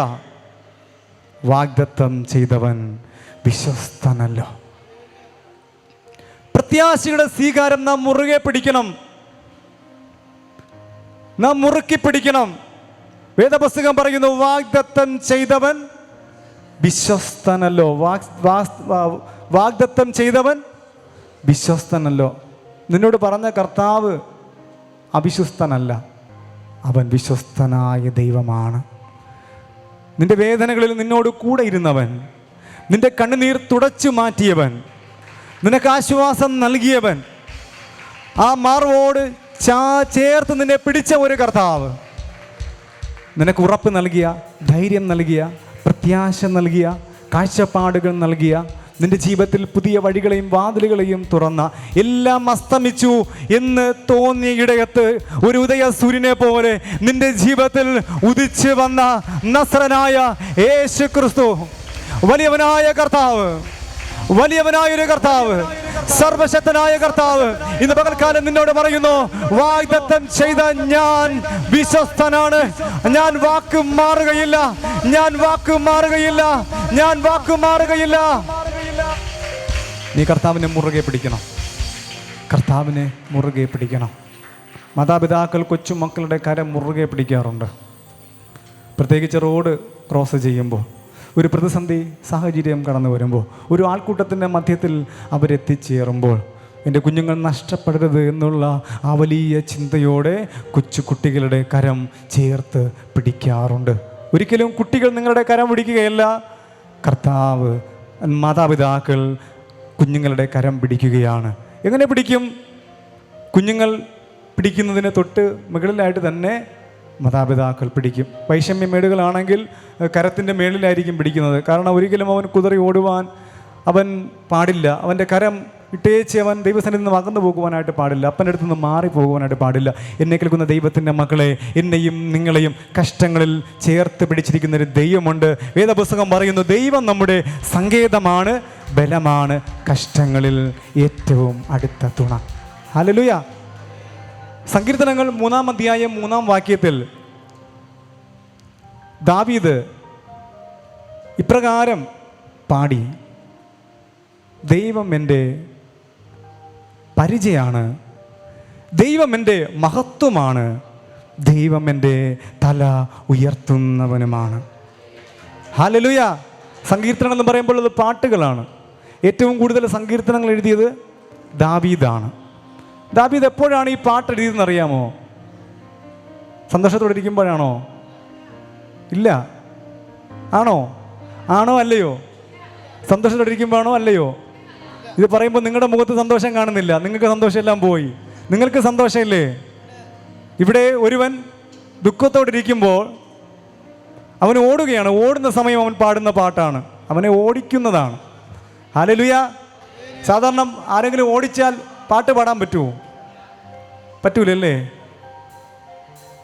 വാഗ്ദത്തം ചെയ്തവൻ വിശ്വസ്തനല്ലോ. പ്രത്യാശയുടെ സ്വീകാരം നാം മുറുകെ പിടിക്കണം, നാം മുറുക്കി പിടിക്കണം. വേദപുസ്തകം പറയുന്നു, വാഗ്ദത്തം ചെയ്തവൻ വിശ്വസ്തനല്ലോ. വാഗ്ദത്തം ചെയ്തവൻ വിശ്വസ്തനല്ലോ. നിന്നോട് പറഞ്ഞ കർത്താവ് അവിശ്വസ്തനല്ല, അവൻ വിശ്വസ്തനായ ദൈവമാണ്. നിന്റെ വേദനകളിൽ നിന്നോട് കൂടെ ഇരുന്നവൻ, നിന്റെ കണ്ണുനീർ തുടച്ചു മാറ്റിയവൻ, നിനക്ക് ആശ്വാസം നൽകിയവൻ, ആ മാർവോട് ചേർത്ത് നിന്നെ പിടിച്ച ഒരു കർത്താവ്, നിനക്ക് ഉറപ്പ് നൽകിയ, ധൈര്യം നൽകിയ, പ്രത്യാശ നൽകിയ കാഴ്ചപ്പാടുകൾ നൽകിയ, നിന്റെ ജീവിതത്തിൽ പുതിയ വഴികളെയും വാതിലുകളെയും തുറന്ന, എല്ലാം അസ്തമിച്ചു എന്ന് തോന്നിയ ഇടയത്ത് ഒരു ഉദയ സൂര്യനെ പോലെ നിന്റെ ജീവിതത്തിൽ ഉദിച്ചു വന്ന നസ്രനായ യേശു ക്രിസ്തു, വലിയവനായ കർത്താവ്, വലിയവനായൊരു കർത്താവ്, സർവശക്തനായ കർത്താവ് ഇന്ന് പകൽക്കാലം നിന്നോട് പറയുന്നു, വാഗ്ദത്തം ചെയ്ത ഞാൻ വിശ്വസ്തനാണ്, ഞാൻ വാക്ക് മാറുകയില്ല, ഞാൻ വാക്ക് മാറുകയില്ല, ഞാൻ വാക്ക് മാറുകയില്ല. നീ കർത്താവിനെ മുറുകെ പിടിക്കണം, കർത്താവിനെ മുറുകെ പിടിക്കണം. മാതാപിതാക്കൾ കൊച്ചുമക്കളുടെ കരം മുറുകെ പിടിക്കാറുണ്ട്. പ്രത്യേകിച്ച് റോഡ് ക്രോസ് ചെയ്യുമ്പോൾ, ഒരു പ്രതിസന്ധി സാഹചര്യം കടന്നു വരുമ്പോൾ, ഒരു ആൾക്കൂട്ടത്തിൻ്റെ മധ്യത്തിൽ അവരെത്തിച്ചേരുമ്പോൾ, എൻ്റെ കുഞ്ഞുങ്ങൾ നഷ്ടപ്പെടരുത് എന്നുള്ള ആ വലിയ ചിന്തയോടെ കൊച്ചു കുട്ടികളുടെ കരം ചേർത്ത് പിടിക്കാറുണ്ട്. ഒരിക്കലും കുട്ടികൾ നിങ്ങളുടെ കരം പിടിക്കുകയല്ല, കർത്താവ്, മാതാപിതാക്കൾ കുഞ്ഞുങ്ങളുടെ കരം പിടിക്കുകയാണ്. എങ്ങനെ പിടിക്കും? കുഞ്ഞുങ്ങൾ പിടിക്കുന്നതിന് തൊട്ട് മുകളിലായിട്ട് തന്നെ മാതാപിതാക്കൾ പിടിക്കും. വൈഷമ്യമേടുകളാണെങ്കിൽ കരത്തിൻ്റെ മേളിലായിരിക്കും പിടിക്കുന്നത്. കാരണം ഒരിക്കലും അവൻ കുതറി ഓടുവാൻ അവൻ പാടില്ല. അവൻ്റെ കരം ഇട്ടേച്ച് അവൻ ദൈവസന്നിധിയിൽ നിന്ന് അകന്നു പോകുവാനായിട്ട് പാടില്ല, അപ്പൻ്റെ അടുത്ത് നിന്ന് മാറിപ്പോകുവാനായിട്ട് പാടില്ല. എന്നെ കേൾക്കുന്ന ദൈവത്തിൻ്റെ മക്കളെ, എന്നെയും നിങ്ങളെയും കഷ്ടങ്ങളിൽ ചേർത്ത് പിടിച്ചിരിക്കുന്നൊരു ദൈവമുണ്ട്. വേദപുസ്തകം പറയുന്നു, ദൈവം നമ്മുടെ സങ്കേതമാണ്, ബലമാണ്, കഷ്ടങ്ങളിൽ ഏറ്റവും അടുത്ത തുണ. ഹല്ലേലൂയ. സങ്കീർത്തനങ്ങൾ 3-ാം അധ്യായം 3-ാം വാക്യത്തിൽ ദാവീദ് ഇപ്രകാരം പാടി, ദൈവം എൻ്റെ പരിചയാണ്, ദൈവം എൻ്റെ മഹത്വമാണ്, ദൈവം എൻ്റെ തല ഉയർത്തുന്നവനുമാണ്. ഹല്ലേലൂയ. സങ്കീർത്തനങ്ങൾ എന്ന് പറയുമ്പോൾ അത് പാട്ടുകളാണ്. ഏറ്റവും കൂടുതൽ സങ്കീർത്തനങ്ങൾ എഴുതിയത് ദാവീദാണ്. ദാവീദ് എപ്പോഴാണ് ഈ പാട്ട് എഴുതിയതെന്ന് അറിയാമോ? സന്തോഷത്തോടെ ഇരിക്കുമ്പോഴാണോ? ഇല്ല. ആണോ? ആണോ അല്ലയോ? സന്തോഷത്തോടെ ഇരിക്കുമ്പോഴാണോ അല്ലയോ? ഇത് പറയുമ്പോൾ നിങ്ങളുടെ മുഖത്ത് സന്തോഷം കാണുന്നില്ല. നിങ്ങൾക്ക് സന്തോഷം എല്ലാം പോയി. നിങ്ങൾക്ക് സന്തോഷമില്ലേ? ഇവിടെ ഒരുവൻ ദുഃഖത്തോടെ ഇരിക്കുമ്പോൾ അവൻ ഓടുകയാണ്. ഓടുന്ന സമയം അവൻ പാടുന്ന പാട്ടാണ്, അവനെ ഓടിക്കുന്നതാണ്. ഹല്ലേലൂയ. സാധാരണ ആരെങ്കിലും ഓടിച്ചാൽ പാട്ട് പാടാൻ പറ്റുമോ? പറ്റൂലല്ലേ?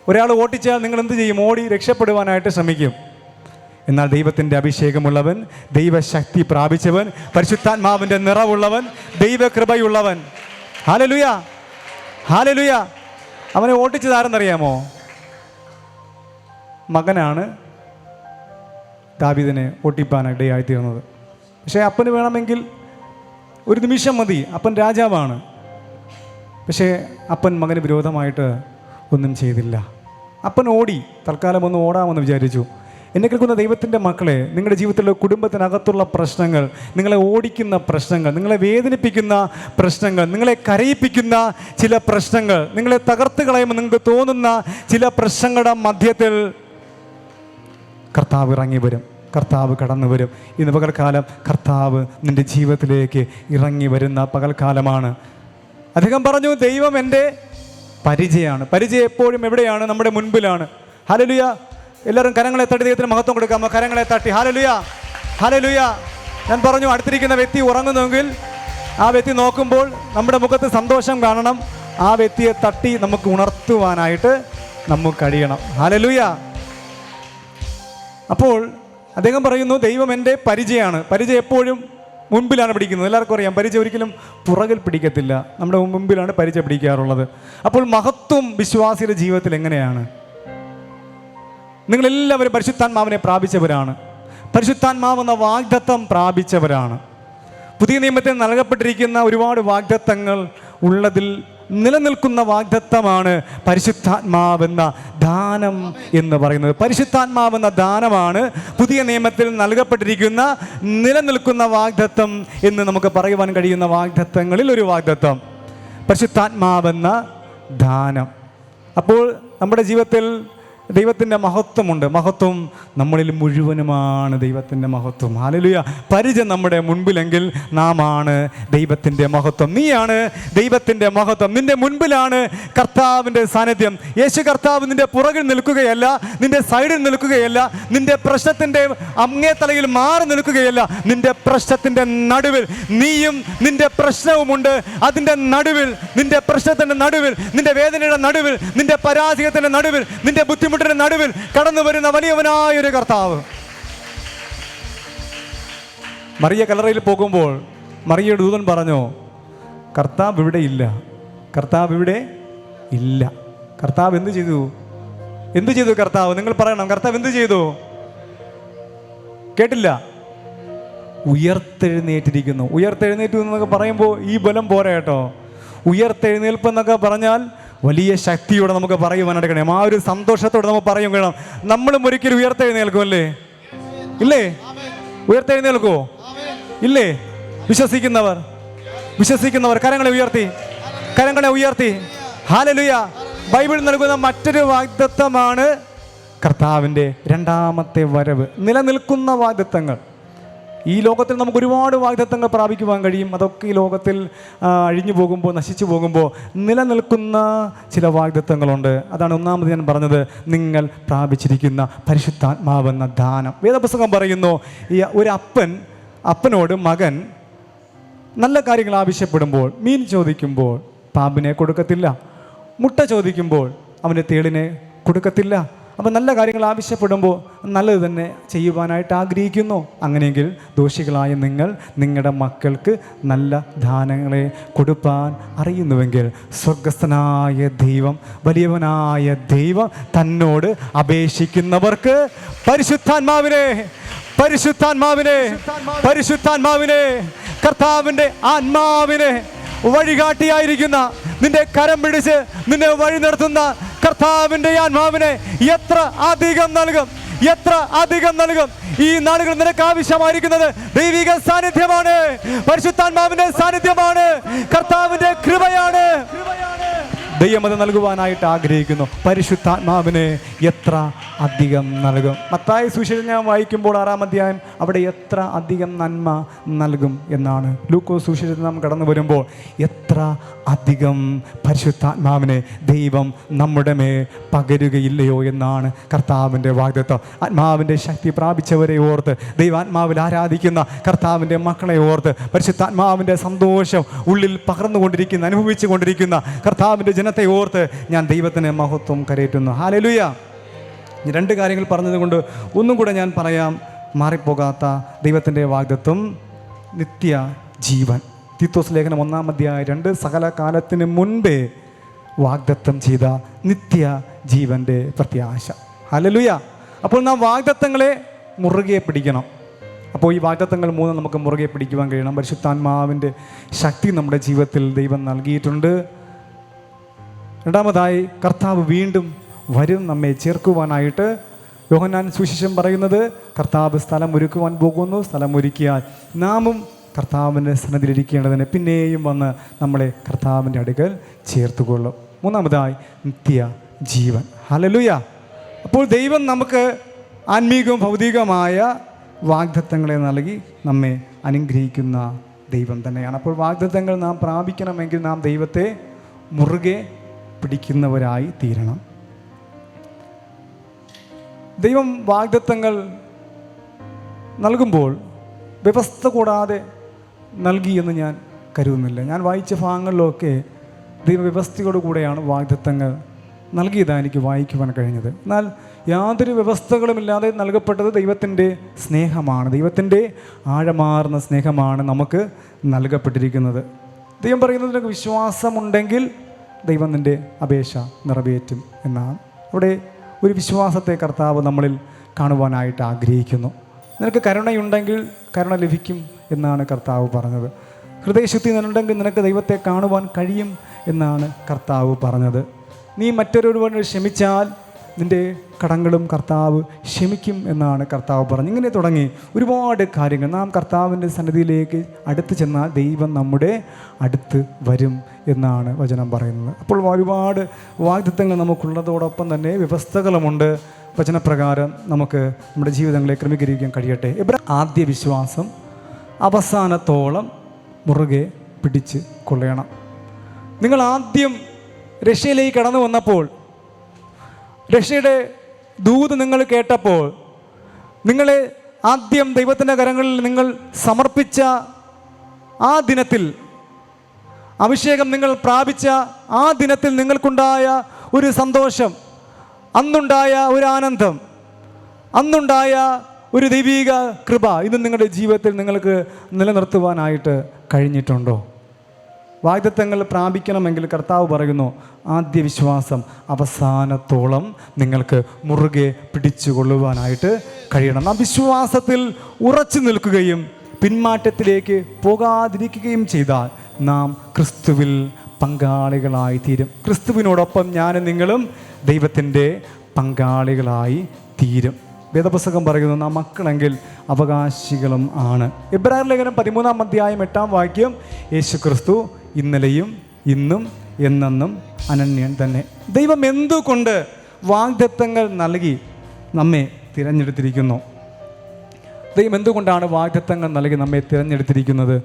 ഒരാൾ ഓടിച്ചാൽ നിങ്ങൾ എന്ത് ചെയ്യും? ഓടി രക്ഷപ്പെടുവാനായിട്ട് ശ്രമിക്കും. എന്നാൽ ദൈവത്തിൻ്റെ അഭിഷേകമുള്ളവൻ, ദൈവശക്തി പ്രാപിച്ചവൻ, പരിശുദ്ധാത്മാവിൻ്റെ നിറവുള്ളവൻ, ദൈവകൃപയുള്ളവൻ, ഹല്ലേലൂയ, ഹല്ലേലൂയ, അവനെ ഓടിച്ചത് ആരെന്നറിയാമോ? മകനാണ് ദാവീദിനെ ഓട്ടിപ്പാനിടയായിത്തീർന്നത്. പക്ഷേ അപ്പന് വേണമെങ്കിൽ ഒരു നിമിഷം മതി, അപ്പൻ രാജാവാണ്. പക്ഷേ അപ്പൻ മകന് വിരോധമായിട്ട് ഒന്നും ചെയ്തില്ല. അപ്പൻ ഓടി, തൽക്കാലം ഒന്ന് ഓടാമെന്ന് വിചാരിച്ചു. എന്നെ കേൾക്കുന്ന ദൈവത്തിൻ്റെ മക്കളെ, നിങ്ങളുടെ ജീവിതത്തിലെ കുടുംബത്തിനകത്തുള്ള പ്രശ്നങ്ങൾ, നിങ്ങളെ ഓടിക്കുന്ന പ്രശ്നങ്ങൾ, നിങ്ങളെ വേദനിപ്പിക്കുന്ന പ്രശ്നങ്ങൾ, നിങ്ങളെ കരയിപ്പിക്കുന്ന ചില പ്രശ്നങ്ങൾ, നിങ്ങളെ തകർത്ത് കളയുമെന്ന് നിങ്ങൾക്ക് തോന്നുന്ന ചില പ്രശ്നങ്ങളുടെ മധ്യത്തിൽ കർത്താവ് ഇറങ്ങി വരും, കർത്താവ് കടന്നു വരും. ഇന്ന് പകൽക്കാലം കർത്താവ് നിൻ്റെ ജീവിതത്തിലേക്ക് ഇറങ്ങി വരുന്ന പകൽക്കാലമാണ്. അദ്ദേഹം പറഞ്ഞു, ദൈവം എൻ്റെ പരിചയമാണ്. പരിചയം എപ്പോഴും എവിടെയാണ്? നമ്മുടെ മുൻപിലാണ്. ഹല്ലേലൂയ. എല്ലാവരും കരങ്ങളെ തട്ടി ദൈവത്തിന് മഹത്വം കൊടുക്കാമോ? കരങ്ങളെ തട്ടി ഹല്ലേലൂയ, ഹല്ലേലൂയ. ഞാൻ പറഞ്ഞു, അടുത്തിരിക്കുന്ന വ്യക്തി ഉറങ്ങുന്നെങ്കിൽ ആ വ്യക്തി നോക്കുമ്പോൾ നമ്മുടെ മുഖത്ത് സന്തോഷം കാണണം. ആ വ്യക്തിയെ തട്ടി നമുക്ക് ഉണർത്തുവാനായിട്ട് നമുക്ക് കഴിയണം. ഹല്ലേലൂയ. അപ്പോൾ അദ്ദേഹം പറയുന്നു, ദൈവം എൻ്റെ പരിചയമാണ്. പരിചയം എപ്പോഴും മുൻപിലാണ് പിടിക്കുന്നത്. എല്ലാവർക്കും അറിയാം, പരിചയം ഒരിക്കലും പുറകിൽ പിടിക്കത്തില്ല, നമ്മുടെ മുൻപിലാണ് പരിചയം പിടിക്കാറുള്ളത്. അപ്പോൾ മഹത്വം വിശ്വാസിയുടെ ജീവിതത്തിൽ എങ്ങനെയാണ്? നിങ്ങളെല്ലാവരും പരിശുദ്ധാത്മാവിനെ പ്രാപിച്ചവരാണ്. പരിശുദ്ധാത്മാവെന്ന വാഗ്ദത്തം പ്രാപിച്ചവരാണ്. പുതിയ നിയമത്തിൽ നൽകപ്പെട്ടിരിക്കുന്ന ഒരുപാട് വാഗ്ദത്തങ്ങൾ ഉള്ളതിൽ നിലനിൽക്കുന്ന വാഗ്ദത്തമാണ് പരിശുദ്ധാത്മാവെന്ന ദാനം എന്ന് പറയുന്നത്. പരിശുദ്ധാത്മാവെന്ന ദാനമാണ് പുതിയ നിയമത്തിൽ നൽകപ്പെട്ടിരിക്കുന്ന നിലനിൽക്കുന്ന വാഗ്ദത്തം എന്ന് നമുക്ക് പറയുവാൻ കഴിയുന്ന വാഗ്ദത്തങ്ങളിൽ ഒരു വാഗ്ദത്തം, പരിശുദ്ധാത്മാവെന്ന ദാനം. അപ്പോൾ നമ്മുടെ ജീവിതത്തിൽ ദൈവത്തിൻ്റെ മഹത്വമുണ്ട്. മഹത്വം നമ്മളിൽ മുഴുവനുമാണ് ദൈവത്തിൻ്റെ മഹത്വം. ഹല്ലേലൂയ. പരിച നമ്മുടെ മുൻപിലെങ്കിൽ നാം ആണ് ദൈവത്തിൻ്റെ മഹത്വം. നീയാണ് ദൈവത്തിൻ്റെ മഹത്വം. നിന്റെ മുൻപിലാണ് കർത്താവിൻ്റെ സാന്നിധ്യം. യേശു കർത്താവ് നിന്റെ പുറകിൽ നിൽക്കുകയല്ല, നിന്റെ സൈഡിൽ നിൽക്കുകയല്ല, നിന്റെ പ്രശ്നത്തിൻ്റെ അങ്ങേ തലയിൽ മാറി നിൽക്കുകയല്ല. നിന്റെ പ്രശ്നത്തിൻ്റെ നടുവിൽ നീയും നിന്റെ പ്രശ്നവുമുണ്ട്. അതിൻ്റെ നടുവിൽ, നിന്റെ പ്രശ്നത്തിൻ്റെ നടുവിൽ, നിന്റെ വേദനയുടെ നടുവിൽ, നിന്റെ പരാജയത്തിൻ്റെ നടുവിൽ, നിന്റെ ബുദ്ധിമുട്ടിന്റെ നടുവിൽ കടന്നു വരുന്ന വലിയവനായൊരു കർത്താവ്. മറിയ കല്ലറയിൽ പോകുമ്പോൾ മറിയയുടെ ദൂതൻ പറഞ്ഞു, കർത്താവ് ഇവിടെ ഇല്ല, കർത്താവ് ഇവിടെ ഇല്ല. കർത്താവ് എന്ത് ചെയ്തു? എന്ത് ചെയ്തു കർത്താവ്? നിങ്ങൾ പറയണം, കർത്താവ് എന്ത് ചെയ്തു? കേട്ടില്ല. ഉയർത്തെഴുന്നേറ്റിരിക്കുന്നു. ഉയർത്തെഴുന്നേറ്റു എന്നൊക്കെ പറയുമ്പോൾ ഈ ബലം പോരാ കേട്ടോ. ഉയർത്തെഴുന്നേൽപ്പ് എന്നൊക്കെ പറഞ്ഞാൽ വലിയ ശക്തിയോടെ നമുക്ക് പറയുവാനായിട്ട് കഴിയണം. ആ ഒരു സന്തോഷത്തോടെ നമുക്ക് പറയും വേണം, നമ്മളും ഒരിക്കലും ഉയർത്തെഴുന്നേൽക്കും അല്ലേ? ഇല്ലേ? ഉയർത്തെഴുന്നേൽക്കുമോ? ഇല്ലേ? വിശ്വസിക്കുന്നവർ കരങ്ങളെ ഉയർത്തി ഹല്ലേലൂയ. ബൈബിൾ നൽകുന്ന മറ്റൊരു വാഗ്ദത്തമാണ് കർത്താവിൻ്റെ രണ്ടാമത്തെ വരവ്. നിലനിൽക്കുന്ന വാഗ്ദത്തങ്ങൾ. ഈ ലോകത്തിൽ നമുക്ക് ഒരുപാട് വാഗ്ദത്തങ്ങൾ പ്രാപിക്കുവാൻ കഴിയും. അതൊക്കെ ഈ ലോകത്തിൽ അഴിഞ്ഞു പോകുമ്പോൾ, നശിച്ചു പോകുമ്പോൾ നിലനിൽക്കുന്ന ചില വാഗ്ദത്തങ്ങളുണ്ട്. അതാണ് ഒന്നാമത് ഞാൻ പറഞ്ഞത്, നിങ്ങൾ പ്രാപിച്ചിരിക്കുന്ന പരിശുദ്ധാത്മാവെന്ന ദാനം. വേദപുസ്തകം പറയുന്നു, ഈ ഒരു അപ്പനോട് മകൻ നല്ല കാര്യങ്ങൾ ആവശ്യപ്പെടുമ്പോൾ, മീൻ ചോദിക്കുമ്പോൾ പാമ്പിനെ കൊടുക്കത്തില്ല, മുട്ട ചോദിക്കുമ്പോൾ അവന് തേളിനെ കൊടുക്കത്തില്ല. അപ്പം നല്ല കാര്യങ്ങൾ ആവശ്യപ്പെടുമ്പോൾ നല്ലത് തന്നെ ചെയ്യുവാനായിട്ട് ആഗ്രഹിക്കുന്നു. അങ്ങനെയെങ്കിൽ ദോഷികളായ നിങ്ങൾ നിങ്ങളുടെ മക്കൾക്ക് നല്ല ദാനങ്ങളെ കൊടുപ്പാൻ അറിയുന്നുവെങ്കിൽ സ്വർഗസ്ഥനായ ദൈവം, വലിയവനായ ദൈവം തന്നോട് അപേക്ഷിക്കുന്നവർക്ക് പരിശുദ്ധാത്മാവിനെ കർത്താവിൻ്റെ ആത്മാവിനെ വഴികാട്ടിയായിരിക്കുന്ന, നിന്റെ കരം പിടിച്ച് നിന്നെ വഴി നടത്തുന്ന കർത്താവിൻ്റെ ആത്മാവിനെ എത്ര അധികം നൽകും. ഈ നാളുകൾ നിനക്ക് ആവശ്യമായിരിക്കുന്നത് ദൈവിക സാന്നിധ്യമാണ്, പരിശുദ്ധാത്മാവിന്റെ സാന്നിധ്യമാണ്, കർത്താവിന്റെ കൃപയാണ്. ദൈവം അത് നൽകുവാനായിട്ട് ആഗ്രഹിക്കുന്നു. പരിശുദ്ധാത്മാവിനെ എത്ര അധികം നൽകും. മത്തായി സുവിശേഷം ഞാൻ വായിക്കുമ്പോൾ 6-ാം അധ്യായം, അവിടെ എത്ര അധികം നന്മ നൽകും എന്നാണ്. ലൂക്കോസ് സുവിശേഷത്തിൽ നാം കടന്നു വരുമ്പോൾ എത്ര അധികം പരിശുദ്ധാത്മാവിനെ ദൈവം നമ്മുടെ മേൽ പകരുകയില്ലയോ എന്നാണ് കർത്താവിൻ്റെ വാഗ്ദത്തം. ആത്മാവിൻ്റെ ശക്തി പ്രാപിച്ചവരെ ഓർത്ത്, ദൈവാത്മാവിൽ ആരാധിക്കുന്ന കർത്താവിൻ്റെ മക്കളെ ഓർത്ത്, പരിശുദ്ധാത്മാവിൻ്റെ സന്തോഷം ഉള്ളിൽ പകർന്നുകൊണ്ടിരിക്കുന്ന, അനുഭവിച്ചു കൊണ്ടിരിക്കുന്ന കർത്താവിൻ്റെ ജനത്തെ ഓർത്ത് ഞാൻ ദൈവത്തിന് മഹത്വം കരയറ്റുന്നു. ഹല്ലേലൂയ. 2 കാര്യങ്ങൾ പറഞ്ഞതുകൊണ്ട് ഒന്നും കൂടെ ഞാൻ പറയാം. മാറിപ്പോകാത്ത ദൈവത്തിൻ്റെ വാഗ്ദത്വം നിത്യ ജീവൻ. തീത്തോസ് ലേഖനം 1-ാം അധ്യായം 2, സകല കാലത്തിന് മുൻപേ വാഗ്ദത്തം ചെയ്ത നിത്യ ജീവൻ്റെ പ്രത്യാശ. ഹല്ലേലൂയ. അപ്പോൾ നാം വാഗ്ദത്തങ്ങളെ മുറുകെ പിടിക്കണം. അപ്പോൾ ഈ വാഗ്ദത്തങ്ങൾ 3 നമുക്ക് മുറുകെ പിടിക്കുവാൻ കഴിയണം. പരിശുദ്ധാത്മാവിൻ്റെ ശക്തി നമ്മുടെ ജീവിതത്തിൽ ദൈവം നൽകിയിട്ടുണ്ട്. രണ്ടാമതായി, കർത്താവ് വീണ്ടും വരും നമ്മെ ചേർക്കുവാനായിട്ട്. യോഹന്നാൻ സുവിശേഷം പറയുന്നത്, കർത്താവ് സ്ഥലം ഒരുക്കുവാൻ പോകുന്നു, സ്ഥലം ഒരുക്കിയാൽ നാമും കർത്താവിൻ്റെ സന്നിധിയിലിരിക്കേണ്ടതിന് പിന്നെയും വന്ന് നമ്മളെ കർത്താവിൻ്റെ അടുക്കൽ ചേർത്തുകൊള്ളും. മൂന്നാമതായി, നിത്യ ജീവൻ. ഹല്ലേലൂയ. അപ്പോൾ ദൈവം നമുക്ക് ആത്മീകവും ഭൗതികമായ വാഗ്ദത്തങ്ങളെ നൽകി നമ്മെ അനുഗ്രഹിക്കുന്ന ദൈവം തന്നെയാണ്. അപ്പോൾ വാഗ്ദത്തങ്ങൾ നാം പ്രാപിക്കണമെങ്കിൽ നാം ദൈവത്തെ മുറുകെ പിടിക്കുന്നവരായി തീരണം. ദൈവം വാഗ്ദത്തങ്ങൾ നൽകുമ്പോൾ വ്യവസ്ഥ കൂടാതെ നൽകി എന്ന് ഞാൻ കരുതുന്നില്ല. ഞാൻ വായിച്ച ഭാഗങ്ങളിലൊക്കെ ദൈവവ്യവസ്ഥയോടു കൂടെയാണ് വാഗ്ദത്തങ്ങൾ നൽകിയതാണ് എനിക്ക് വായിക്കുവാൻ കഴിഞ്ഞത്. എന്നാൽ യാതൊരു വ്യവസ്ഥകളുമില്ലാതെ നൽകപ്പെട്ടത് ദൈവത്തിൻ്റെ സ്നേഹമാണ്, ദൈവത്തിൻ്റെ ആഴമാർന്ന സ്നേഹമാണ് നമുക്ക് നൽകപ്പെട്ടിരിക്കുന്നത്. ദൈവം പറയുന്നത്, നിനക്ക് വിശ്വാസമുണ്ടെങ്കിൽ ദൈവം നിൻ്റെ അപേക്ഷ നിറവേറ്റും എന്നാണ്. അവിടെ ഒരു വിശ്വാസത്തെ കർത്താവ് നമ്മളിൽ കാണുവാനായിട്ട് ആഗ്രഹിക്കുന്നു. നിനക്ക് കരുണയുണ്ടെങ്കിൽ കരുണ ലഭിക്കും എന്നാണ് കർത്താവ് പറഞ്ഞത്. ഹൃദയശുദ്ധി നിന്നുണ്ടെങ്കിൽ നിനക്ക് ദൈവത്തെ കാണുവാൻ കഴിയും എന്നാണ് കർത്താവ് പറഞ്ഞത്. നീ മറ്റൊരുവന് ക്ഷമിച്ചാൽ നിൻ്റെ കടങ്ങളും കർത്താവ് ക്ഷമിക്കും എന്നാണ് കർത്താവ് പറഞ്ഞത്. ഇങ്ങനെ തുടങ്ങി ഒരുപാട് കാര്യങ്ങൾ. നാം കർത്താവിൻ്റെ സന്നിധിയിലേക്ക് അടുത്ത് ചെന്നാൽ ദൈവം നമ്മുടെ അടുത്ത് വരും എന്നാണ് വചനം പറയുന്നത്. അപ്പോൾ ഒരുപാട് വാഗ്ദത്തങ്ങൾ നമുക്കുള്ളതോടൊപ്പം തന്നെ വ്യവസ്ഥകളുമുണ്ട്. വചനപ്രകാരം നമുക്ക് നമ്മുടെ ജീവിതങ്ങളെ ക്രമീകരിക്കാൻ കഴിയട്ടെ. ആദ്യ വിശ്വാസം അവസാനത്തോളം മുറുകെ പിടിച്ച് കൊള്ളണം. നിങ്ങൾ ആദ്യം രക്ഷയിലേക്ക് കടന്നു വന്നപ്പോൾ, രക്ഷയുടെ ദൂത് നിങ്ങൾ കേട്ടപ്പോൾ, നിങ്ങളെ ആദ്യം ദൈവത്തിൻ്റെ കരങ്ങളിൽ നിങ്ങൾ സമർപ്പിച്ച ആ ദിനത്തിൽ, അഭിഷേകം നിങ്ങൾ പ്രാപിച്ച ആ ദിനത്തിൽ നിങ്ങൾക്കുണ്ടായ ഒരു സന്തോഷം, അന്നുണ്ടായ ഒരു ആനന്ദം, അന്നുണ്ടായ ഒരു ദൈവിക കൃപ ഇന്ന് നിങ്ങളുടെ ജീവിതത്തിൽ നിങ്ങൾക്ക് നിലനിർത്തുവാനായിട്ട് കഴിഞ്ഞിട്ടുണ്ടോ? വാഗ്ദത്തങ്ങൾ പ്രാപിക്കണമെങ്കിൽ കർത്താവ് പറയുന്നു, ആദ്യ വിശ്വാസം അവസാനത്തോളം നിങ്ങൾക്ക് മുറുകെ പിടിച്ചുകൊള്ളുവാനായിട്ട് കഴിയണം. ആ വിശ്വാസത്തിൽ ഉറച്ചു നിൽക്കുകയും പിന്മാറ്റത്തിലേക്ക് പോകാതിരിക്കുകയും ചെയ്താൽ നാം ക്രിസ്തുവിൽ പങ്കാളികളായി തീരും. ക്രിസ്തുവിനോടൊപ്പം ഞാനും നിങ്ങളും ദൈവത്തിൻ്റെ പങ്കാളികളായി തീരും. വേദപുസ്തകം പറയുന്നു, നാം മക്കളെങ്കിൽ അവകാശികളും ആണ്. എബ്രായർ ലേഖനം 13-ാം അധ്യായം 8-ാം വാക്യം, യേശു ക്രിസ്തു ഇന്നലെയും ഇന്നും എന്നെന്നും അനന്യൻ തന്നെ. ദൈവം എന്തുകൊണ്ട് വാഗ്ദത്തങ്ങൾ നൽകി നമ്മെ തിരഞ്ഞെടുത്തിരിക്കുന്നു? ദൈവം എന്തുകൊണ്ടാണ് വാഗ്ദത്തങ്ങൾ നൽകി നമ്മെ തിരഞ്ഞെടുത്തിരിക്കുന്നത്?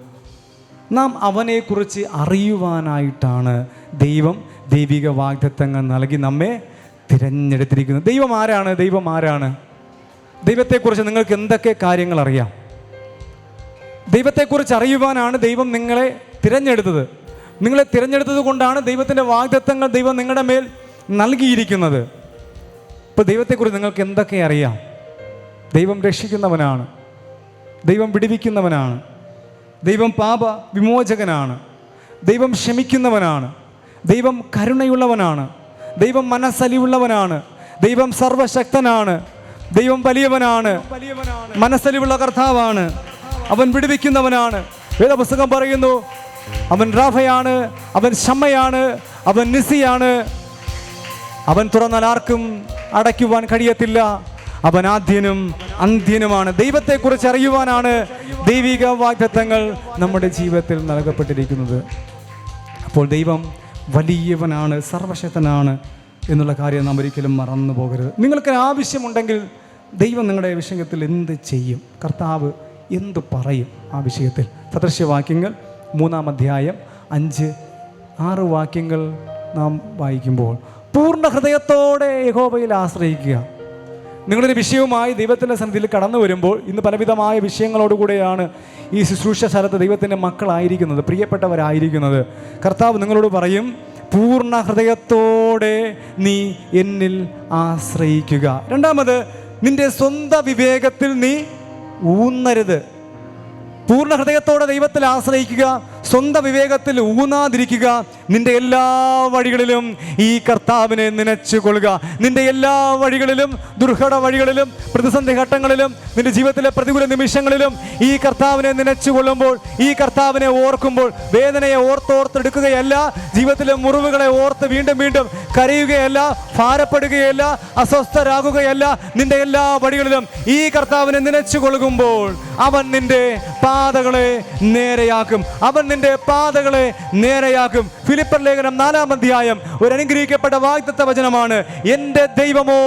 നാം അവനെക്കുറിച്ച് അറിയുവാനായിട്ടാണ് ദൈവം ദൈവിക വാഗ്ദത്തങ്ങൾ നൽകി നമ്മെ തിരഞ്ഞെടുത്തിരിക്കുന്നത്. ദൈവം ആരാണ്? ദൈവം ആരാണ്? ദൈവത്തെക്കുറിച്ച് നിങ്ങൾക്ക് എന്തൊക്കെ കാര്യങ്ങൾ അറിയാം? ദൈവത്തെക്കുറിച്ച് അറിയുവാനാണ് ദൈവം നിങ്ങളെ തിരഞ്ഞെടുത്തത്. നിങ്ങളെ തിരഞ്ഞെടുത്തത് കൊണ്ടാണ് ദൈവത്തിൻ്റെ വാഗ്ദത്തങ്ങൾ ദൈവം നിങ്ങളുടെ മേൽ നൽകിയിരിക്കുന്നത്. ഇപ്പോൾ ദൈവത്തെക്കുറിച്ച് നിങ്ങൾക്ക് എന്തൊക്കെ അറിയാം? ദൈവം രക്ഷിക്കുന്നവനാണ്, ദൈവം വിടുവിക്കുന്നവനാണ്, ദൈവം പാപ വിമോചകനാണ്, ദൈവം ക്ഷമിക്കുന്നവനാണ്, ദൈവം കരുണയുള്ളവനാണ്, ദൈവം മനസ്സലിവുള്ളവനാണ്, ദൈവം സർവശക്തനാണ്, ദൈവം വലിയവനാണ്, മനസ്സലിവുള്ള കർത്താവാണ്, അവൻ വിടുവിക്കുന്നവനാണ്. വേദപുസ്തകം പറയുന്നു, അവൻ റാഫയാണ്, അവൻ ശമ്മയാണ്, അവൻ നിസിയാണ്, അവൻ തുറന്നാൽ ആർക്കും അടയ്ക്കുവാൻ കഴിയത്തില്ല, അവൻ ആദ്യനും അന്ത്യനുമാണ്. ദൈവത്തെക്കുറിച്ച് അറിയുവാനാണ് ദൈവിക വാഗ്ദത്തങ്ങൾ നമ്മുടെ ജീവിതത്തിൽ നൽകപ്പെട്ടിരിക്കുന്നത്. അപ്പോൾ ദൈവം വലിയവനാണ്, സർവശക്തനാണ് എന്നുള്ള കാര്യം നാം ഒരിക്കലും മറന്നു പോകരുത്. നിങ്ങൾക്ക് ആവശ്യമുണ്ടെങ്കിൽ ദൈവം നിങ്ങളുടെ വിഷയത്തിൽ എന്ത് ചെയ്യും? കർത്താവ് എന്ത് പറയും ആ വിഷയത്തിൽ? സദൃശ്യവാക്യങ്ങൾ 3-ാം അധ്യായം 5-6 വാക്യങ്ങൾ നാം വായിക്കുമ്പോൾ, പൂർണ്ണ ഹൃദയത്തോടെ യഹോവയിൽ ആശ്രയിക്കുക. നിങ്ങളൊരു വിഷയവുമായി ദൈവത്തിൻ്റെ സന്നിധിയിൽ കടന്നു വരുമ്പോൾ, ഇന്ന് പലവിധമായ വിഷയങ്ങളോടുകൂടെയാണ് ഈ ശുശ്രൂഷ സ്ഥലത്ത് ദൈവത്തിൻ്റെ മക്കളായിരിക്കുന്നത്, പ്രിയപ്പെട്ടവരായിരിക്കുന്നത്. കർത്താവ് നിങ്ങളോട് പറയും, പൂർണ്ണ ഹൃദയത്തോടെ നീ എന്നിൽ ആശ്രയിക്കുക. രണ്ടാമത്, നിന്റെ സ്വന്തം വിവേകത്തിൽ നീ ഊന്നരുത്. പൂർണ്ണ ഹൃദയത്തോടെ ദൈവത്തിൽ ആശ്രയിക്കുക, സ്വന്തം വിവേകത്തിൽ ഊന്നാതിരിക്കുക. നിന്റെ എല്ലാ വഴികളിലും ഈ കർത്താവിനെ നനച്ചുകൊള്ളുക. നിന്റെ എല്ലാ വഴികളിലും, ദുർഘട വഴികളിലും, പ്രതിസന്ധി ഘട്ടങ്ങളിലും, നിന്റെ ജീവിതത്തിലെ പ്രതികൂല നിമിഷങ്ങളിലും ഈ കർത്താവിനെ നനച്ചുകൊള്ളുമ്പോൾ, ഈ കർത്താവിനെ ഓർക്കുമ്പോൾ, വേദനയെ ഓർത്തെടുക്കുകയല്ല, ജീവിതത്തിലെ മുറിവുകളെ ഓർത്ത് വീണ്ടും വീണ്ടും കരയുകയല്ല, ഭാരപ്പെടുകയല്ല, അസ്വസ്ഥരാകുകയല്ല. നിന്റെ എല്ലാ വഴികളിലും ഈ കർത്താവിനെ നനച്ചുകൊള്ളുമ്പോൾ അവൻ നിന്റെ പാതകളെ നേരെയാക്കും. അവൻ നിന്റെ പാതകളെ നേരെയാക്കും. ഫിലിപ്പർ ലേഖനം 4-ാം അധ്യായം ഒരു അനുഗ്രഹിക്കപ്പെട്ട വാഗ്ദത്ത വചനമാണ്. എൻ്റെ ദൈവമോ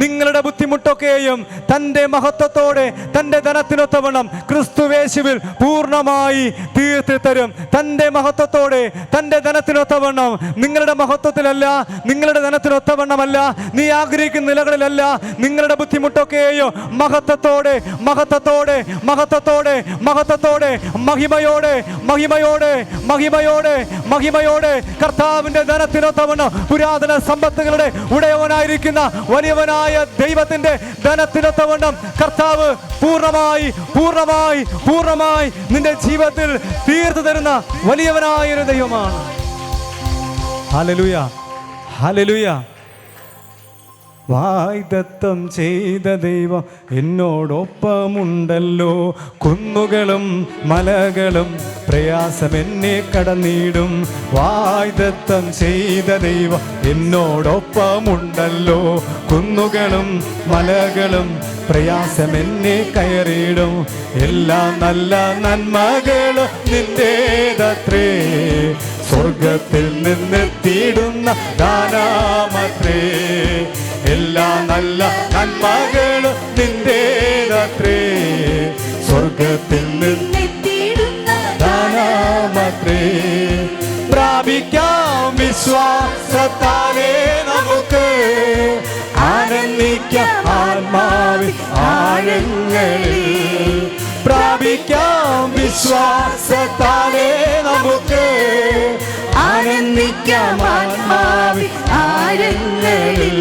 നിങ്ങളുടെ ബുദ്ധിമുട്ടൊക്കെയും തൻ്റെ മഹത്വത്തോടെ തൻ്റെ ധനത്തിനൊത്തവണ്ണം ക്രിസ്തുവേശുവിൽ പൂർണ്ണമായി തീർത്തി തരും. തൻ്റെ മഹത്വത്തോടെ തൻ്റെ ധനത്തിനൊത്തവണ്ണം, നിങ്ങളുടെ മഹത്വത്തിലല്ല, നിങ്ങളുടെ ധനത്തിനൊത്തവണ്ണമല്ല, നീ ആഗ്രഹിക്കുന്ന നിലകളിലല്ല, നിങ്ങളുടെ ബുദ്ധിമുട്ടൊക്കെയും മഹത്വത്തോടെ മഹത്വത്തോടെ മഹത്വത്തോടെ മഹത്വത്തോടെ മഹിമയോടെ മഹിമയോടെ മഹിമയോടെ മഹിമയോടെ കർത്താവിൻ്റെ ധനത്തിനൊത്തവണ്ണം പുരാതന സമ്പത്തുകളുടെ ഉടയവനായിരിക്കുന്ന വലിയവനായ ദൈവത്തിൻ്റെ ധനത്തിനൊത്തവണ്ണം കർത്താവ് പൂർണ്ണമായി പൂർണ്ണമായി പൂർണ്ണമായി നിന്റെ ജീവിതത്തിൽ തീർത്തു തരുന്ന വലിയവനായൊരു ദൈവമാണ്. Hallelujah, hallelujah. വാഗ്ദത്തം ചെയ്ത ദൈവം എന്നോടൊപ്പമുണ്ടല്ലോ. കുന്നുകളും മലകളും പ്രയാസം എന്നെ കടന്നിടും. വാഗ്ദത്തം ചെയ്ത ദൈവം എന്നോടൊപ്പമുണ്ടല്ലോ. കുന്നുകളും മലകളും പ്രയാസം എന്നെ കയറിയിടും. എല്ലാ നല്ല നന്മകളും നിന്റേതത്രേ, സ്വർഗത്തിൽ നിന്നെത്തിയിടുന്ന ദാനമത്രേ. എല്ലാ നല്ല നന്മകളും നിന്റേതത്രേ. സ്വർഗത്തിൽ നിന്നെത്തിയിടുന്ന ദാനമത്രേ. പ്രാപിക്കാം വിശ്വാസത്താലേ നമുക്ക് ആനന്ദിക്കാം ആത്മാവിൻ ആഴങ്ങളിൽ. പ്രാപിക്കാം വിശ്വാസത്താലേ നമുക്ക് ആനന്ദിക്കാം ആത്മാവിൻ ആഴങ്ങളിൽ.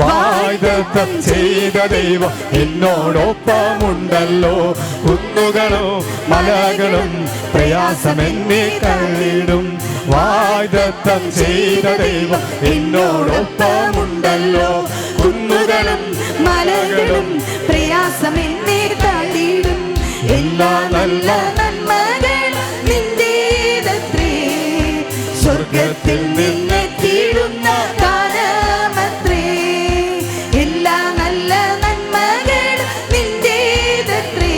വാഗ്ദത്തം ചെയ്ത ദൈവം എന്നോടൊപ്പമുണ്ടല്ലോ. കുന്നുകളും മലകളും പ്രയാസമെന്നെ കൈവിടും. വാഗ്ദത്തം ചെയ്ത ദൈവം എന്നോടൊപ്പമുണ്ടല്ലോ. കുന്നുകളും മലകളും പ്രയാസമെന്നെ തള്ളിടും. എല്ലാ നല്ല നന്മകൾ നിന്റേതത്രേ. സ്വർഗത്തിൽ നിന്നെത്തിയിടുന്ന ദാനമത്രേ. എല്ലാ നല്ല നന്മകൾ നിന്റേതത്രേ.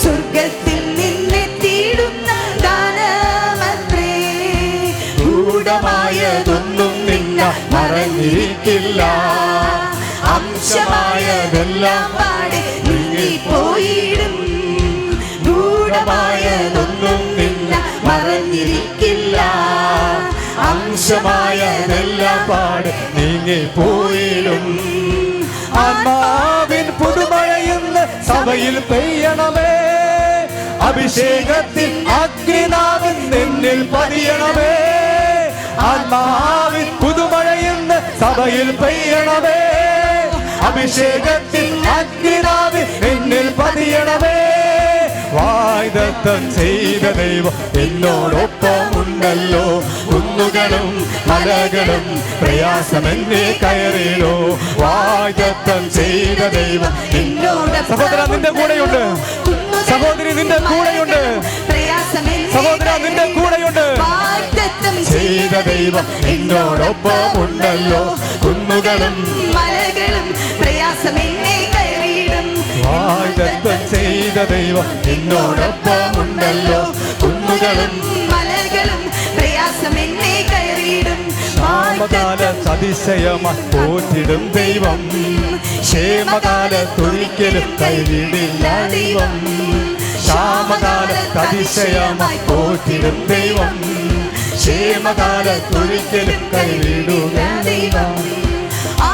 സ്വർഗത്തിൽ നിന്നെത്തിയിടുന്ന ദാനമത്രേ. ഗൂഢമായതൊന്നും നിന്ന മറഞ്ഞിരിക്കില്ല. അംശമായതെല്ലാം പാടെ നീങ്ങിപ്പോയിടും. ഗൂഢമായതൊന്നും നിന്ന മറഞ്ഞിരിക്കില്ല. അംശമായതെല്ലാം പാടെ നീങ്ങിപ്പോയിടും. ആത്മാവിൻ പുതുമഴയെന്ന് സഭയിൽ പെയ്യണമേ. അഭിഷേകത്തിൽ അഗ്നിനാഥൻ നിന്നിൽ പതിയണമേ. ആത്മാവിൻ പുതുമഴയെന്ന് സഭയിൽ പെയ്യണമേ. അഭിഷേകത്തിൽ അഗ്നിനാഥൻ നിന്നിൽ പതിയണമേ. വാഗ്ദത്തം ചെയ്ത ദൈവം എന്നോടൊപ്പമുണ്ടല്ലോ. കുന്നുകളും മലകളും പ്രയാസമെന്നെ കയറിയോ. വാഗ്ദത്തം ചെയ്ത ദൈവം എന്നോട്. സഹോദര നിന്റെ കൂടെയുണ്ട്. സഹോദരി നിന്റെ കൂടെയുണ്ട്. സഹോദര നിന്റെ കൂടെയുണ്ട്. ചെയ്ത ദൈവം എന്നോടൊപ്പമുണ്ടല്ലോ. കുന്നുകളും മലകളും പ്രയാസമെന്നെ കയറിയിടും. വാഗ്ദത്തം ചെയ്ത ദൈവം എന്നോടൊപ്പമുണ്ടല്ലോ. കുന്നുകളും മലകളും പ്രയാസമെന്നെ കയറിയിടും. ക്ഷാമകാലത്ത് അതിശയമായി പോറ്റിടും ദൈവം. ക്ഷേമകാലത്തൊരിക്കലും കൈവിടില്ല ദൈവം. ക്ഷാമകാലത്ത് അതിശയമായി പോറ്റിടും ദൈവം. ക്ഷേമകാലത്തൊരിക്കലും കൈവിടുക ദൈവം.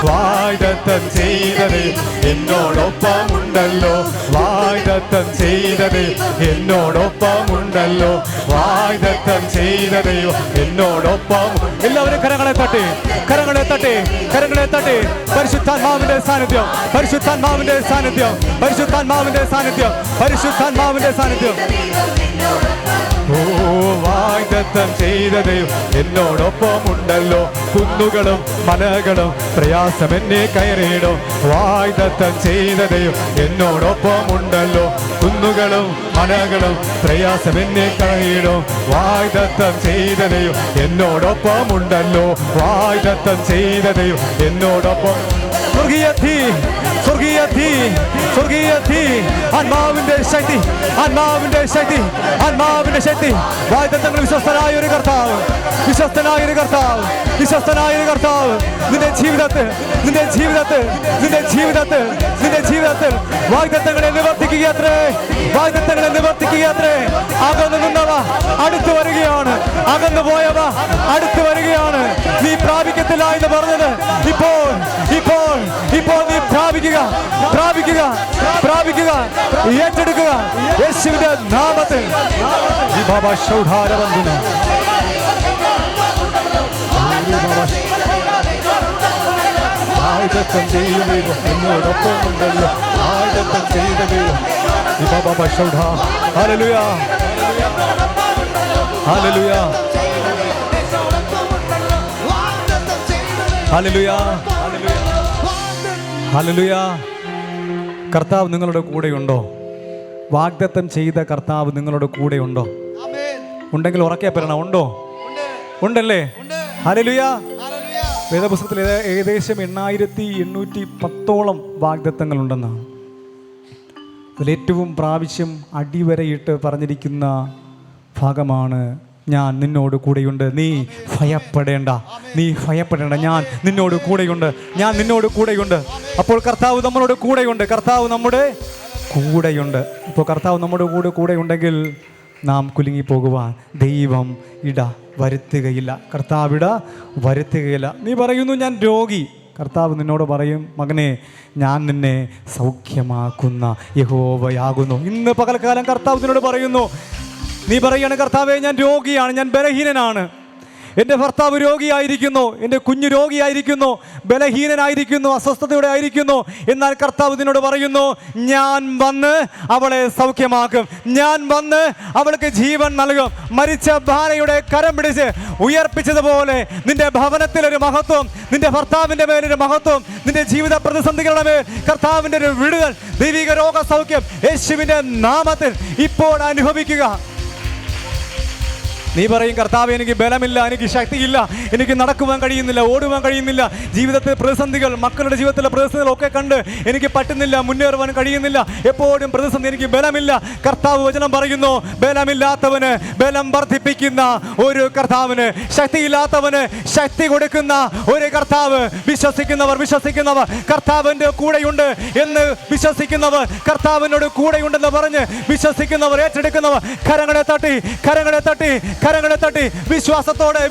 വാഗ്ദത്തം ചെയ്തത് എന്നോടൊപ്പമുണ്ടല്ലോ. വാഗ്ദത്തം ചെയ്തത് എന്നോടൊപ്പമുണ്ടല്ലോ. വാഗ്ദത്തം ചെയ്തത് എന്നോടൊപ്പം. എല്ലാവരും കരങ്ങളെ തട്ടി, കരങ്ങളെ തട്ടി, കരങ്ങളെ തട്ടി. പരിശുദ്ധാത്മാവിന്റെ സാന്നിധ്യം, പരിശുദ്ധാത്മാവിന്റെ സാന്നിധ്യം, പരിശുദ്ധാത്മാവിന്റെ സാന്നിധ്യം, പരിശുദ്ധാത്മാവിന്റെ സാന്നിധ്യം. ഓ വാഗ്ദത്തം ചെയ്ത ദൈവം എന്നോടൊപ്പമുണ്ടല്ലോ. കുന്നുകളും മലകളും പ്രയാസമെന്നെ കയറിയിടും. വാഗ്ദത്തം ചെയ്ത ദൈവം എന്നോടൊപ്പമുണ്ടല്ലോ. കുന്നുകളും മലകളും പ്രയാസമെന്നെ കയറിയിടും. വാഗ്ദത്തം ചെയ്ത ദൈവം എന്നോടൊപ്പമുണ്ടല്ലോ. വാഗ്ദത്തം ചെയ്ത ദൈവം എന്നോടൊപ്പം. സ്വർഗീയ തീ, സ്വർഗീയ തീ, സ്വർഗീയ തീ. ആത്മാവിന്റെ ശക്തി, ആത്മാവിന്റെ ശക്തി, ആത്മാവിന്റെ ശക്തി. വാഗ്ദത്തങ്ങൾ വിശ്വസ്തനായ ഒരു കർത്താവ്, വിശ്വസ്തനായ ഒരു കർത്താവ്, വിശ്വസ്തനായ ഒരു കർത്താവ് നിന്റെ ജീവിതത്തിൽ, നിന്റെ ജീവിതത്തിൽ, നിന്റെ ജീവിതത്തിൽ, നിന്റെ ജീവിതത്തിൽ വാഗ്ദത്തങ്ങളെ നിവർത്തിക്കുകയത്രേ. വാഗ്ദത്തങ്ങളെ നിവർത്തിക്കുകയത്രേ. അകന്നു നിന്നവ അടുത്തു വരികയാണ്. അകന്നു പോയവ അടുത്തു വരികയാണ്. നീ പ്രാപിക്കത്തില്ല എന്ന് പറഞ്ഞത് ഇപ്പോൾ, ഇപ്പോൾ, ഇപ്പോൾ നീ പ്രാപിക്കുക, പ്രാപിക്കുക, പ്രാപിക്കുക, ഏറ്റെടുക്കുക യേശുവിന്റെ നാമത്തിൽ. ആയുധത്തം ചെയ്ത ദൈവം എന്നോടൊപ്പമുണ്ടല്ലോ. ആയുധത്തം ചെയ്ത ദൈവം. Hallelujah, hallelujah, hallelujah, hallelujah. കർത്താവ് നിങ്ങളുടെ കൂടെയുണ്ടോ? വാഗ്ദത്തം ചെയ്ത കർത്താവ് നിങ്ങളുടെ കൂടെയുണ്ടോ? ഉണ്ടെങ്കിൽ ഉറക്കെ പറയണം. ഉണ്ടോ? ഉണ്ടല്ലേ? ഹല്ലേലൂയ. വേദപുസ്തകത്തിൽ ഏകദേശം 8810 വാഗ്ദത്തങ്ങളുണ്ടെന്നാണ്. അതിലേറ്റവും പ്രാവശ്യം അടിവരയിട്ട് പറഞ്ഞിരിക്കുന്ന ഭാഗമാണ് ഞാൻ നിന്നോട് കൂടെയുണ്ട്, നീ ഭയപ്പെടേണ്ട, നീ ഭയപ്പെടേണ്ട, ഞാൻ നിന്നോട് കൂടെയുണ്ട്, ഞാൻ നിന്നോട് കൂടെയുണ്ട്. അപ്പോൾ കർത്താവ് നമ്മളോട് കൂടെയുണ്ട്, കർത്താവ് നമ്മുടെ കൂടെയുണ്ട്. ഇപ്പോൾ കർത്താവ് നമ്മുടെ കൂടെയുണ്ടെങ്കിൽ നാം കുലുങ്ങിപ്പോകുവാൻ ദൈവം ഇട വരുത്തുകയില്ല, കർത്താവ് ഇട വരുത്തുകയില്ല. നീ പറയുന്നു ഞാൻ രോഗി, കർത്താവ് നിന്നോട് പറയും, മകനെ ഞാൻ നിന്നെ സൗഖ്യമാക്കുന്ന യഹോവയാകുന്നു. ഇന്ന് പകൽക്കാലം കർത്താവ് നിന്നോട് പറയുന്നു, നീ പറയുകയാണ്, കർത്താവേ ഞാൻ രോഗിയാണ്, ഞാൻ ബലഹീനനാണ്, എൻ്റെ ഭർത്താവ് രോഗിയായിരിക്കുന്നു, എൻ്റെ കുഞ്ഞു രോഗിയായിരിക്കുന്നു, ബലഹീനനായിരിക്കുന്നു, അസ്വസ്ഥതയോടെ ആയിരിക്കുന്നു. എന്നാൽ കർത്താവ് നിന്നോട് പറയുന്നു, ഞാൻ വന്ന് അവളെ സൗഖ്യമാക്കും, ഞാൻ വന്ന് അവൾക്ക് ജീവൻ നൽകും. മരിച്ച ഭാര്യയുടെ കരം പിടിച്ച് ഉയർപ്പിച്ചതുപോലെ നിന്റെ ഭവനത്തിലൊരു മഹത്വം, നിന്റെ ഭർത്താവിൻ്റെ മേലൊരു മഹത്വം, നിന്റെ ജീവിത പ്രതിസന്ധികളുടെ മേൽ കർത്താവിൻ്റെ ഒരു വിടുതൽ, ദൈവിക രോഗസൗഖ്യം യേശുവിൻ്റെ നാമത്തിൽ ഇപ്പോൾ അനുഭവിക്കുക. നീ പറയും, കർത്താവ് എനിക്ക് ബലമില്ല, എനിക്ക് ശക്തിയില്ല, എനിക്ക് നടക്കുവാൻ കഴിയുന്നില്ല, ഓടുവാൻ കഴിയുന്നില്ല, ജീവിതത്തിൽ പ്രതിസന്ധികൾ, മക്കളുടെ ജീവിതത്തിലെ പ്രതിസന്ധികളൊക്കെ കണ്ട് എനിക്ക് പറ്റുന്നില്ല, മുന്നേറുവാൻ കഴിയുന്നില്ല, എപ്പോഴും പ്രതിസന്ധി, എനിക്ക് ബലമില്ല. കർത്താവ് വചനം പറയുന്നു, ബലമില്ലാത്തവന് ബലം വർദ്ധിപ്പിക്കുന്ന ഒരു കർത്താവിന്, ശക്തിയില്ലാത്തവന് ശക്തി കൊടുക്കുന്ന ഒരു കർത്താവ്. വിശ്വസിക്കുന്നവർ കർത്താവിൻ്റെ കൂടെയുണ്ട് എന്ന് വിശ്വസിക്കുന്നവർ, കർത്താവിനോട് കൂടെയുണ്ടെന്ന് പറഞ്ഞ് വിശ്വസിക്കുന്നവർ, ഏറ്റെടുക്കുന്നവർ കരങ്ങളെ തട്ടി വിശ്വാസത്തോടെ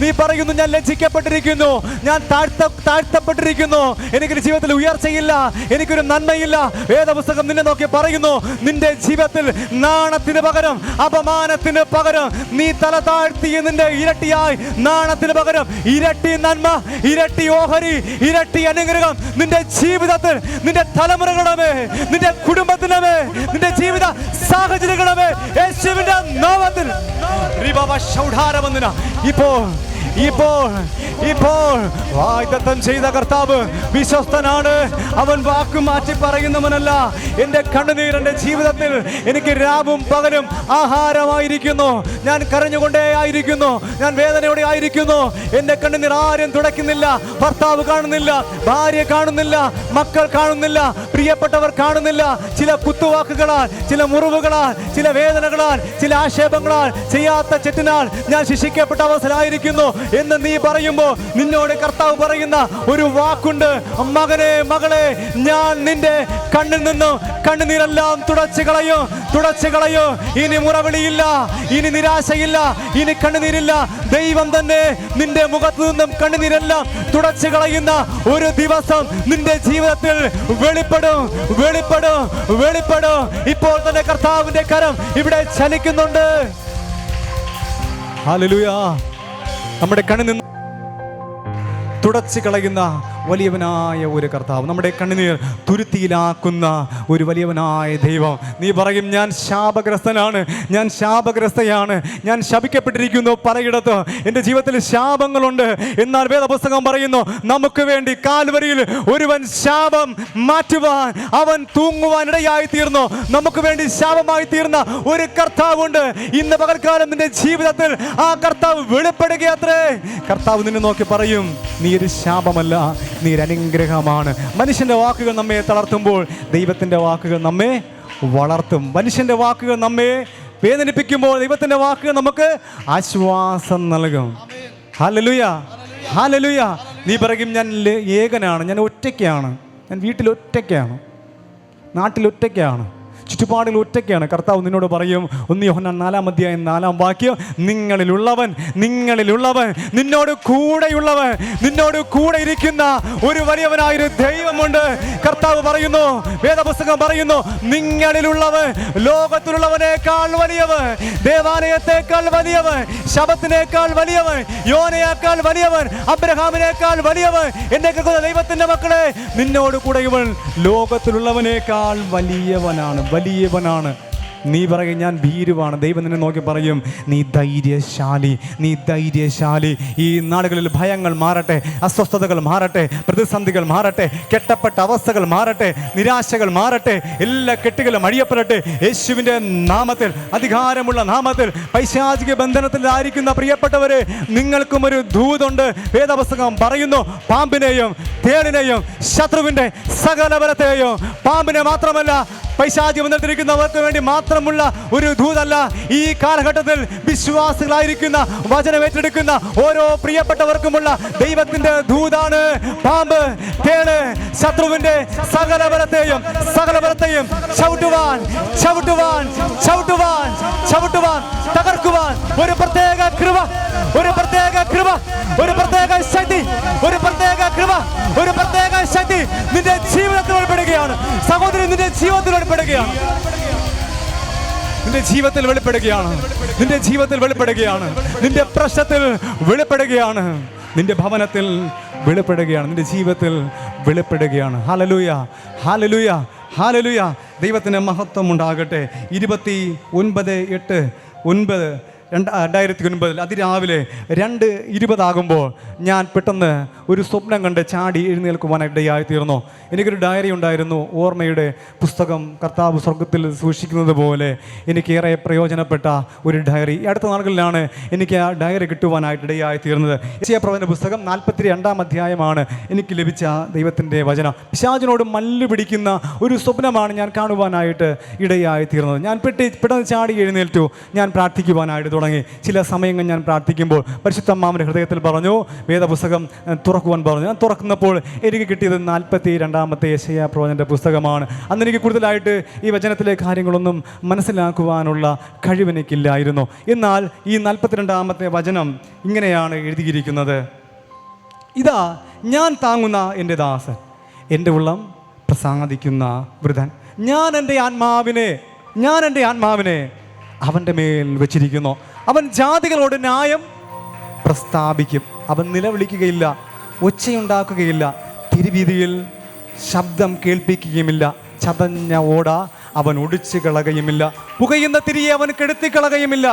നീ പറയുന്നു, ഞാൻ ലജ്ജിക്കപ്പെട്ടിരിക്കുന്നു, ഞാൻ താഴ്ത്തപ്പെട്ടിരിക്കുന്നു, എനിക്കൊരു ജീവിതത്തിൽ ഉയർച്ചയില്ല, എനിക്കൊരു നന്മയില്ല. വേദപുസ്തകം നിന്നെ നോക്കി പറയുന്നു, നിന്റെ ജീവിതത്തിൽ നാണത്തിന് പകരം, അപമാനത്തിന് പകരം നീ തല താഴ്ത്തിയ നിന്റെ ഇരട്ടിയായി നാണത്തിന് പകരം ഇരട്ടി നന്മ, ഇരട്ടി ഓഹരി, ഇരട്ടി അനുഗ്രഹം നിന്റെ ജീവിതത്തിൽ, നിന്റെ തലമുറകളുടെ, നിന്റെ കുടുംബത്തിൻ്റെ, നിന്റെ ജീവിത സാഹചര്യങ്ങളുടെ യേശുവിന്റെ നാമത്തിൽ ഇപ്പോൾ വാഗ്ദത്തം ചെയ്ത കർത്താവ് വിശ്വസ്തനാണ്. അവൻ വാക്ക് മാറ്റി പറയുന്നവനല്ല. എൻ്റെ കണ്ണുനീർ എൻ്റെ ജീവിതത്തിൽ എനിക്ക് രാവും പകലും ആഹാരമായിരിക്കുന്നു. ഞാൻ കരഞ്ഞുകൊണ്ടേ ആയിരിക്കുന്നു, ഞാൻ വേദനയോടെ ആയിരിക്കുന്നു. എൻ്റെ കണ്ണുനീർ ആരും തുടയ്ക്കുന്നില്ല. ഭർത്താവ് കാണുന്നില്ല, ഭാര്യ കാണുന്നില്ല, മക്കൾ കാണുന്നില്ല, പ്രിയപ്പെട്ടവർ കാണുന്നില്ല. ചില കുത്തുവാക്കുകളാൽ, ചില മുറിവുകളാൽ, ചില വേദനകളാൽ, ചില ആക്ഷേപങ്ങളാൽ, ചെയ്യാത്ത തെറ്റിനാൽ ഞാൻ ശിക്ഷിക്കപ്പെട്ട അവസ്ഥയിലായിരിക്കുന്നു എന്ന് നീ പറയുമ്പോൾ നിന്നോട് കർത്താവ് പറയുന്ന ഒരു വാക്കുണ്ട്, മകനെ, മകളെ, ഞാൻ നിന്റെ കണ്ണിൽ നിന്നും കണ്ണുനീരെല്ലാം തുടച്ചു കളയും. ഇനി മുറവിളിയില്ല, ഇനി നിരാശയില്ല, ഇനി കണ്ണുനീരില്ല. ദൈവം തന്നെ നിന്റെ മുഖത്തു നിന്നും കണ്ണുനീരെല്ലാം തുടച്ചു കളയുന്ന ഒരു ദിവസം നിന്റെ ജീവിതത്തിൽ വെളിപ്പെടും. ഇപ്പോൾ തന്നെ കർത്താവിന്റെ കരം ഇവിടെ ചലിക്കുന്നുണ്ട്. ഹല്ലേലൂയ. നമ്മുടെ കണ്ണിൽ നിന്ന് തുടച്ചു കളയുന്ന വലിയവനായ ഒരു കർത്താവ്, നമ്മുടെ കണ്ണുനീർ തുരുത്തിയിലാക്കുന്ന ഒരു വലിയവനായ ദൈവം. നീ പറയും, ഞാൻ ശാപഗ്രസ്തനാണ്, ഞാൻ ശാപഗ്രസ്തയാണ്, ഞാൻ ശപിക്കപ്പെട്ടിരിക്കുന്നു പലയിടത്ത്, എൻ്റെ ജീവിതത്തിൽ ശാപങ്ങളുണ്ട്. എന്നാൽ വേദപുസ്തകം പറയുന്നു, നമുക്ക് വേണ്ടി കാൽവരിയിൽ ഒരുവൻ ശാപം മാറ്റുവാൻ അവൻ തൂങ്ങുവാൻ ഇടയായി തീർന്നു. നമുക്ക് വേണ്ടി ശാപമായി തീർന്ന ഒരു കർത്താവുണ്ട്. ഇന്ന് പകൽക്കാലം നിന്റെ ജീവിതത്തിൽ ആ കർത്താവ് വെളിപ്പെടുകയത്രേ. കർത്താവ് നിന്നെ നോക്കി പറയും, നീ ഒരു ശാപമല്ല, നീ ഒരു അനുഗ്രഹമാണ്. മനുഷ്യൻ്റെ വാക്കുകൾ നമ്മെ തളർത്തുമ്പോൾ ദൈവത്തിൻ്റെ വാക്കുകൾ നമ്മെ വളർത്തും. മനുഷ്യൻ്റെ വാക്കുകൾ നമ്മെ വേദനിപ്പിക്കുമ്പോൾ ദൈവത്തിൻ്റെ വാക്കുകൾ നമുക്ക് ആശ്വാസം നൽകും. Hallelujah, hallelujah. നീ പറയും, ഞാൻ ഏകനാണ്, ഞാൻ ഒറ്റയ്ക്കാണ്, ഞാൻ വീട്ടിൽ ഒറ്റയ്ക്കാണ്, നാട്ടിൽ ഒറ്റയ്ക്കാണ്, ചുറ്റുപാടുകൾ ഒറ്റയ്ക്കാണ്. കർത്താവ് നിന്നോട് പറയും, 1 യോഹന്നാൻ 4-ാം അധ്യായം 4-ാം വാക്യം, നിങ്ങളിലുള്ളവൻ, നിന്നോട് കൂടെ ഇരിക്കുന്ന ഒരു വലിയവനായൊരു ദൈവമുണ്ട്. കർത്താവ് പറയുന്നു, വേദപുസ്തകം പറയുന്നു, നിങ്ങളിലുള്ളവൻ ലോകത്തിലുള്ളവനേക്കാൾ വലിയവൻ, ദേവാലയത്തെക്കാൾ വലിയവൻ, ശബത്തിനേക്കാൾ വലിയവൻ, യോനയേക്കാൾ വലിയവൻ, അബ്രഹാമിനേക്കാൾ വലിയവൻ. എന്നെ കേൾക്കുന്ന ദൈവത്തിന്റെ മക്കളെ, നിന്നോട് കൂടെ ഇവൻ ലോകത്തിലുള്ളവനേക്കാൾ വലിയവനാണ്. നീ പറയും, ഞാൻ ഭീരുവാണ്. ദൈവം നിന്നെ നോക്കി പറയും, നീ ധൈര്യശാലി. ഈ നാടുകളിൽ ഭയങ്ങൾ മാറട്ടെ, അസ്വസ്ഥതകൾ മാറട്ടെ, പ്രതിസന്ധികൾ മാറട്ടെ, കെട്ടപ്പെട്ട അവസ്ഥകൾ മാറട്ടെ, നിരാശകൾ മാറട്ടെ, എല്ലാ കെട്ടുകളും അഴിയപ്പെടട്ടെ യേശുവിൻ്റെ നാമത്തിൽ, അധികാരമുള്ള നാമത്തിൽ. പൈശാചിക ബന്ധനത്തിലായിരിക്കുന്ന പ്രിയപ്പെട്ടവരെ, നിങ്ങൾക്കും ഒരു ദൂതുണ്ട്. വേദപുസ്തകം പറയുന്നു, പാമ്പിനെയും തേളിനെയും ശത്രുവിൻ്റെ സകല ബലത്തെയും, പാമ്പിനെ മാത്രമല്ല പൈശാചി ബന്ധത്തിലിരിക്കുന്നവർക്ക് വേണ്ടി മാത്രമുള്ള ഒരു ദൂതല്ല. ഈ കാലഘട്ടത്തിൽ വിശ്വാസികളായിരിക്കുന്ന വചനം ഏറ്റെടുക്കുന്ന ഓരോ പ്രിയപ്പെട്ടവർക്കുമുള്ള ദൈവത്തിന്റെ ദൂതാണ് പാമ്പ്, തേള്, ശത്രുവിന്റെ സകല ബലത്തെയും ചവിട്ടുവാൻ തകർക്കുവാൻ ഒരു പ്രത്യേക കൃപ, ഒരു പ്രത്യേക ശക്തി നിന്റെ ജീവിതത്തിൽ വെളിപ്പെടുകയാണ്. സഹോദരി, നിന്റെ ജീവിതത്തിൽ വെളിപ്പെടുകയാണ്. നിന്റെ ജീവിതത്തിൽ വെളിപ്പെടുകയാണ്. നിന്റെ പ്രശ്നത്തിൽ വെളിപ്പെടുകയാണ്. നിന്റെ ഭവനത്തിൽ വെളിപ്പെടുകയാണ്. നിന്റെ ജീവിതത്തിൽ വെളിപ്പെടുകയാണ്. ഹല്ലേലൂയ. ദൈവത്തിന് മഹത്വം ഉണ്ടാകട്ടെ. 29/8/2009 അതിരാവിലെ 2:20 ഞാൻ പെട്ടെന്ന് ഒരു സ്വപ്നം കണ്ട് ചാടി എഴുന്നേൽക്കുവാനിടയായി തീർന്നു. എനിക്കൊരു ഡയറി ഉണ്ടായിരുന്നു, ഓർമ്മയുടെ പുസ്തകം, കർത്താവ് സ്വർഗത്തിൽ സൂക്ഷിക്കുന്നത് പോലെ എനിക്കേറെ പ്രയോജനപ്പെട്ട ഒരു ഡയറി. അടുത്ത നാളുകളിലാണ് എനിക്ക് ആ ഡയറി കിട്ടുവാനായിട്ടിടയായി തീർന്നത്. യെശയ്യാപ്രവചന പുസ്തകം 42-ാം അധ്യായമാണ് എനിക്ക് ലഭിച്ച ദൈവത്തിൻ്റെ വചനം. പിശാചിനോട് മല്ല് പിടിക്കുന്ന ഒരു സ്വപ്നമാണ് ഞാൻ കാണുവാനായിട്ട് ഇടയായി തീർന്നത്. ഞാൻ പെട്ടെന്ന് ചാടി എഴുന്നേൽറ്റു. ഞാൻ പ്രാർത്ഥിക്കുവാനായിട്ട് തുടങ്ങി. ചില സമയങ്ങൾ ഞാൻ പ്രാർത്ഥിക്കുമ്പോൾ പരിശുദ്ധമ്മാവൻ്റെ ഹൃദയത്തിൽ പറഞ്ഞു, വേദപുസ്തകം തുറക്കുവാൻ പറഞ്ഞു. ഞാൻ തുറക്കുന്നപ്പോൾ എനിക്ക് കിട്ടിയത് 42-ാമത്തെ യെശയ്യാപ്രവചനൻ്റെ പുസ്തകമാണ്. അന്ന് എനിക്ക് കൂടുതലായിട്ട് ഈ വചനത്തിലെ കാര്യങ്ങളൊന്നും മനസ്സിലാക്കുവാനുള്ള കഴിവെനിക്കില്ലായിരുന്നു. എന്നാൽ ഈ 42-ാമത്തെ വചനം ഇങ്ങനെയാണ് എഴുതിയിരിക്കുന്നത്: ഇതാ ഞാൻ താങ്ങുന്ന എൻ്റെ ദാസൻ, എൻ്റെ ഉള്ളം പ്രസാദിക്കുന്ന വൃദ്ധൻ. ഞാൻ എൻ്റെ ആത്മാവിനെ അവൻ്റെ മേൽ വെച്ചിരിക്കുന്നു. അവൻ ജാതികളോട് ന്യായം പ്രസ്താവിക്കും. അവൻ നിലവിളിക്കുകയില്ല, ഒച്ചയുണ്ടാക്കുകയില്ല, തിരുവീതിയിൽ ശബ്ദം കേൾപ്പിക്കുകയുമില്ല. ചതഞ്ഞ ഓട അവൻ ഒടിച്ചു കളയുകയുമില്ല, പുകയുന്ന തിരിയെ അവൻ കെടുത്തിക്കളയുകയുമില്ല.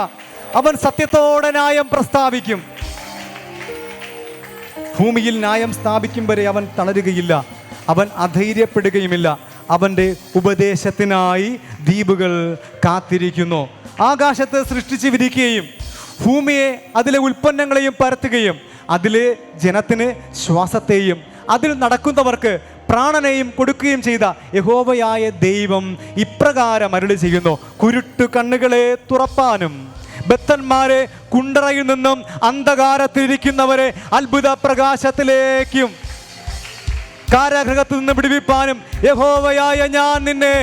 അവൻ സത്യത്തോടെ ന്യായം പ്രസ്താവിക്കും. ഭൂമിയിൽ ന്യായം സ്ഥാപിക്കും വരെ അവൻ തളരുകയില്ല, അവൻ അധൈര്യപ്പെടുകയുമില്ല. അവൻ്റെ ഉപദേശത്തിനായി ദ്വീപുകൾ കാത്തിരിക്കുന്നു. ആകാശത്തെ സൃഷ്ടിച്ച് വിരിക്കുകയും ഭൂമിയെ അതിലെ ഉൽപ്പന്നങ്ങളെയും പരത്തുകയും അതിലെ ജനത്തിന് ശ്വാസത്തെയും അതിൽ നടക്കുന്നവർക്ക് പ്രാണനെയും കൊടുക്കുകയും ചെയ്ത യഹോവയായ ദൈവം ഇപ്രകാരം അരുളി ചെയ്യുന്നു: കുരുട്ടു കണ്ണുകളെ തുറപ്പാനും ബദ്ധന്മാരെ കുണ്ടറയിൽ നിന്നും അന്ധകാരത്തിലിരിക്കുന്നവരെ അത്ഭുത പ്രകാശത്തിലേക്കും കാരാഗൃഹത്തിൽ നിന്ന് വിടുവിപ്പാനും യഹോവയായ ഞാൻ നിന്നെ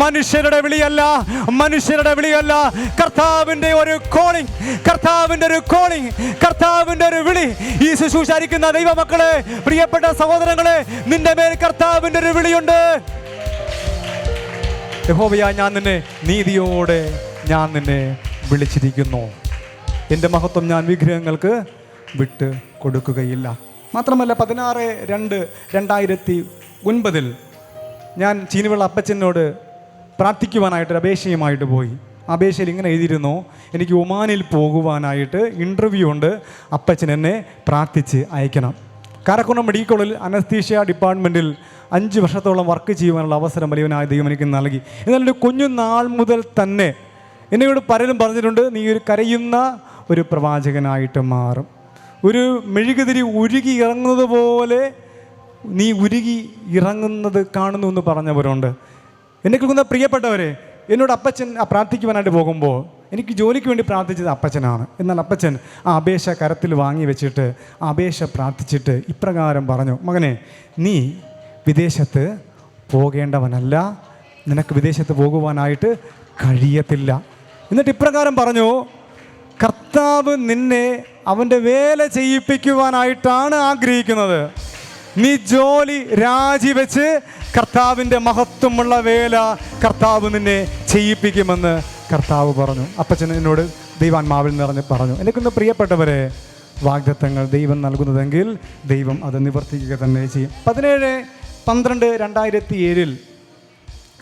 മനുഷ്യരുടെ വിളിയല്ല, കർത്താവിൻ്റെ ഒരു കോളിംഗ്, കർത്താവിൻ്റെ ഒരു വിളി. ഈ ശുശ്രൂഷിക്കുന്ന ദൈവമക്കളെ, പ്രിയപ്പെട്ട സഹോദരങ്ങളെ, നിന്റെ മേൽ കർത്താവിൻ്റെ ഒരു വിളിയുണ്ട്. യഹോവയായ ഞാൻ നിന്നെ, നീതിയോടെ ഞാൻ നിന്നെ വിളിച്ചിരിക്കുന്നു. എൻ്റെ മഹത്വം ഞാൻ വിഗ്രഹങ്ങൾക്ക് വിട്ട് കൊടുക്കുകയില്ല. മാത്രമല്ല 16/2/2009 ഞാൻ ചീനിവിള അപ്പച്ചനോട് പ്രാർത്ഥിക്കുവാനായിട്ടൊരു അപേക്ഷയുമായിട്ട് പോയി. അപേക്ഷയിൽ ഇങ്ങനെ എഴുതിയിരുന്നു: എനിക്ക് ഒമാനിൽ പോകുവാനായിട്ട് ഇൻ്റർവ്യൂ ഉണ്ട്, അപ്പച്ചൻ എന്നെ പ്രാർത്ഥിച്ച് അയക്കണം. കാരക്കുളം മെഡിക്കൽ കോളേജിൽ അനസ്തീഷ്യ ഡിപ്പാർട്ട്മെൻറ്റിൽ 5 വർഷത്തോളം വർക്ക് ചെയ്യുവാനുള്ള അവസരം വലിയവനായ ദൈവം എനിക്ക് നൽകി. എന്നാൽ എൻ്റെ കുഞ്ഞുനാൾ മുതൽ തന്നെ എന്നോട് പലരും പറഞ്ഞിട്ടുണ്ട്, നീ ഒരു കരയുന്ന ഒരു പ്രവാചകനായിട്ട് മാറും. ഒരു മെഴുകുതിരി ഉരുകി ഇറങ്ങുന്നത് പോലെ നീ ഉരുകി ഇറങ്ങുന്നത് കാണുന്നു എന്ന് പറഞ്ഞവരുണ്ട്. എന്നെ കേൾക്കുന്ന പ്രിയപ്പെട്ടവരെ, എന്നോട് അപ്പച്ചൻ പ്രാർത്ഥിക്കുവാനായിട്ട് പോകുമ്പോൾ എനിക്ക് ജോലിക്ക് വേണ്ടി പ്രാർത്ഥിച്ചത് അപ്പച്ചനാണ്. എന്നാൽ അപ്പച്ചൻ ആ അപേക്ഷ കരത്തിൽ വാങ്ങി വെച്ചിട്ട് ആ അപേക്ഷ പ്രാർത്ഥിച്ചിട്ട് ഇപ്രകാരം പറഞ്ഞു: മകനെ, നീ വിദേശത്ത് പോകേണ്ടവനല്ല, നിനക്ക് വിദേശത്ത് പോകുവാനായിട്ട് കഴിയത്തില്ല. എന്നിട്ട് ഇപ്രകാരം പറഞ്ഞു: കർത്താവ് നിന്നെ അവൻ്റെ വേല ചെയ്യിപ്പിക്കുവാനായിട്ടാണ് ആഗ്രഹിക്കുന്നത്. നീ ജോലി രാജിവെച്ച് കർത്താവിൻ്റെ മഹത്വമുള്ള വേല കർത്താവ് നിന്നെ ചെയ്യിപ്പിക്കുമെന്ന് കർത്താവ് പറഞ്ഞു. അപ്പച്ചൻ എന്നോട് ദൈവാത്മാവിൽ നിറഞ്ഞ് പറഞ്ഞു. എനിക്കൊന്ന് പ്രിയപ്പെട്ടവരെ, വാഗ്ദത്തങ്ങൾ ദൈവം നൽകുന്നതെങ്കിൽ ദൈവം അത് നിവർത്തിക്കുക തന്നെ ചെയ്യും. 17/12/2007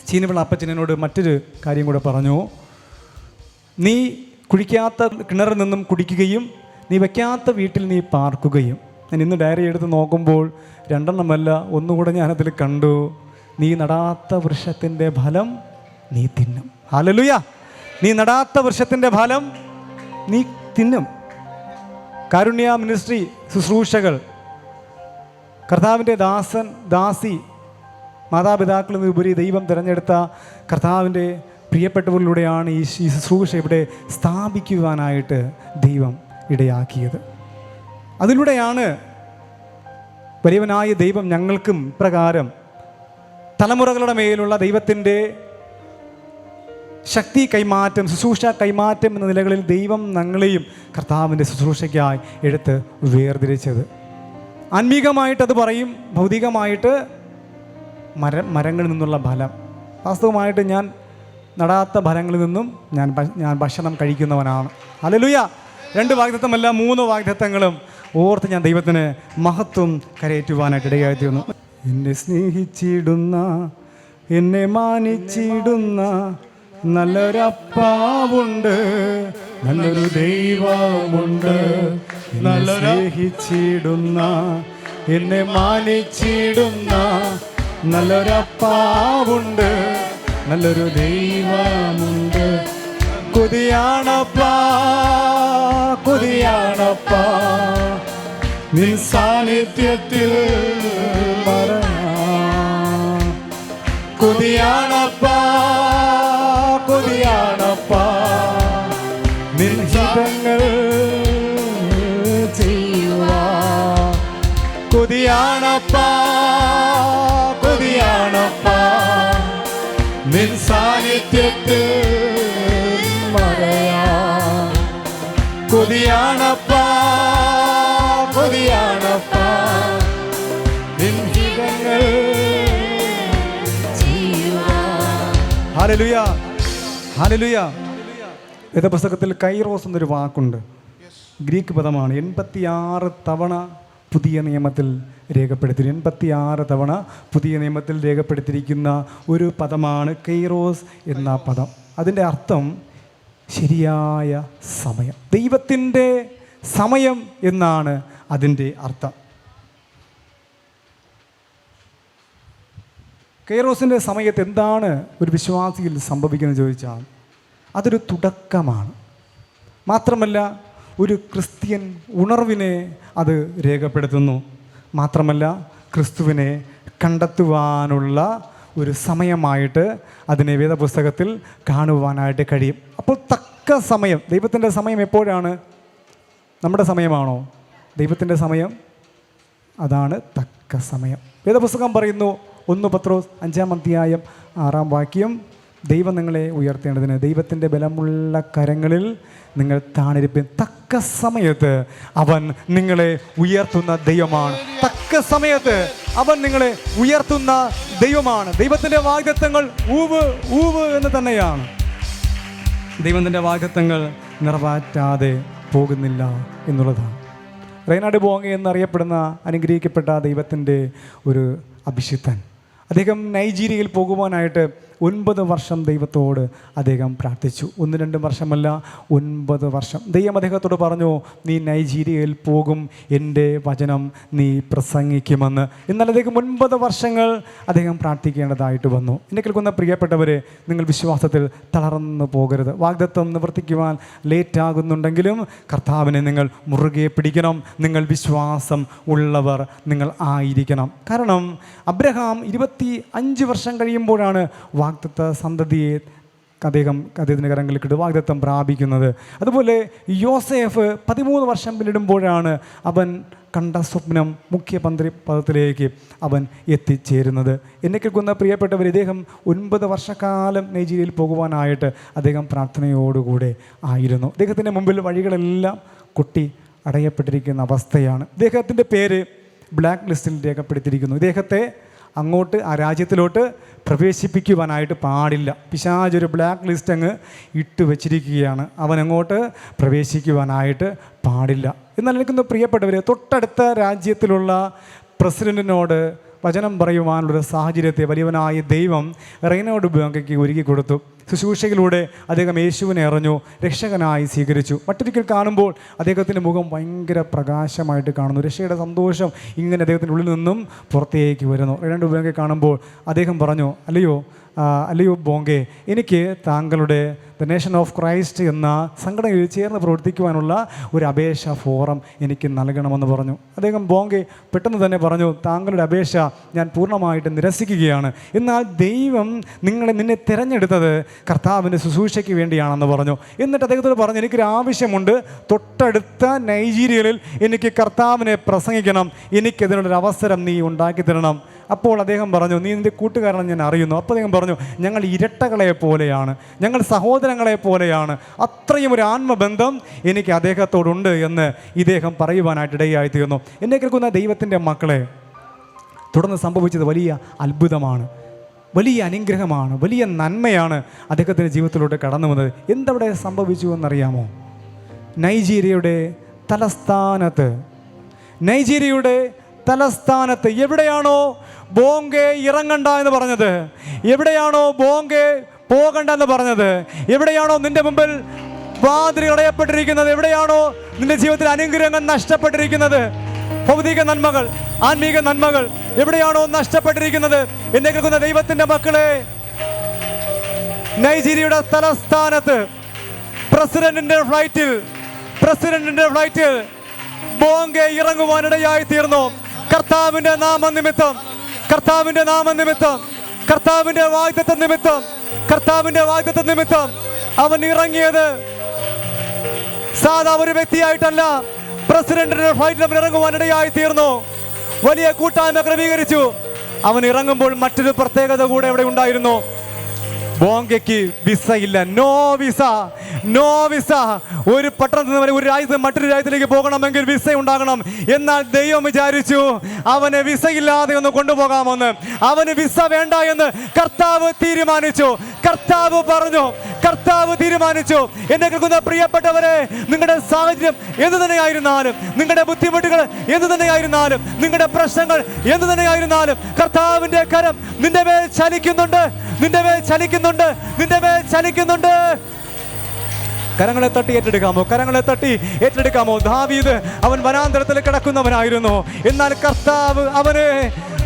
ചീനിവിള അപ്പച്ചൻ എന്നോട് മറ്റൊരു കാര്യം കൂടെ പറഞ്ഞു: നീ കുഴിക്കാത്ത കിണറിൽ നിന്നും കുടിക്കുകയും നീ വയ്ക്കാത്ത വീട്ടിൽ നീ പാർക്കുകയും. ഞാൻ ഇന്ന് ഡയറി എടുത്ത് നോക്കുമ്പോൾ 2 ഒന്നുകൂടെ ഞാനതിൽ കണ്ടു: നീ നടാത്ത വൃക്ഷത്തിൻ്റെ ഫലം നീ തിന്നും. ഹല്ലേലൂയ! നീ നടാത്ത വൃക്ഷത്തിൻ്റെ ഫലം നീ തിന്നും. കാരുണ്യ മിനിസ്ട്രി ശുശ്രൂഷകൾ കർത്താവിൻ്റെ ദാസി, മാതാപിതാക്കളിൽ നിന്നുപരി ദൈവം തിരഞ്ഞെടുത്ത കർത്താവിൻ്റെ പ്രിയപ്പെട്ടവരിലൂടെയാണ് ഈ ശുശ്രൂഷ ഇവിടെ സ്ഥാപിക്കുവാനായിട്ട് ദൈവം ഇടയാക്കിയത്. അതിലൂടെയാണ് വലിയവനായ ദൈവം ഞങ്ങൾക്കും ഇപ്രകാരം തലമുറകളുടെ മേലുള്ള ദൈവത്തിൻ്റെ ശക്തി കൈമാറ്റം, ശുശ്രൂഷ കൈമാറ്റം എന്ന നിലകളിൽ ദൈവം ഞങ്ങളെയും കർത്താവിൻ്റെ ശുശ്രൂഷയ്ക്കായി എടുത്ത് വേർതിരിച്ചത്. ആത്മീകമായിട്ടത് പറയും, ഭൗതികമായിട്ട് മരങ്ങളിൽ നിന്നുള്ള ഫലം. വാസ്തവമായിട്ട് ഞാൻ നടാത്ത ഫലങ്ങളിൽ നിന്നും ഞാൻ ഭക്ഷണം കഴിക്കുന്നവനാണ്. ഹല്ലേലൂയ. 2 വാഗ്ദത്തമല്ല 3 വാഗ്ദത്തങ്ങളും ഓർത്ത് ഞാൻ ദൈവത്തിന് മഹത്വം കരയേറ്റുവാനായിട്ട് ഇടയായി തീർന്നു. എന്നെ സ്നേഹിച്ചിടുന്ന, എന്നെ മാനിച്ചിടുന്ന നല്ലൊരപ്പാവുണ്ട്, നല്ലൊരു ദൈവമുണ്ട്. സ്നേഹിച്ചിടുന്ന, എന്നെ മാനിച്ചിടുന്ന നല്ലൊരപ്പാവുണ്ട്, നല്ലൊരു ദൈവമുണ്ട്. കൊതിയാണപ്പാ, കൊതിയാണപ്പാ നിൻ സാന്നിധ്യത്തിൽ കൊതിയാണപ്പാ, കൊതിയാണപ്പാ നിൻ ഹിതങ്ങൾ ചെയ്യുവാ. കൊതിയാണപ്പാ, കൊതിയാണപ്പാ നിൻ സാന്നിധ്യത്തിൽ മറയാ. കൊതിയാണപ്പാ, കൊതിയാണപ്പാ നിൻ ഹിതങ്ങൾ ചെയ്യുവാ. ഹല്ലേലൂയ, ഹല്ലേലൂയ. വേദപുസ്തകത്തിൽ കൈറോസ് എന്നൊരു വാക്കുണ്ട്, ഗ്രീക്ക് പദമാണ്. 86 തവണ പുതിയ നിയമത്തിൽ രേഖപ്പെടുത്തി 86 തവണ പുതിയ നിയമത്തിൽ രേഖപ്പെടുത്തിയിരിക്കുന്ന ഒരു പദമാണ് കൈറോസ് എന്ന പദം. അതിൻ്റെ അർത്ഥം ശരിയായ സമയം, ദൈവത്തിൻ്റെ സമയം എന്നാണ് അതിൻ്റെ അർത്ഥം. കൈറോസിൻ്റെ സമയത്ത് എന്താണ് ഒരു വിശ്വാസിയിൽ സംഭവിക്കുന്നത് ചോദിച്ചാൽ അതൊരു തുടക്കമാണ്. മാത്രമല്ല ഒരു ക്രിസ്ത്യൻ ഉണർവിനെ അത് രേഖപ്പെടുത്തുന്നു. മാത്രമല്ല ക്രിസ്തുവിനെ കണ്ടെത്തുവാനുള്ള ഒരു സമയമായിട്ട് അതിനെ വേദപുസ്തകത്തിൽ കാണുവാനായിട്ട് കഴിയും. അപ്പോൾ തക്ക സമയം, ദൈവത്തിൻ്റെ സമയം എപ്പോഴാണ്? നമ്മുടെ സമയമാണോ? ദൈവത്തിൻ്റെ സമയം അതാണ് തക്ക സമയം. വേദപുസ്തകം പറയുന്നു 1 പത്രോസ് 5-ാം അധ്യായം 6-ാം വാക്യം, ദൈവം നിങ്ങളെ ഉയർത്തേണ്ടതിന് ദൈവത്തിൻ്റെ ബലമുള്ള കരങ്ങളിൽ നിങ്ങൾ താണിരിപ്പിൻ. തക്ക സമയത്ത് അവൻ നിങ്ങളെ ഉയർത്തുന്ന ദൈവമാണ്. തക്ക സമയത്ത് അവൻ നിങ്ങളെ ഉയർത്തുന്ന ദൈവമാണ്. ദൈവത്തിൻ്റെ വാഗ്ദത്തങ്ങൾ ഊവ് എന്ന് തന്നെയാണ്. ദൈവത്തിൻ്റെ വാഗ്ദത്തങ്ങൾ നിറവേറ്റാതെ പോകുന്നില്ല എന്നുള്ളതാണ്. റെയ്നാർഡ് ബോങ്ങെ എന്നറിയപ്പെടുന്ന അനുഗ്രഹിക്കപ്പെട്ട ദൈവത്തിൻ്റെ ഒരു അഭിഷിക്തൻ, അദ്ദേഹം നൈജീരിയയിൽ പോകുവാനായിട്ട് 9 വർഷം ദൈവത്തോട് അദ്ദേഹം പ്രാർത്ഥിച്ചു. 1-2 വർഷമല്ല, 9 വർഷം. ദൈവം അദ്ദേഹത്തോട് പറഞ്ഞു, നീ നൈജീരിയയിൽ പോകും, എൻ്റെ വചനം നീ പ്രസംഗിക്കുമെന്ന്. എന്നാൽ അദ്ദേഹം 9 വർഷങ്ങൾ അദ്ദേഹം പ്രാർത്ഥിക്കേണ്ടതായിട്ട് വന്നു. എന്നെ കേൾക്കുന്ന പ്രിയപ്പെട്ടവരെ, നിങ്ങൾ വിശ്വാസത്തിൽ തളർന്നു പോകരുത്. വാഗ്ദത്തം നിവർത്തിക്കുവാൻ ലേറ്റാകുന്നുണ്ടെങ്കിലും കർത്താവിനെ നിങ്ങൾ മുറുകെ പിടിക്കണം. നിങ്ങൾ വിശ്വാസം ഉള്ളവർ നിങ്ങൾ ആയിരിക്കണം. കാരണം അബ്രഹാം 25 വർഷം കഴിയുമ്പോഴാണ് വാഗ്ദത്ത സന്തതിയെ അദ്ദേഹത്തിൻ്റെ കരങ്ങളിൽക്കിട്ട് വാഗ്ദത്തം പ്രാപിക്കുന്നത്. അതുപോലെ യോസേഫ് 13 വർഷം പിന്നിടുമ്പോഴാണ് അവൻ കണ്ട സ്വപ്നം മുഖ്യപദത്തിലേക്ക് അവൻ എത്തിച്ചേരുന്നത്. എന്നെ കേൾക്കുന്ന പ്രിയപ്പെട്ടവർ, ഇദ്ദേഹം 9 വർഷക്കാലം നൈജീരിയയിൽ പോകുവാനായിട്ട് അദ്ദേഹം പ്രാർത്ഥനയോടുകൂടെ ആയിരുന്നു. അദ്ദേഹത്തിൻ്റെ മുമ്പിൽ വഴികളെല്ലാം കൊട്ടി അടയപ്പെട്ടിരിക്കുന്ന അവസ്ഥയാണ്. ഇദ്ദേഹത്തിൻ്റെ പേര് ബ്ലാക്ക് ലിസ്റ്റിൽ രേഖപ്പെടുത്തിയിരിക്കുന്നു. ഇദ്ദേഹത്തെ അങ്ങോട്ട് ആ രാജ്യത്തിലോട്ട് പ്രവേശിപ്പിക്കുവാനായിട്ട് പാടില്ല. പിശാച് ഒരു ബ്ലാക്ക് ലിസ്റ്റ് അങ്ങ് ഇട്ട് വെച്ചിരിക്കുകയാണ്. അവൻ അങ്ങോട്ട് പ്രവേശിക്കുവാനായിട്ട് പാടില്ല. എന്നാൽ എനിക്കൊന്ന് പ്രിയപ്പെട്ടവർ, തൊട്ടടുത്ത രാജ്യത്തിലുള്ള പ്രസിഡൻറ്റിനോട് വചനം പറയുവാനുള്ളൊരു സാഹചര്യത്തെ വലിയവനായ ദൈവം റെയ്നാർഡ് ബോങ്ങയ്ക്ക് ഒരുക്കി കൊടുത്തു. ശുശ്രൂഷയിലൂടെ അദ്ദേഹം യേശുവിനെ അറിഞ്ഞു, രക്ഷകനായി സ്വീകരിച്ചു. മറ്റൊരിക്കൽ കാണുമ്പോൾ അദ്ദേഹത്തിൻ്റെ മുഖം ഭയങ്കര പ്രകാശമായിട്ട് കാണുന്നു. രക്ഷയുടെ സന്തോഷം ഇങ്ങനെ അദ്ദേഹത്തിൻ്റെ ഉള്ളിൽ നിന്നും പുറത്തേക്ക് വരുന്നു. 2 ബോങ്കെ കാണുമ്പോൾ അദ്ദേഹം പറഞ്ഞു, അല്ലയോ ബോങ്കെ, എനിക്ക് താങ്കളുടെ ദ നേഷൻ ഓഫ് ക്രൈസ്റ്റ് എന്ന സംഘടനയിൽ ചേർന്ന് പ്രവർത്തിക്കുവാനുള്ള ഒരു അപേക്ഷ ഫോറം എനിക്ക് നൽകണമെന്ന് പറഞ്ഞു. അദ്ദേഹം ബോങ്കെ പെട്ടെന്ന് തന്നെ പറഞ്ഞു, താങ്കളുടെ അപേക്ഷ ഞാൻ പൂർണ്ണമായിട്ട് നിരസിക്കുകയാണ്. എന്നാൽ ദൈവം നിന്നെ തിരഞ്ഞെടുത്തത് കർത്താവിൻ്റെ ശുശ്രൂഷയ്ക്ക് വേണ്ടിയാണെന്ന് പറഞ്ഞു. എന്നിട്ട് അദ്ദേഹത്തോട് പറഞ്ഞു, എനിക്കൊരു ആവശ്യമുണ്ട്, തൊട്ടടുത്ത നൈജീരിയയിൽ എനിക്ക് കർത്താവിനെ പ്രസംഗിക്കണം, എനിക്കതിനുള്ളൊരു അവസരം നീ ഉണ്ടാക്കി തരണം. അപ്പോൾ അദ്ദേഹം പറഞ്ഞു, നീ നിൻ്റെ കൂട്ടുകാരനെ ഞാൻ അറിയുന്നു. അപ്പോൾ അദ്ദേഹം പറഞ്ഞു, ഞങ്ങൾ ഇരട്ടകളെ പോലെയാണ്, ഞങ്ങൾ സഹോദരങ്ങളെ പോലെയാണ്, അത്രയും ഒരു ആത്മബന്ധം എനിക്ക് അദ്ദേഹത്തോടുണ്ട് എന്ന് ഇദ്ദേഹം പറയുവാനായിട്ട് ഇടയായി തീർന്നു. എന്നെ കേൾക്കുന്ന ദൈവത്തിൻ്റെ മക്കളെ, തുടർന്ന് സംഭവിച്ചത് വലിയ അത്ഭുതമാണ്, വലിയ അനുഗ്രഹമാണ്, വലിയ നന്മയാണ് അദ്ദേഹത്തിൻ്റെ ജീവിതത്തിലൂടെ കടന്നു വന്നത്. എന്തവിടെ സംഭവിച്ചു എന്നറിയാമോ? നൈജീരിയയുടെ തലസ്ഥാനത്ത് എവിടെയാണോ ബോങ്കെ ഇറങ്ങണ്ട എന്ന് പറഞ്ഞത്, എവിടെയാണോ ബോങ്കെ പോകണ്ട എന്ന് പറഞ്ഞത്, എവിടെയാണോ നിന്റെ മുമ്പിൽ വാതിൽ അടയപ്പെട്ടിരിക്കുന്നത്, എവിടെയാണോ നിന്റെ ജീവിതത്തിൽ അനുഗ്രഹങ്ങൾ നഷ്ടപ്പെട്ടിരിക്കുന്നത്, ഭൗതിക നന്മകൾ, ആത്മീക നന്മകൾ എവിടെയാണോ നഷ്ടപ്പെട്ടിരിക്കുന്നത്, എന്നെ കേൾക്കുന്ന ദൈവത്തിന്റെ മക്കളെ, നൈജീരിയയുടെ തലസ്ഥാനത്ത് പ്രസിഡന്റിന്റെ ഫ്ലൈറ്റിൽ ബോങ്കെ ഇറങ്ങുവാനിടയായി തീർന്നു. കർത്താവിന്റെ നാമനിമിത്തം, കർത്താവിന്റെ വാഗ്ദത്ത നിമിത്തം അവൻ ഇറങ്ങിയത് സാധാ ഒരു വ്യക്തിയായിട്ടല്ല. പ്രസിഡന്റിന്റെ ഫ്ലൈറ്റിൽ അവൻ ഇറങ്ങുവാനിടയായി തീർന്നു. വലിയ കൂട്ടായ്മ ക്രമീകരിച്ചു. അവൻ ഇറങ്ങുമ്പോൾ മറ്റൊരു പ്രത്യേകത കൂടെ അവിടെ ഉണ്ടായിരുന്നു. ബോങ്കയ്ക്ക് വിസ ഇല്ല, നോ വിസ. ഒരു പട്ടണത്തിൽ നിന്ന് ഒരു രാജ്യത്ത് മറ്റൊരു രാജ്യത്തിലേക്ക് പോകണമെങ്കിൽ വിസ ഉണ്ടാകണം. എന്നാൽ ദൈവം വിചാരിച്ചു അവന് വിസ ഇല്ലാതെ ഒന്ന് കൊണ്ടുപോകാമെന്ന്. അവന് വിസ വേണ്ട എന്ന് കർത്താവ് തീരുമാനിച്ചു. കർത്താവ് തീരുമാനിച്ചു. എന്നെ കേൾക്കുന്ന പ്രിയപ്പെട്ടവരെ, നിങ്ങളുടെ സാഹചര്യം എന്തു തന്നെയായിരുന്നാലും, നിങ്ങളുടെ ബുദ്ധിമുട്ടുകൾ എന്തു തന്നെയായിരുന്നാലും, നിങ്ങളുടെ പ്രശ്നങ്ങൾ എന്തു തന്നെയായിരുന്നാലും, കർത്താവിന്റെ കരം നിന്റെ മേൽ ചലിക്കുന്നുണ്ട്. കരങ്ങളെ തട്ടി ഏറ്റെടുക്കാമോ? ദാവീദ് അവൻ വനാന്തരത്തിൽ കിടക്കുന്നവനായിരുന്നു. എന്നാൽ കർത്താവ്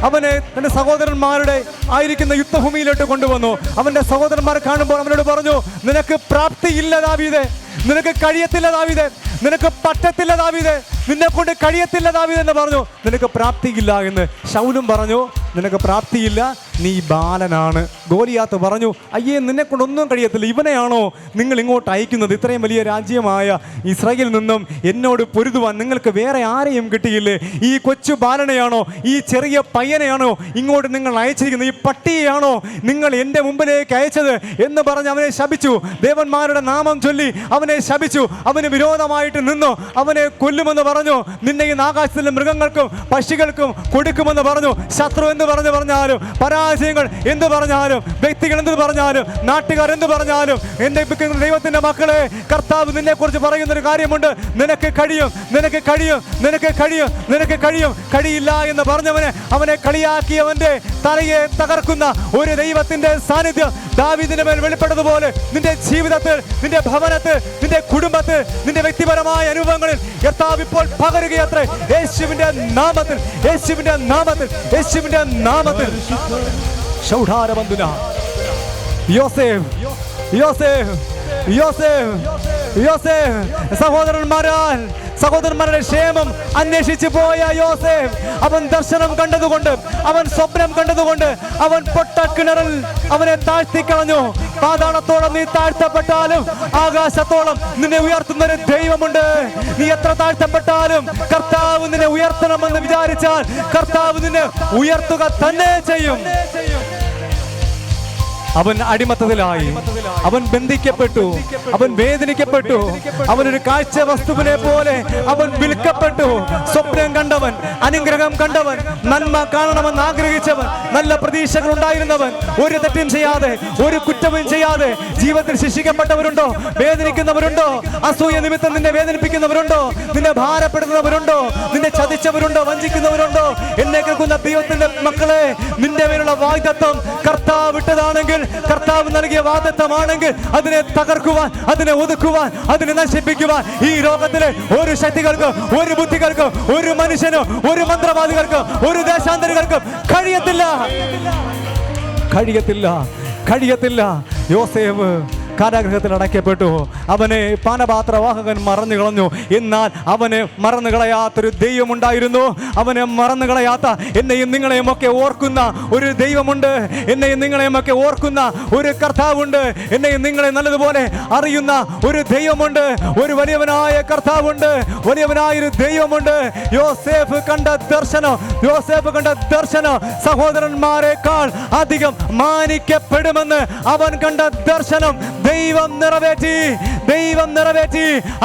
അവനെ തന്റെ സഹോദരന്മാരുടെ ആയിരിക്കുന്ന യുദ്ധഭൂമിയിലോട്ട് കൊണ്ടുവന്നു. അവന്റെ സഹോദരന്മാർ കാണുമ്പോൾ അവനോട് പറഞ്ഞു, നിനക്ക് പ്രാപ്തിയില്ല ദാവീദേ, നിനക്ക് കഴിയത്തില്ല ദാവീദേ, നിനക്ക് പറ്റത്തില്ല ദാവീദേ, നിന്നെ കൊണ്ട് കഴിയത്തില്ല ദാവീദ് എന്ന് പറഞ്ഞു. നിനക്ക് പ്രാപ്തിയില്ല എന്ന് ശൗലും പറഞ്ഞു, നിനക്ക് പ്രാപ്തിയില്ല, നീ ബാലനാണ്. ഗോലിയാത്ത് പറഞ്ഞു, അയ്യേ നിന്നെ കൊണ്ടൊന്നും കഴിയത്തില്ല, ഇവനെയാണോ നിങ്ങൾ ഇങ്ങോട്ട് അയക്കുന്നത്? ഇത്രയും വലിയ രാജ്യമായ ഇസ്രായേലിൽ നിന്നും എന്നോട് പൊരുതുവാൻ നിങ്ങൾക്ക് വേറെ ആരെയും കിട്ടിയില്ലേ? ഈ കൊച്ചു ബാലനെയാണോ, ഈ ചെറിയ പയ്യനെയാണോ ഇങ്ങോട്ട് നിങ്ങൾ അയച്ചിരിക്കുന്നത്? ഈ പട്ടിയെയാണോ നിങ്ങൾ എൻ്റെ മുമ്പിലേക്ക് അയച്ചത് എന്ന് പറഞ്ഞ് അവനെ ശപിച്ചു. ദേവന്മാരുടെ നാമം ചൊല്ലി അവനെ ശപിച്ചു. അവന് വിരോധമായിട്ട് നിന്നു. അവനെ കൊല്ലുമെന്ന് പറഞ്ഞു. നിന്നെ ഈ ആകാശത്തിലെ മൃഗങ്ങൾക്കും പക്ഷികൾക്കും കൊടുക്കുമെന്ന് പറഞ്ഞു. ശത്രു എന്ത് പറഞ്ഞാലും, പരാജയങ്ങൾ എന്ത് പറഞ്ഞാലും, വ്യക്തികൾ എന്ത് പറഞ്ഞാലും, നാട്ടുകാർ എന്ത് പറഞ്ഞാലും, എൻ്റെ ദൈവത്തിന്റെ മക്കളെ, കർത്താവ് നിന്നെ കുറിച്ച് പറയുന്നൊരു കാര്യമുണ്ട്. നിനക്ക് കഴിയും. കഴിയില്ല എന്ന് പറഞ്ഞവനെ, അവനെ കളിയാക്കിയവന്റെ തലയെ തകർക്കുന്ന ഒരു ദൈവത്തിന്റെ സാന്നിധ്യം ദാവീദിന്റെ മേൽ വെളിപ്പെടുന്നതുപോലെ നിന്റെ ജീവിതത്തിൽ, നിന്റെ ഭവനത്തിൽ, നിന്റെ കുടുംബത്തിൽ, നിന്റെ വ്യക്തിപരമായ അനുഭവങ്ങളിൽ കർത്താവ് ഇപ്പോൾ പകരുകയത്രേ. യേശുവിന്റെ നാമത്തിൽ ശൗഢാരബന്ധുന യോസേഫ് സഹോദരന്മാരുടെ ക്ഷേമം അന്വേഷിച്ചു പോയ യോസേഫ്, അവൻ ദർശനം കണ്ടതുകൊണ്ട്, അവൻ സ്വപ്നം കണ്ടതുകൊണ്ട്, അവൻ പൊട്ടക്കിണറിൽ അവനെ താഴ്ത്തിക്കളഞ്ഞു. പാതാളത്തോളം നീ താഴ്ത്തപ്പെട്ടാലും ആകാശത്തോളം നിന്നെ ഉയർത്തുന്ന ഒരു ദൈവമുണ്ട്. നീ എത്ര താഴ്ത്തപ്പെട്ടാലും കർത്താവ് നിന്നെ ഉയർത്തണമെന്ന് വിചാരിച്ചാൽ കർത്താവ് നിന്നെ ഉയർത്തുക തന്നെ ചെയ്യും. അവൻ അടിമത്തത്തിലായി, അവൻ ബന്ധിക്കപ്പെട്ടു, അവൻ വേദനിക്കപ്പെട്ടു, അവനൊരു കാഴ്ച വസ്തുവിനെ പോലെ അവൻ വിൽക്കപ്പെട്ടു. സ്വപ്നം കണ്ടവൻ, അനുഗ്രഹം കണ്ടവൻ, നന്മ കാണണമെന്ന് ആഗ്രഹിച്ചവൻ, നല്ല പ്രതീക്ഷകൾ ഉണ്ടായിരുന്നവൻ, ഒരു തെറ്റും ചെയ്യാതെ, ഒരു കുറ്റവും ചെയ്യാതെ ജീവിതത്തിൽ ശിക്ഷിക്കപ്പെട്ടവരുണ്ടോ? വേദനിക്കുന്നവരുണ്ടോ? അസൂയ നിമിത്തം നിന്നെ വേദനിപ്പിക്കുന്നവരുണ്ടോ? നിന്നെ ഭാരപ്പെടുന്നവരുണ്ടോ? നിന്നെ ചതിച്ചവരുണ്ടോ? വഞ്ചിക്കുന്നവരുണ്ടോ? എന്നെ കേൾക്കുന്ന ദൈവത്തിന്റെ മക്കളെ, നിന്റെ മേലുള്ള വാഗ്ദത്തം കർത്താവ് വിട്ടതാണെങ്കിൽ കർത്താവ് കർത്താവ് നൽകിയ വാഗ്ദത്തമാണെങ്കിൽ അതിനെ തകർക്കുവാൻ, അതിനെ ഒതുക്കുവാൻ, അതിനെ നശിപ്പിക്കുവാൻ ഈ ലോകത്തിലെ ഒരു ശക്തികൾക്കും, ഒരു ബുദ്ധികൾക്കും, ഒരു മനുഷ്യനും, ഒരു മന്ത്രവാദികൾക്കും, ഒരു ദേശാന്തരികൾക്കും കഴിയത്തില്ല. യോസേഫ് കാരാഗൃഹത്തിൽ അടയ്ക്കപ്പെട്ടു. അവനെ പാനപാത്രവാഹകൻ മറന്നു കളഞ്ഞു. എന്നാൽ അവന് മറന്നു കളയാത്തൊരു ദൈവമുണ്ടായിരുന്നു. അവനെ മറന്നു കളയാത്ത, എന്നെയും നിങ്ങളെയും ഒക്കെ ഓർക്കുന്ന ഒരു ദൈവമുണ്ട്. എന്നെയും നിങ്ങളെയും ഒക്കെ ഓർക്കുന്ന ഒരു കർത്താവുണ്ട്. എന്നെയും നിങ്ങളെ നല്ലതുപോലെ അറിയുന്ന ഒരു ദൈവമുണ്ട്. ഒരു വലിയവനായ കർത്താവുണ്ട്. വലിയവനായൊരു ദൈവമുണ്ട്. യോസേഫ് കണ്ട ദർശനം സഹോദരന്മാരെക്കാൾ അധികം മാനിക്കപ്പെടുമെന്ന് അവൻ കണ്ട ദർശനം ദൈവം നിറവേറ്റി.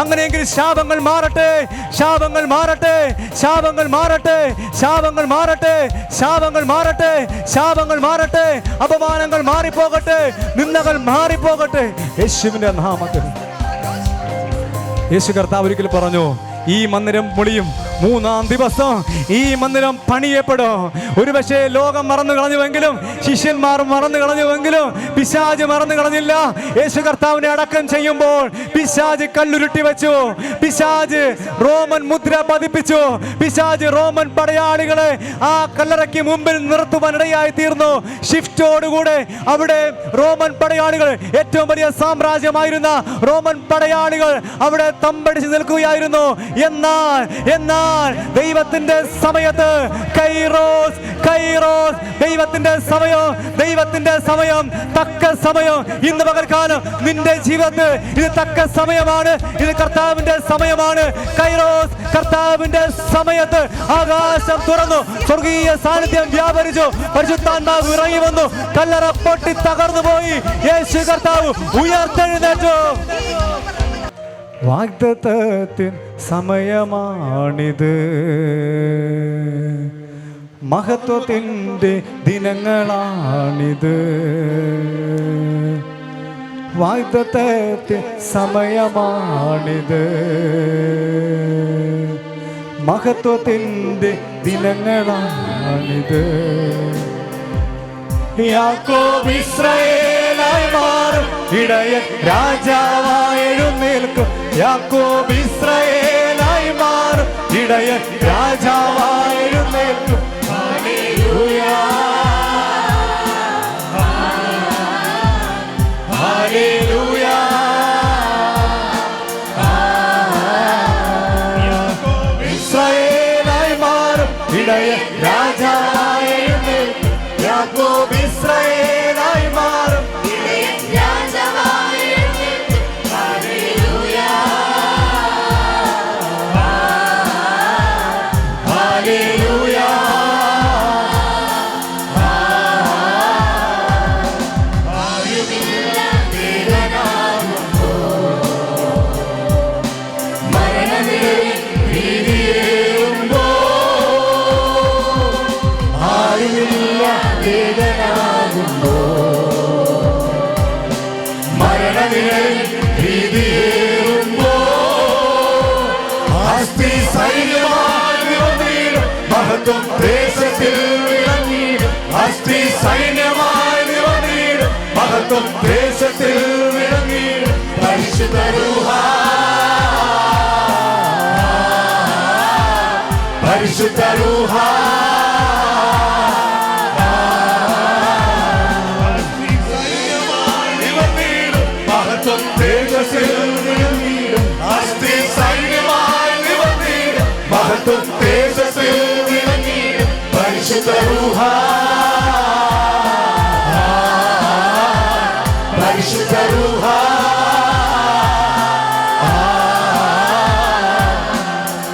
അങ്ങനെയെങ്കിൽ ശാപങ്ങൾ മാറട്ടെ, അപമാനങ്ങൾ മാറിപ്പോകട്ടെ, നിന്ദകൾ മാറിപ്പോകട്ടെ യേശുവിന്റെ നാമത്തിൽ. യേശു കർത്താവ് ഒരിക്കൽ പറഞ്ഞു, ഈ മന്ദിരം പൊളിയും, 3-ാം ദിവസം ഈ മന്ദിരം പണിയപ്പെടും. ഒരുപക്ഷെ ലോകം മറന്നു കളഞ്ഞുവെങ്കിലും, ശിഷ്യന്മാർ മറന്നു കളഞ്ഞുവെങ്കിലും, പിശാച് മറന്നു കളഞ്ഞില്ല. യേശു കർത്താവിനെ അടക്കം ചെയ്യുമ്പോൾ പിശാച് കല്ലുരുട്ടി വെച്ചു. പിശാച് റോമൻ മുദ്ര പതിപ്പിച്ചു. പിശാച് റോമൻ പടയാളികളെ ആ കല്ലറയ്ക്ക് മുമ്പിൽ നിർത്തുവാനിടയായി തീർന്നു. ഷിഫ്റ്റോടുകൂടെ അവിടെ റോമൻ പടയാളികൾ, ഏറ്റവും വലിയ സാമ്രാജ്യമായിരുന്ന റോമൻ പടയാളികൾ അവിടെ തമ്പടിച്ച് നിൽക്കുകയായിരുന്നു. എന്നാൽ ദൈവത്തിന്റെ സമയത്ത് കൈറോസ്, ദൈവത്തിന്റെ സമയം, തക്ക സമയം. ഇന്ന് പകൽക്കാലം നിന്റെ ജീവിതത്തിൽ ഇത് തക്ക സമയമാണ്. ഇത് കർത്താവിന്റെ സമയമാണ്. കൈറോസ്, കർത്താവിന്റെ സമയത്ത് ആകാശം തുറന്നു, സ്വർഗീയ സാന്നിധ്യം വ്യാപരിച്ചു, പരിശുദ്ധാത്മാവ് ഇറങ്ങി വന്നു, കല്ലറ പൊട്ടി തകർന്നു പോയി. യേശു കർത്താവ് ഉയർത്തെഴുന്നേറ്റു. വാഗ്ദത്തത്തിൻ സമയമാണിത്, മഹത്വത്തിൻ്റെ ദിനങ്ങളാണിത്. വാഗ്ദത്തത്തിൻ സമയമാണിത്, മഹത്വത്തിൻ്റെ ദിനങ്ങളാണിത്. യാക്കോബ് ഇസ്രായേലായി മാറും, ഇടയൻ രാജാവായി എഴുന്നേൽക്കും. യാക്കോബ് ഇസ്രായേലായി മാറും, ഇടയൻ രാജാവായി എഴുന്നേൽക്കും. ഹല്ലേലൂയ, ഹല്ലേലൂയ. ഇസ്രായേലായി മാറും, ഇടയൻ രാജാവായി എഴുന്നേൽക്കും. യാക്കോബ് ഇസ്രായേലായി മാറും, ഇടയൻ രാജാവായി എഴുന്നേൽക്കും. ഹല്ലേലൂയ, ഹല്ലേലൂയ. ദേശത്തിൽ വിളങ്ങിയിടും, അസ്ഥി സൈന്യമായി നിറഞ്ഞിടും, മഹത്വം ദേശത്തിൽ വിളങ്ങിയിടും. പരിശുദ്ധ രൂഹ, പരിശുദ്ധ രൂഹ. മഹത്വം ദേശത്തിൽ വിളങ്ങിയിടും, അസ്ഥി സൈന്യമായി നിറഞ്ഞിടും, മഹത്വം ദേശത്തിൽ വിളങ്ങിയിടും. പരിശുദ്ധ രൂഹ, പരിശുദ്ധ രൂഹ.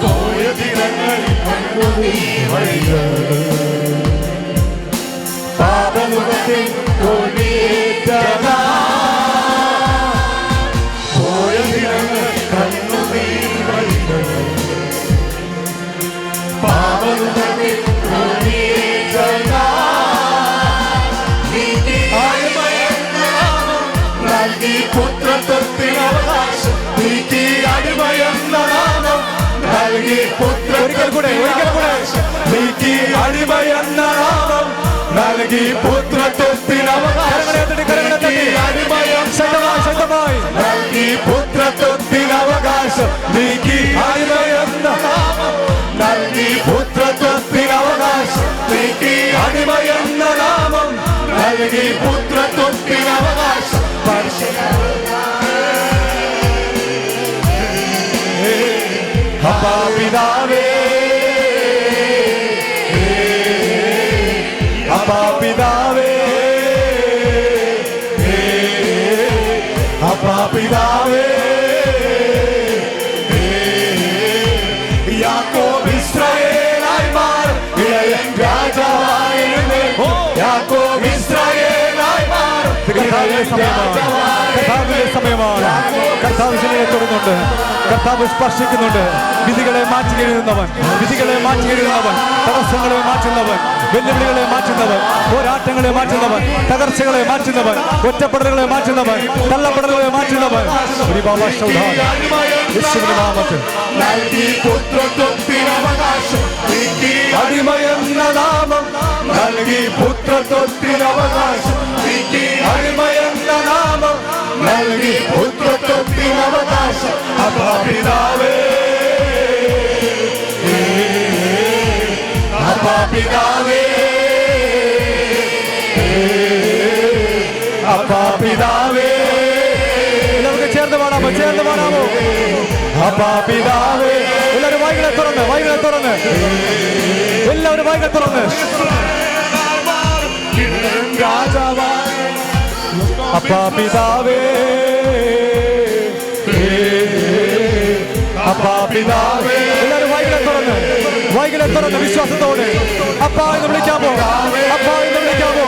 പോയ ദിനങ്ങളിൽ കണ്ണുനീർ പാപമുഖത്തിൽ കൊടിയേറ്റതാ. പോയ ദിനങ്ങൾ കണ്ണുനീർ പാപമുഖത്തിൽ കൊടിയേറ്റതാ. നൽകി പുത്രത്വത്തിന് അവകാശം, നീക്കി അടിമയെന്ന നാമം നൽകി പുത്രത്വത്തിന് അവകാശം, നീക്കി അടിമയെന്ന നാമം നൽകി പുത്രത്വത്തിന് അവകാശം, തൊട്ടിനവകാശം അപ്പാ പിതാവേ, അപ്പാ പിതാവേ, അപ്പാ പിതാവേ, യാക്കോബ് ഇസ്രായേലായി മാറും ഇളയൻ രാജാവായി എഴുന്നേൽക്കും. യാക്കോബ് ഇസ്രായേലായി മാറും കർത്താവിന്റെ സമയമാണ്. കർത്താവ് ശിലയെ തൊടുന്നുണ്ട്. കർത്താവ് സ്പർശിക്കുന്നുണ്ട്. വിധികളെ മാറ്റി എഴുതുന്നവൻ, വിധികളെ മാറ്റി എഴുതുന്നവൻ, തടസ്സങ്ങളെ മാറ്റുന്നവൻ, വെല്ലുവിളികളെ മാറ്റുന്നവൻ, പോരാട്ടങ്ങളെ മാറ്റുന്നവൻ, തകർച്ചകളെ മാറ്റുന്നവൻ, ഒറ്റപ്പെടലുകളെ മാറ്റുന്നവൻ, തള്ളപ്പെടലുകളെ മാറ്റുന്നവൻ. യേശുവിന്റെ നാമത്തിൽ നൽകി പുത്രത്വത്തിനവകാശം, അടിമയെന്ന നാമം നൽകി പുത്രത്വത്തിനവകാശം, അടിമയെന്ന നാമം നൽകി പുത്രത്വത്തിനവകാശം. അപ്പാ പിതാവേ, അപ്പാ പിതാവേ, അപ്പാ പിതാവേ, എല്ലാവരും ചേർന്ന് പാടാമോ? ചേർന്ന് പാടാമോ? അപ്പാ പിതാവേ, എല്ലാവരും വായികളെ തുറന്ന്, വായികളെ തുറന്ന്, എല്ലാവരും വായികളെ തുറന്ന്. രാജാവായി അപ്പാ പിതാവേ, അപ്പാ പിതാവേ, എല്ലാവരും വായികളെ തുറന്ന്, വായികളെ തുറന്ന് വിശ്വാസത്തോടെ അപ്പാ എന്ന് വിളിക്കാമോ? അപ്പാ എന്ന് വിളിക്കാമോ?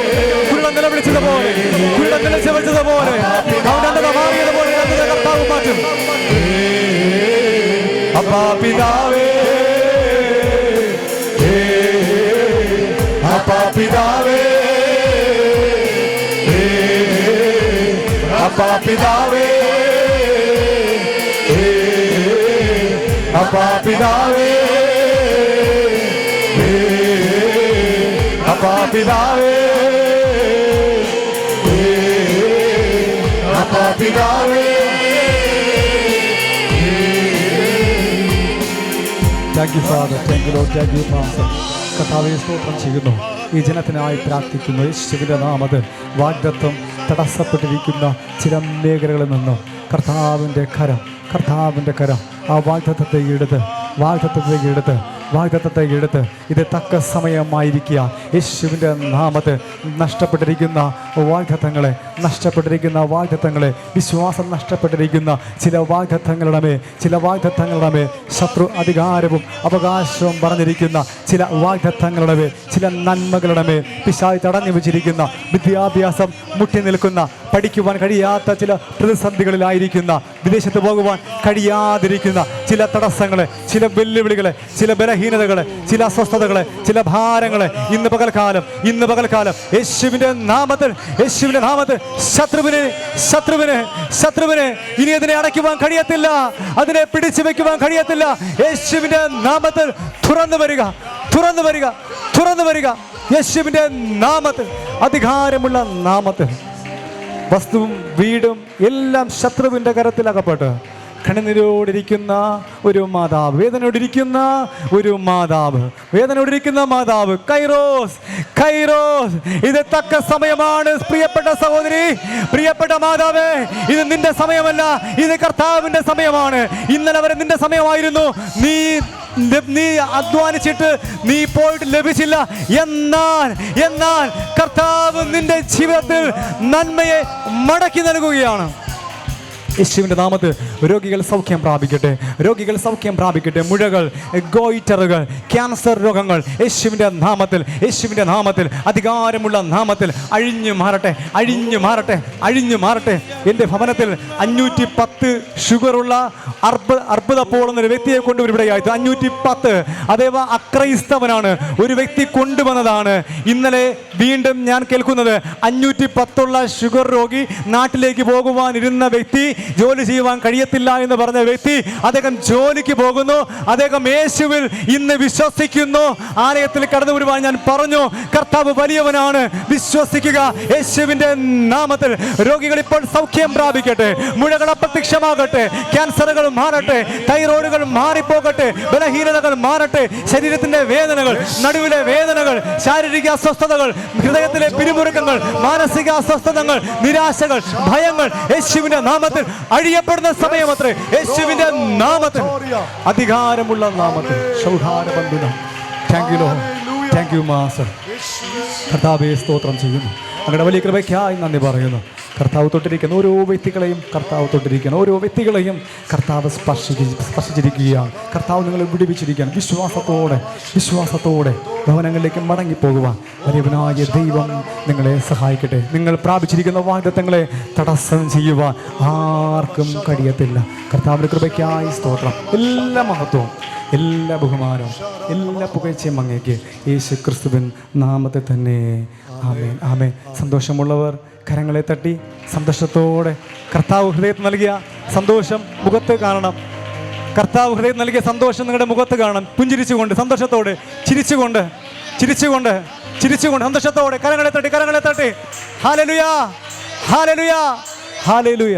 കുരുടൻ നിലവിളിച്ചതുപോലെ, കുരുടൻ നിലവിളിച്ചതുപോലെ, അവന്റെ അന്ധത മാറിയതുപോലെ അന്ധത കർത്താവ് മാറ്റും. അപ്പാ പിതാവേ, അപ്പാ പിതാവേ, അപ്പാ പിതാവേ, അപ്പാ പിതാവേ, അപ്പാ പിതാവേ, അപ്പാ പിതാവേ. Thank you father, thank you lord, thank you master. കർത്താവേ സ്തോത്രം ചെയ്യുന്നു. ഈ ജനത്തിനായി പ്രാർത്ഥിക്കുന്നു. യേശുവിന്റെ നാമത്തിൽ വാഗ്ദത്തം തടസ്സപ്പെട്ടിരിക്കുന്ന ചില മേഖലകളിൽ നിന്നും കർത്താവിൻ്റെ കരം, കർത്താവിൻ്റെ കരം ആ വാഗ്ദത്തത്തെ എടുത്ത് ഇത് തക്ക സമയമായിരിക്കുക. യേശുവിൻ്റെ നാമത്തിൽ നഷ്ടപ്പെട്ടിരിക്കുന്ന വാഗ്ദത്തങ്ങളെ വിശ്വാസം നഷ്ടപ്പെട്ടിരിക്കുന്ന ചില വാഗ്ദത്തങ്ങളുടെ മേൽ ശത്രു അധികാരവും അവകാശവും പറഞ്ഞിരിക്കുന്ന ചില വാഗ്ദത്തങ്ങളുടെ മേൽ, ചില നന്മകളുടെ മേൽ പിശാച് തടഞ്ഞു വെച്ചിരിക്കുന്ന, വിദ്യാഭ്യാസം മുട്ടി നിൽക്കുന്ന, പഠിക്കുവാൻ കഴിയാത്ത ചില പ്രതിസന്ധികളിലായിരിക്കുന്ന, വിദേശത്ത് പോകുവാൻ കഴിയാതിരിക്കുന്ന ചില തടസ്സങ്ങളെ, ചില വെല്ലുവിളികളെ, ചില ബലഹീനതകളെ, ചില അസ്വസ്ഥതകളെ, ചില ഭാരങ്ങളെ ഇന്ന് പകൽക്കാലം യേശുവിന്റെ നാമത്തിൽ ശത്രുവിനെ ഇനി അതിനെ അടയ്ക്കുവാൻ കഴിയത്തില്ല, അതിനെ പിടിച്ചു വെക്കുവാൻ കഴിയത്തില്ല. യേശുവിന്റെ നാമത്തിൽ തുറന്നു വരിക. യേശുവിന്റെ നാമത്തിൽ, അധികാരമുള്ള നാമത്തിൽ വസ്തുവും വീടും എല്ലാം ശത്രുവിന്റെ കരത്തിൽ അകപ്പെട്ട് കണ്ണുനീരോടിരിക്കുന്ന ഒരു മാതാവ്, വേദനയോടിരിക്കുന്ന മാതാവ്, കൈറോസ്, ഇത് തക്ക സമയമാണ്. പ്രിയപ്പെട്ട സഹോദരി, പ്രിയപ്പെട്ട മാതാവേ, ഇത് നിന്റെ സമയമല്ല, ഇത് കർത്താവിന്റെ സമയമാണ്. ഇന്നലെ വരെ നിന്റെ സമയമായിരുന്നു. നീ അധ്വാനിച്ചിട്ട് നീ പോയിട്ട് ലഭിച്ചില്ല. എന്നാൽ കർത്താവ് നിന്റെ ജീവിതത്തിൽ നന്മയെ മടക്കി നൽകുകയാണ്. യേശുവിൻ്റെ നാമത്തിൽ രോഗികൾ സൗഖ്യം പ്രാപിക്കട്ടെ. മുഴകൾ, ഗോയിറ്ററുകൾ, ക്യാൻസർ രോഗങ്ങൾ യേശുവിൻ്റെ നാമത്തിൽ അധികാരമുള്ള നാമത്തിൽ അഴിഞ്ഞു മാറട്ടെ. എൻ്റെ ഭവനത്തിൽ 510 ഷുഗറുള്ള അർബുദപ്പോൾ എന്നൊരു വ്യക്തിയെ കൊണ്ടുവരും. ഇവിടെയായിട്ട് 510, അതേവ അക്രൈസ്തവനാണ് ഒരു വ്യക്തി കൊണ്ടുവന്നതാണ്. ഇന്നലെ വീണ്ടും ഞാൻ കേൾക്കുന്നത് 510 ഷുഗർ രോഗി നാട്ടിലേക്ക് പോകുവാനിരുന്ന വ്യക്തി ജോലി ചെയ്യുവാൻ കഴിയത്തില്ല എന്ന് പറഞ്ഞ വ്യക്തി അദ്ദേഹം ജോലിക്ക് പോകുന്നു. അദ്ദേഹം യേശുവിൽ ഇന്ന് വിശ്വസിക്കുന്നു. ആലയത്തിൽ കടന്നു വരുവാൻ ഞാൻ പറഞ്ഞു, കർത്താവ് വലിയവനാണ്. വിശ്വസിക്കുക. യേശുവിന്റെ നാമത്തിൽ രോഗികൾ ഇപ്പോൾ സൗഖ്യം പ്രാപിക്കട്ടെ. മുഴകൾ അപ്രത്യക്ഷമാകട്ടെ. ക്യാൻസറുകൾ മാറട്ടെ. തൈറോയിഡുകൾ മാറിപ്പോകട്ടെ. ബലഹീനതകൾ മാറട്ടെ. ശരീരത്തിന്റെ വേദനകൾ, നടുവിലെ വേദനകൾ, ശാരീരിക അസ്വസ്ഥതകൾ, ഹൃദയത്തിലെ പിരിമുറുക്കങ്ങൾ, മാനസിക അസ്വസ്ഥതകൾ, നിരാശകൾ, ഭയങ്ങൾ യേശുവിന്റെ നാമത്തിൽ അഴിയപ്പെടുന്ന സമയമത്രേ. യേശുവിന്റെ നാമത്തിൽ, അധികാരമുള്ള നാമത്തിൽ. Thank you lord. Thank you master. കർത്താവേ സ്തോത്രം ചെയ്യുന്നു. അങ്ങയുടെ വലിയ കൃപയ്ക്കായി നന്ദി പറയുന്നു. കർത്താവ് തൊട്ടിരിക്കുന്ന ഓരോ വ്യക്തികളെയും കർത്താവ് സ്പർശിച്ചിരിക്കുകയാണ്. കർത്താവ് നിങ്ങളെ വിടുവിച്ചിരിക്കുകയാണ്. വിശ്വാസത്തോടെ ഭവനങ്ങളിലേക്ക് മടങ്ങിപ്പോകുവാൻ വലിയവനായ ദൈവം നിങ്ങളെ സഹായിക്കട്ടെ. നിങ്ങൾ പ്രാപിച്ചിരിക്കുന്ന വാഗ്ദത്തങ്ങളെ തടസ്സം ചെയ്യുവാൻ ആർക്കും കഴിയത്തില്ല. കർത്താവിൻ്റെ കൃപയ്ക്കായി സ്തോത്രം. എല്ലാ മഹത്വവും, എല്ലാ ബഹുമാനവും, എല്ലാ പുകഴ്ചയും അങ്ങേക്ക് യേശു ക്രിസ്തുവിൻ നാമത്തിൽ തന്നെ. ആമേൻ, ആമേൻ. സന്തോഷമുള്ളവർ കരങ്ങളെ തട്ടി സന്തോഷത്തോടെ കർത്താവ് ഹൃദയത്തിൽ നൽകിയ സന്തോഷം മുഖത്ത് കാണണം. കർത്താവ് ഹൃദയത്തിൽ നൽകിയ സന്തോഷം നിങ്ങളുടെ മുഖത്ത് കാണണം. പുഞ്ചിരിച്ചുകൊണ്ട്, സന്തോഷത്തോടെ, ചിരിച്ചുകൊണ്ട് സന്തോഷത്തോടെ കരങ്ങളെ തട്ടി. Hallelujah, hallelujah, hallelujah.